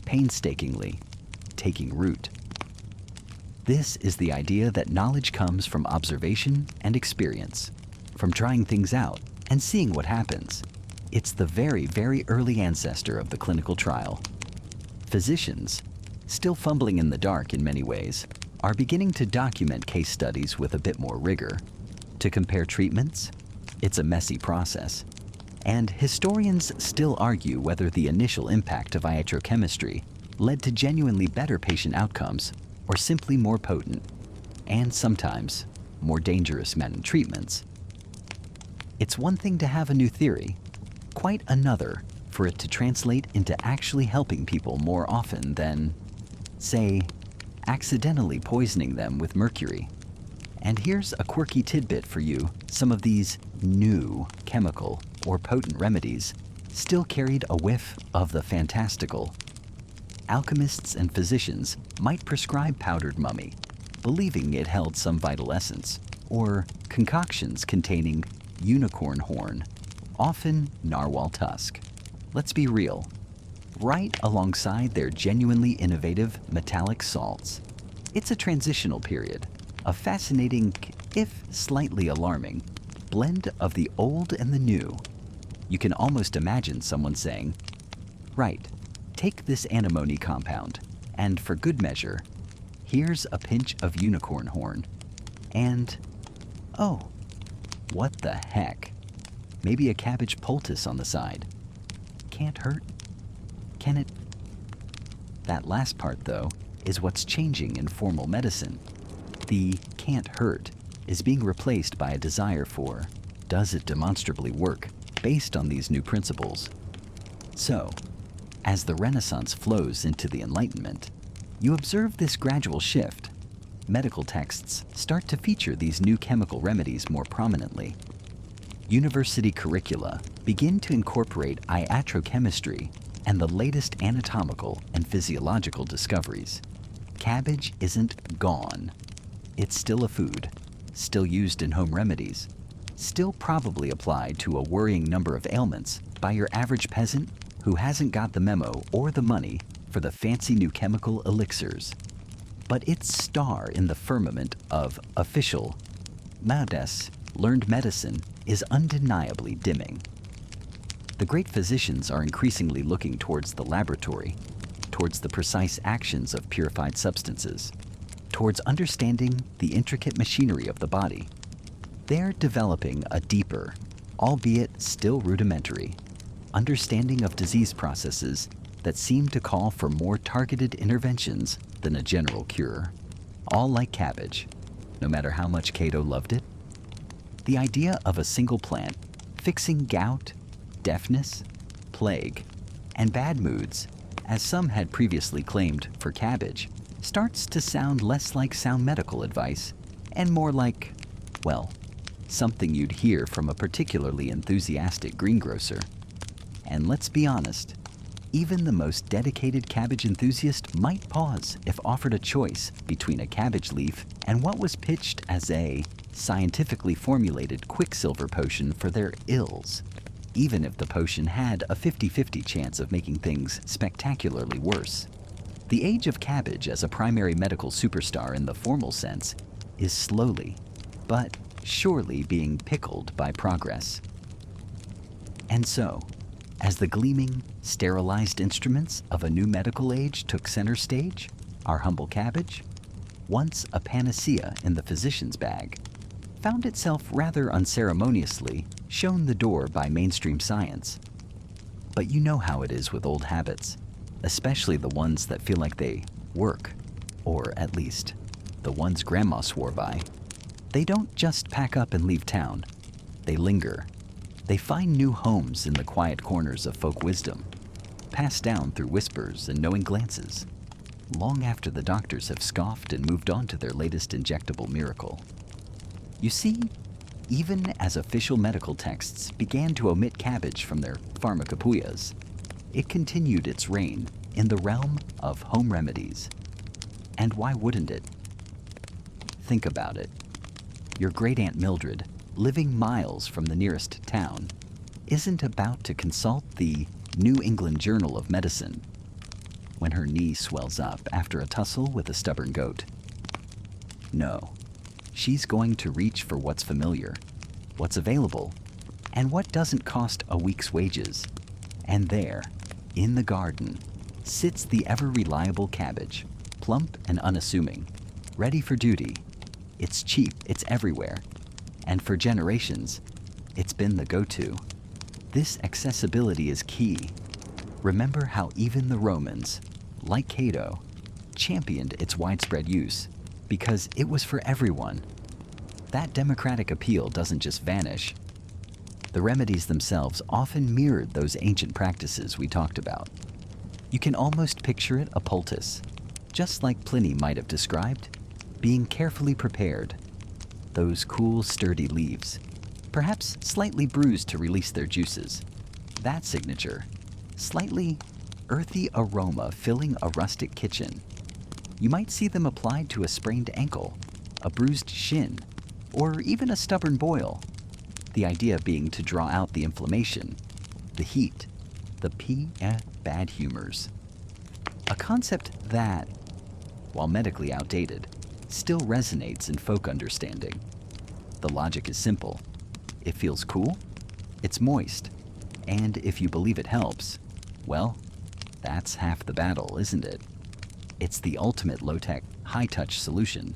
Speaker 1: painstakingly, taking root. This is the idea that knowledge comes from observation and experience, from trying things out and seeing what happens. It's the very, very early ancestor of the clinical trial. Physicians, still fumbling in the dark in many ways, are beginning to document case studies with a bit more rigor. To compare treatments, it's a messy process. And historians still argue whether the initial impact of iatrochemistry led to genuinely better patient outcomes or simply more potent, and sometimes more dangerous treatments. It's one thing to have a new theory, quite another for it to translate into actually helping people more often than, say, accidentally poisoning them with mercury. And here's a quirky tidbit for you. Some of these new chemical or potent remedies still carried a whiff of the fantastical. Alchemists and physicians might prescribe powdered mummy, believing it held some vital essence, or concoctions containing unicorn horn, often narwhal tusk. Let's be real. Right alongside their genuinely innovative metallic salts. It's a transitional period, a fascinating, if slightly alarming, blend of the old and the new. You can almost imagine someone saying, "Right, take this antimony compound, and for good measure, here's a pinch of unicorn horn. And, oh, what the heck? Maybe a cabbage poultice on the side. Can't hurt. Can it?" That last part, though, is what's changing in formal medicine. The can't hurt is being replaced by a desire for, does it demonstrably work, based on these new principles. So, as the Renaissance flows into the Enlightenment, you observe this gradual shift. Medical texts start to feature these new chemical remedies more prominently. University curricula begin to incorporate iatrochemistry and the latest anatomical and physiological discoveries. Cabbage isn't gone. It's still a food, still used in home remedies, still probably applied to a worrying number of ailments by your average peasant who hasn't got the memo or the money for the fancy new chemical elixirs. But its star in the firmament of official, modest, learned medicine is undeniably dimming. The great physicians are increasingly looking towards the laboratory, towards the precise actions of purified substances, towards understanding the intricate machinery of the body. They're developing a deeper, albeit still rudimentary, understanding of disease processes that seem to call for more targeted interventions than a general cure. All like cabbage, no matter how much Cato loved it. The idea of a single plant fixing gout, deafness, plague, and bad moods, as some had previously claimed for cabbage, starts to sound less like sound medical advice and more like, well, something you'd hear from a particularly enthusiastic greengrocer. And let's be honest, even the most dedicated cabbage enthusiast might pause if offered a choice between a cabbage leaf and what was pitched as a scientifically formulated quicksilver potion for their ills, even if the potion had a 50-50 chance of making things spectacularly worse. The age of cabbage as a primary medical superstar in the formal sense is slowly, but surely being pickled by progress. And so, as the gleaming, sterilized instruments of a new medical age took center stage, our humble cabbage, once a panacea in the physician's bag, found itself rather unceremoniously shown the door by mainstream science. But you know how it is with old habits, especially the ones that feel like they work, or at least the ones Grandma swore by. They don't just pack up and leave town. They linger. They find new homes in the quiet corners of folk wisdom, passed down through whispers and knowing glances, long after the doctors have scoffed and moved on to their latest injectable miracle. You see, even as official medical texts began to omit cabbage from their pharmacopoeias, it continued its reign in the realm of home remedies. And why wouldn't it? Think about it. Your great-aunt Mildred, living miles from the nearest town, isn't about to consult the New England Journal of Medicine when her knee swells up after a tussle with a stubborn goat. No, she's going to reach for what's familiar, what's available, and what doesn't cost a week's wages. And there, in the garden, sits the ever-reliable cabbage, plump and unassuming, ready for duty. It's cheap, it's everywhere. And for generations, it's been the go-to. This accessibility is key. Remember how even the Romans, like Cato, championed its widespread use because it was for everyone. That democratic appeal doesn't just vanish. The remedies themselves often mirrored those ancient practices we talked about. You can almost picture it a poultice, just like Pliny might have described, being carefully prepared. Those cool, sturdy leaves, perhaps slightly bruised to release their juices. That signature, slightly earthy aroma filling a rustic kitchen. You might see them applied to a sprained ankle, a bruised shin, or even a stubborn boil. The idea being to draw out the inflammation, the heat, the bad humors. A concept that, while medically outdated, still resonates in folk understanding. The logic is simple. It feels cool, it's moist, and if you believe it helps, well, that's half the battle, isn't it? It's the ultimate low-tech, high-touch solution.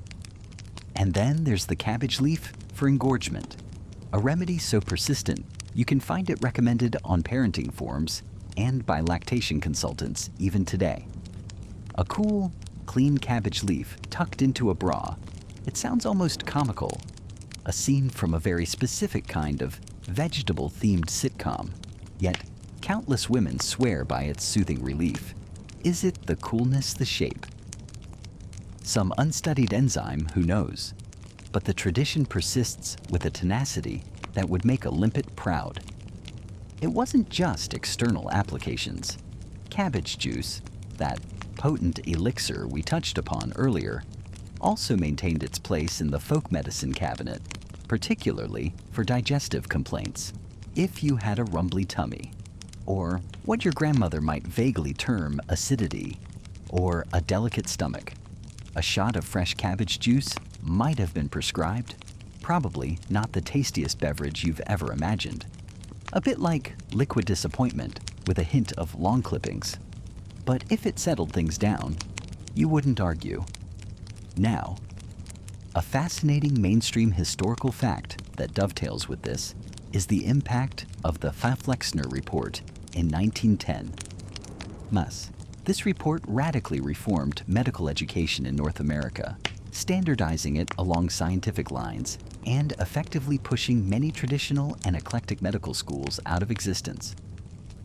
Speaker 1: And then there's the cabbage leaf for engorgement, a remedy so persistent you can find it recommended on parenting forums and by lactation consultants even today. A cool, clean cabbage leaf tucked into a bra. It sounds almost comical, a scene from a very specific kind of vegetable-themed sitcom. Yet, countless women swear by its soothing relief. Is it the coolness, the shape? Some unstudied enzyme, who knows? But the tradition persists with a tenacity that would make a limpet proud. It wasn't just external applications. Cabbage juice, that potent elixir we touched upon earlier, also maintained its place in the folk medicine cabinet, particularly for digestive complaints. If you had a rumbly tummy, or what your grandmother might vaguely term acidity, or a delicate stomach, a shot of fresh cabbage juice might have been prescribed. Probably not the tastiest beverage you've ever imagined. A bit like liquid disappointment with a hint of lawn clippings. But if it settled things down, you wouldn't argue. Now, a fascinating mainstream historical fact that dovetails with this is the impact of the Flexner Report in 1910. This report radically reformed medical education in North America, standardizing it along scientific lines and effectively pushing many traditional and eclectic medical schools out of existence.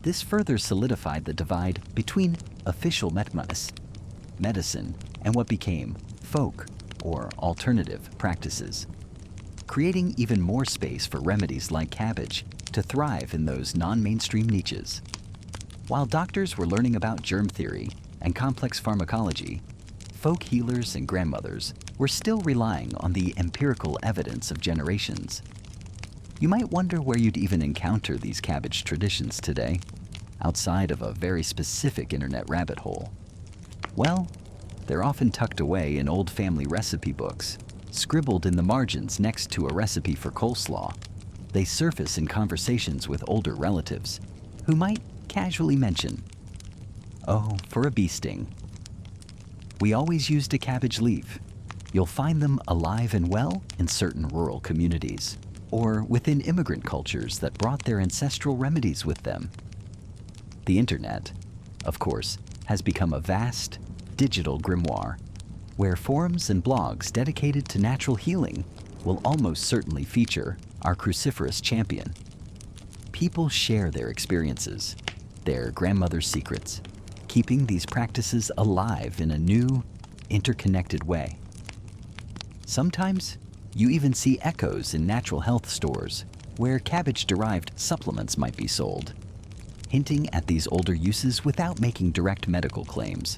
Speaker 1: This further solidified the divide between official medicine and what became folk or alternative practices, creating even more space for remedies like cabbage to thrive in those non-mainstream niches. While doctors were learning about germ theory and complex pharmacology, folk healers and grandmothers were still relying on the empirical evidence of generations. You might wonder where you'd even encounter these cabbage traditions today, outside of a very specific internet rabbit hole. Well, they're often tucked away in old family recipe books, scribbled in the margins next to a recipe for coleslaw. They surface in conversations with older relatives, who might casually mention, "Oh, for a bee sting. We always used a cabbage leaf." You'll find them alive and well in certain rural communities, or within immigrant cultures that brought their ancestral remedies with them. The internet, of course, has become a vast, digital grimoire, where forums and blogs dedicated to natural healing will almost certainly feature our cruciferous champion. People share their experiences, their grandmother's secrets, keeping these practices alive in a new, interconnected way. Sometimes, you even see echoes in natural health stores where cabbage-derived supplements might be sold, hinting at these older uses without making direct medical claims.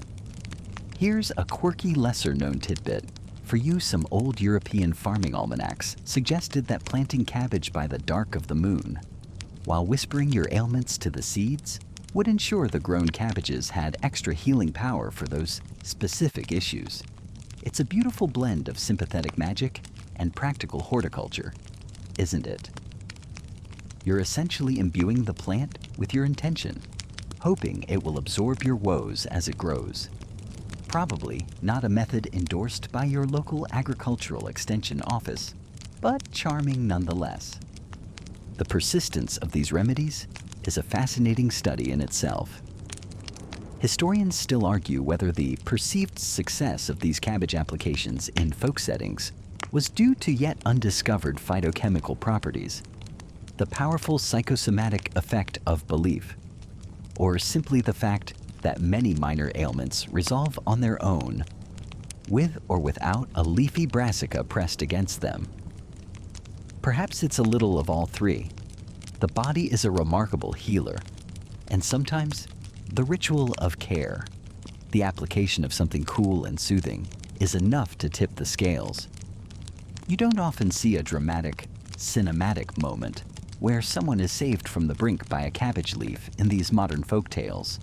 Speaker 1: Here's a quirky, lesser-known tidbit. For you, some old European farming almanacs suggested that planting cabbage by the dark of the moon, while whispering your ailments to the seeds, would ensure the grown cabbages had extra healing power for those specific issues. It's a beautiful blend of sympathetic magic and practical horticulture, isn't it? You're essentially imbuing the plant with your intention, hoping it will absorb your woes as it grows. Probably not a method endorsed by your local agricultural extension office, but charming nonetheless. The persistence of these remedies is a fascinating study in itself. Historians still argue whether the perceived success of these cabbage applications in folk settings was due to yet undiscovered phytochemical properties, the powerful psychosomatic effect of belief, or simply the fact that many minor ailments resolve on their own, with or without a leafy brassica pressed against them. Perhaps it's a little of all three. The body is a remarkable healer, and sometimes the ritual of care, the application of something cool and soothing, is enough to tip the scales. You don't often see a dramatic, cinematic moment where someone is saved from the brink by a cabbage leaf in these modern folk tales.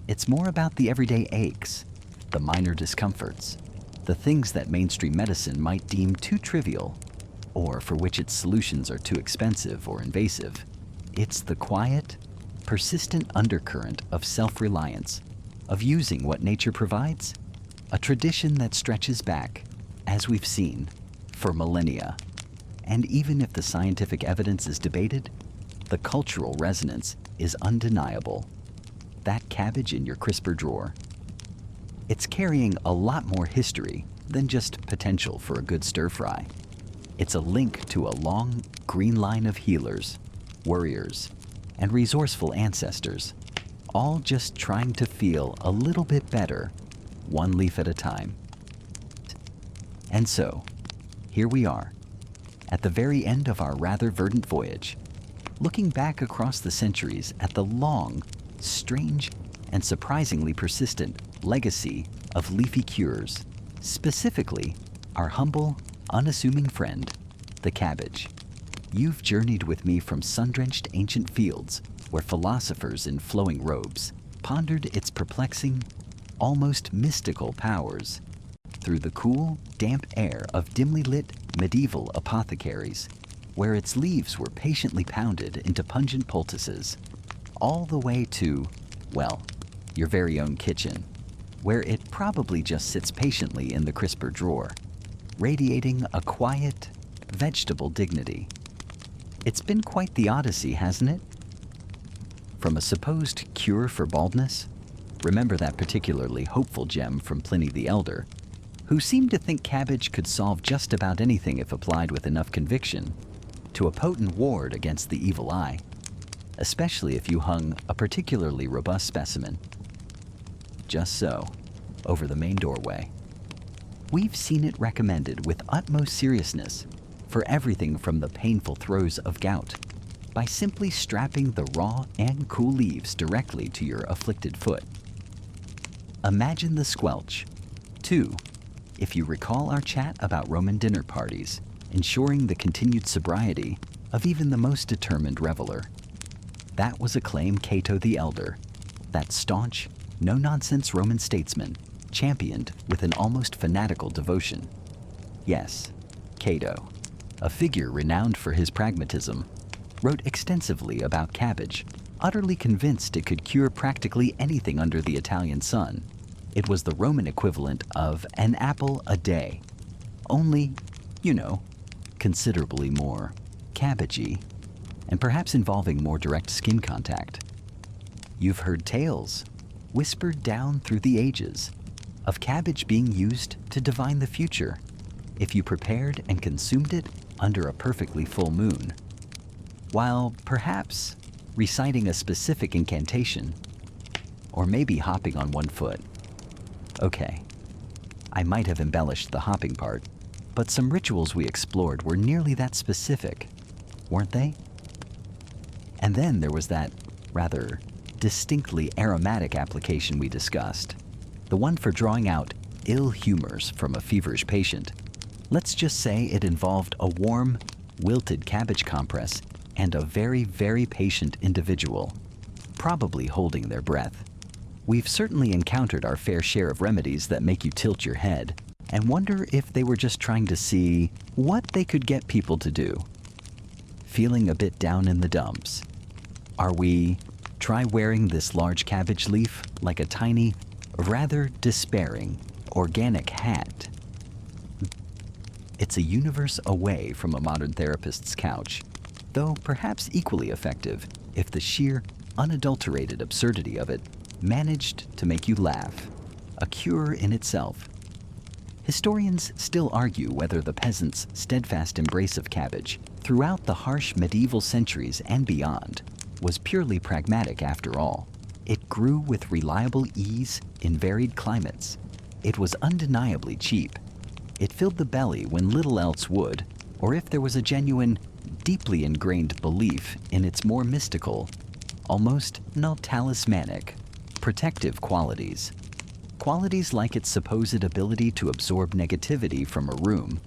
Speaker 1: It's more about the everyday aches, the minor discomforts, the things that mainstream medicine might deem too trivial, or for which its solutions are too expensive or invasive. It's the quiet, persistent undercurrent of self-reliance, of using what nature provides, a tradition that stretches back, as we've seen, for millennia. And even if the scientific evidence is debated, the cultural resonance is undeniable. That cabbage in your crisper drawer, It's carrying a lot more history than just potential for a good stir-fry. It's a link to a long, green line of healers, warriors, and resourceful ancestors, all just trying to feel a little bit better, one leaf at a time. And so, here we are, at the very end of our rather verdant voyage, looking back across the centuries at the long, strange, and surprisingly persistent legacy of leafy cures, specifically our humble, unassuming friend, the cabbage. You've journeyed with me from sun-drenched ancient fields where philosophers in flowing robes pondered its perplexing, almost mystical powers, through the cool, damp air of dimly lit medieval apothecaries, where its leaves were patiently pounded into pungent poultices, all the way to, well, your very own kitchen, where it probably just sits patiently in the crisper drawer, radiating a quiet, vegetable dignity. It's been quite the odyssey, hasn't it? From a supposed cure for baldness, remember that particularly hopeful gem from Pliny the Elder, who seemed to think cabbage could solve just about anything if applied with enough conviction, to a potent ward against the evil eye, especially if you hung a particularly robust specimen. Just so, over the main doorway. We've seen it recommended with utmost seriousness for everything from the painful throes of gout, by simply strapping the raw and cool leaves directly to your afflicted foot. Imagine the squelch, too, if you recall our chat about Roman dinner parties, ensuring the continued sobriety of even the most determined reveler. That was a claim Cato the Elder, that staunch, no-nonsense Roman statesman, championed with an almost fanatical devotion. Yes, Cato, a figure renowned for his pragmatism, wrote extensively about cabbage, utterly convinced it could cure practically anything under the Italian sun. It was the Roman equivalent of an apple a day, only, you know, considerably more cabbagey, and perhaps involving more direct skin contact. You've heard tales, whispered down through the ages, of cabbage being used to divine the future if you prepared and consumed it under a perfectly full moon, while perhaps reciting a specific incantation, or maybe hopping on one foot. Okay, I might have embellished the hopping part, but some rituals we explored were nearly that specific, weren't they? And then there was that rather distinctly aromatic application we discussed, the one for drawing out ill humors from a feverish patient. Let's just say it involved a warm, wilted cabbage compress and a very, very patient individual, probably holding their breath. We've certainly encountered our fair share of remedies that make you tilt your head and wonder if they were just trying to see what they could get people to do. Feeling a bit down in the dumps? Are we? Try wearing this large cabbage leaf like a tiny, rather despairing, organic hat. It's a universe away from a modern therapist's couch, though perhaps equally effective if the sheer, unadulterated absurdity of it managed to make you laugh, a cure in itself. Historians still argue whether the peasants' steadfast embrace of cabbage throughout the harsh medieval centuries and beyond was purely pragmatic after all. It grew with reliable ease in varied climates. It was undeniably cheap. It filled the belly when little else would, or if there was a genuine, deeply ingrained belief in its more mystical, almost talismanic, protective qualities. Qualities like its supposed ability to absorb negativity from a room,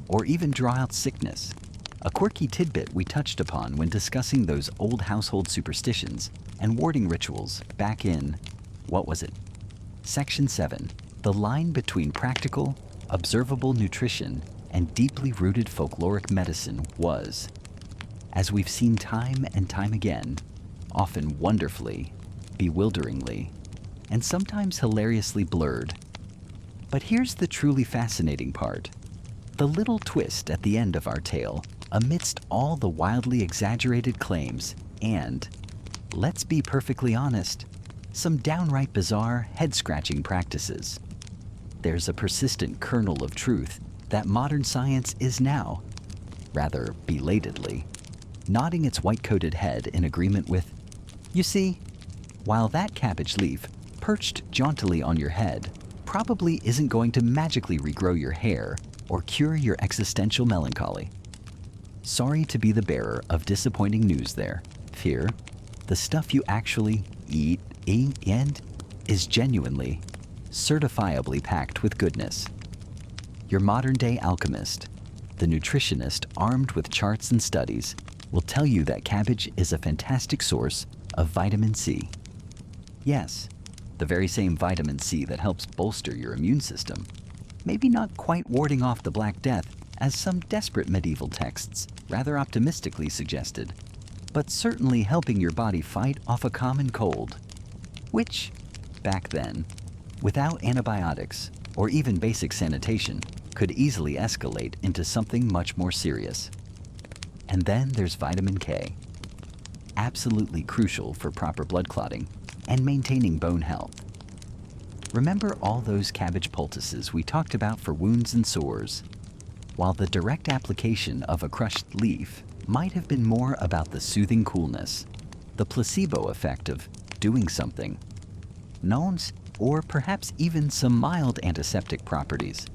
Speaker 1: or even draw out sickness. A quirky tidbit we touched upon when discussing those old household superstitions and warding rituals back in, what was it? Section 7, the line between practical, observable nutrition and deeply rooted folkloric medicine was, as we've seen time and time again, often wonderfully, bewilderingly, and sometimes hilariously blurred. But here's the truly fascinating part. The little twist at the end of our tale, amidst all the wildly exaggerated claims and, let's be perfectly honest, some downright bizarre head-scratching practices. there's a persistent kernel of truth that modern science is now, rather belatedly, nodding its white-coated head in agreement with. You see, while that cabbage leaf, perched jauntily on your head, probably isn't going to magically regrow your hair or cure your existential melancholy. Sorry to be the bearer of disappointing news there. Fear, the stuff you actually eat and is genuinely, certifiably packed with goodness. Your modern-day alchemist, the nutritionist armed with charts and studies, will tell you that cabbage is a fantastic source of vitamin C. Yes, the very same vitamin C that helps bolster your immune system. Maybe not quite warding off the Black Death, as some desperate medieval texts rather optimistically suggested, but certainly helping your body fight off a common cold, which, back then, without antibiotics or even basic sanitation, could easily escalate into something much more serious. And then there's vitamin K, absolutely crucial for proper blood clotting and maintaining bone health. Remember all those cabbage poultices we talked about for wounds and sores? While the direct application of a crushed leaf might have been more about the soothing coolness, the placebo effect of doing something, nouns, or perhaps even some mild antiseptic properties,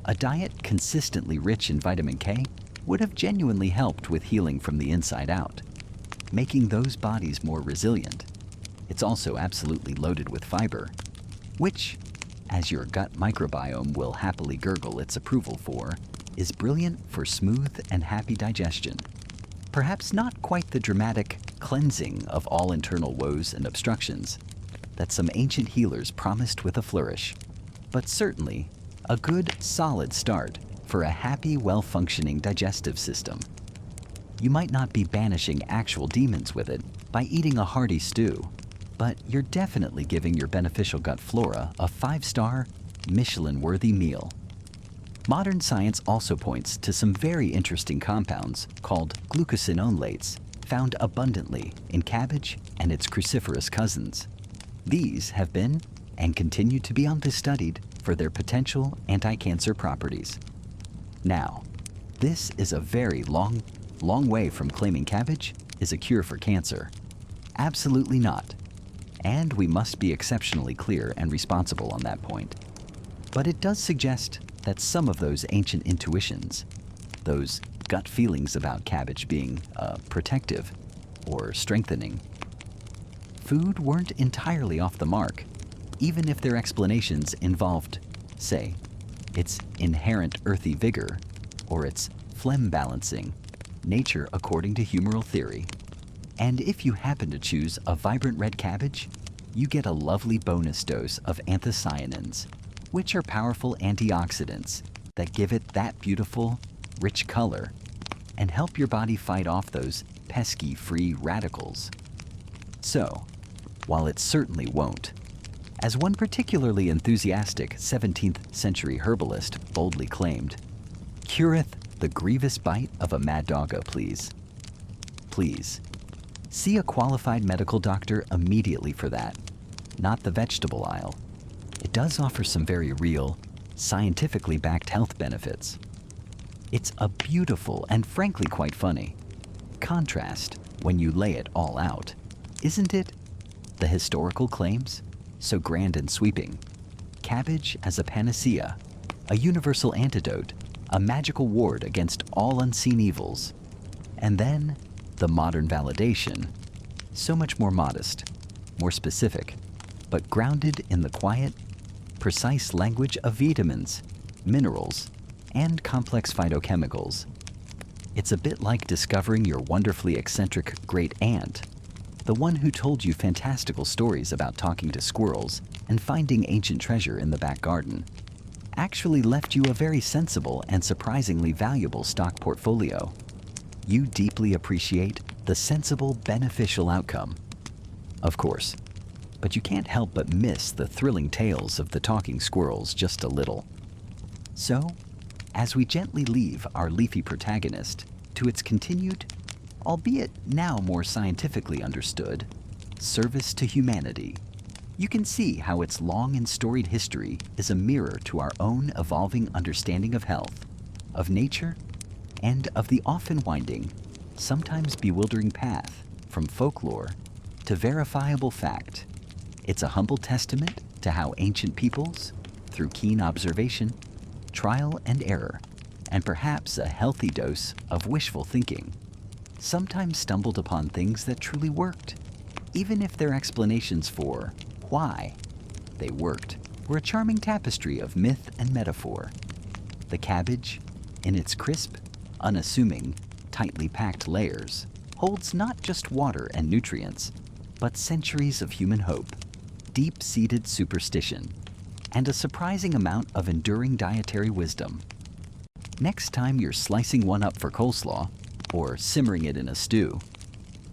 Speaker 1: a diet consistently rich in vitamin K would have genuinely helped with healing from the inside out, making those bodies more resilient. It's also absolutely loaded with fiber, which, as your gut microbiome will happily gurgle its approval for, is brilliant for smooth and happy digestion. Perhaps not quite the dramatic cleansing of all internal woes and obstructions that some ancient healers promised with a flourish, but certainly a good, solid start for a happy, well-functioning digestive system. You might not be banishing actual demons with it by eating a hearty stew, but you're definitely giving your beneficial gut flora a 5-star, Michelin-worthy meal. Modern science also points to some very interesting compounds called glucosinolates found abundantly in cabbage and its cruciferous cousins. These have been, and continue to be studied for their potential anti-cancer properties. Now, this is a very long way from claiming cabbage is a cure for cancer. Absolutely not. And we must be exceptionally clear and responsible on that point. But it does suggest that some of those ancient intuitions, those gut feelings about cabbage being protective or strengthening, food weren't entirely off the mark, even if their explanations involved, say, its inherent earthy vigor or its phlegm balancing nature according to humoral theory. And if you happen to choose a vibrant red cabbage, you get a lovely bonus dose of anthocyanins, which are powerful antioxidants that give it that beautiful, rich color and help your body fight off those pesky free radicals. So, while it certainly won't, as one particularly enthusiastic 17th century herbalist boldly claimed, cureth the grievous bite of a mad doggo, please. Please, see a qualified medical doctor immediately for that, not the vegetable aisle. It does offer some very real, scientifically backed health benefits. It's a beautiful and frankly quite funny contrast when you lay it all out, isn't it? The historical claims, so grand and sweeping. Cabbage as a panacea, a universal antidote, a magical ward against all unseen evils. And then the modern validation, so much more modest, more specific, but grounded in the quiet, precise language of vitamins, minerals, and complex phytochemicals. It's a bit like discovering your wonderfully eccentric great aunt, the one who told you fantastical stories about talking to squirrels and finding ancient treasure in the back garden, actually left you a very sensible and surprisingly valuable stock portfolio. You deeply appreciate the sensible, beneficial outcome. Of course, but you can't help but miss the thrilling tales of the talking squirrels just a little. So, as we gently leave our leafy protagonist to its continued, albeit now more scientifically understood, service to humanity, You can see how its long and storied history is a mirror to our own evolving understanding of health, of nature, and of the often winding, sometimes bewildering path from folklore to verifiable fact. It's a humble testament to how ancient peoples, through keen observation, trial and error, and perhaps a healthy dose of wishful thinking, sometimes stumbled upon things that truly worked, even if their explanations for why they worked were a charming tapestry of myth and metaphor. The cabbage, in its crisp, unassuming, tightly packed layers, holds not just water and nutrients, but centuries of human hope, deep-seated superstition, and a surprising amount of enduring dietary wisdom. Next time you're slicing one up for coleslaw, or simmering it in a stew,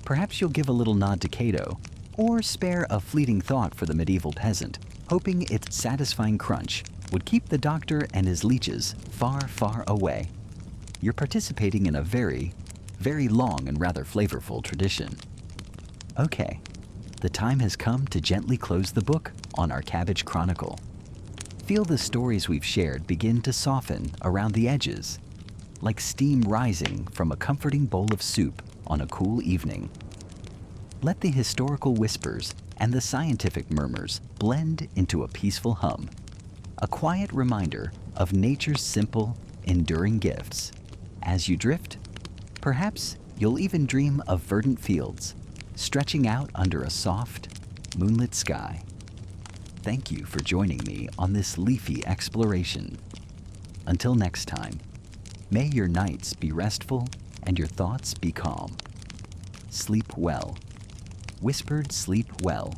Speaker 1: perhaps you'll give a little nod to Cato, or spare a fleeting thought for the medieval peasant, hoping its satisfying crunch would keep the doctor and his leeches far, far away. You're participating in a very, very long and rather flavorful tradition. Okay, the time has come to gently close the book on our Cabbage Chronicle. Feel the stories we've shared begin to soften around the edges, like steam rising from a comforting bowl of soup on a cool evening. Let the historical whispers and the scientific murmurs blend into a peaceful hum, a quiet reminder of nature's simple, enduring gifts. As you drift, perhaps you'll even dream of verdant fields stretching out under a soft, moonlit sky. Thank you for joining me on this leafy exploration. Until next time, may your nights be restful and your thoughts be calm. Sleep well. Whispered Sleep Well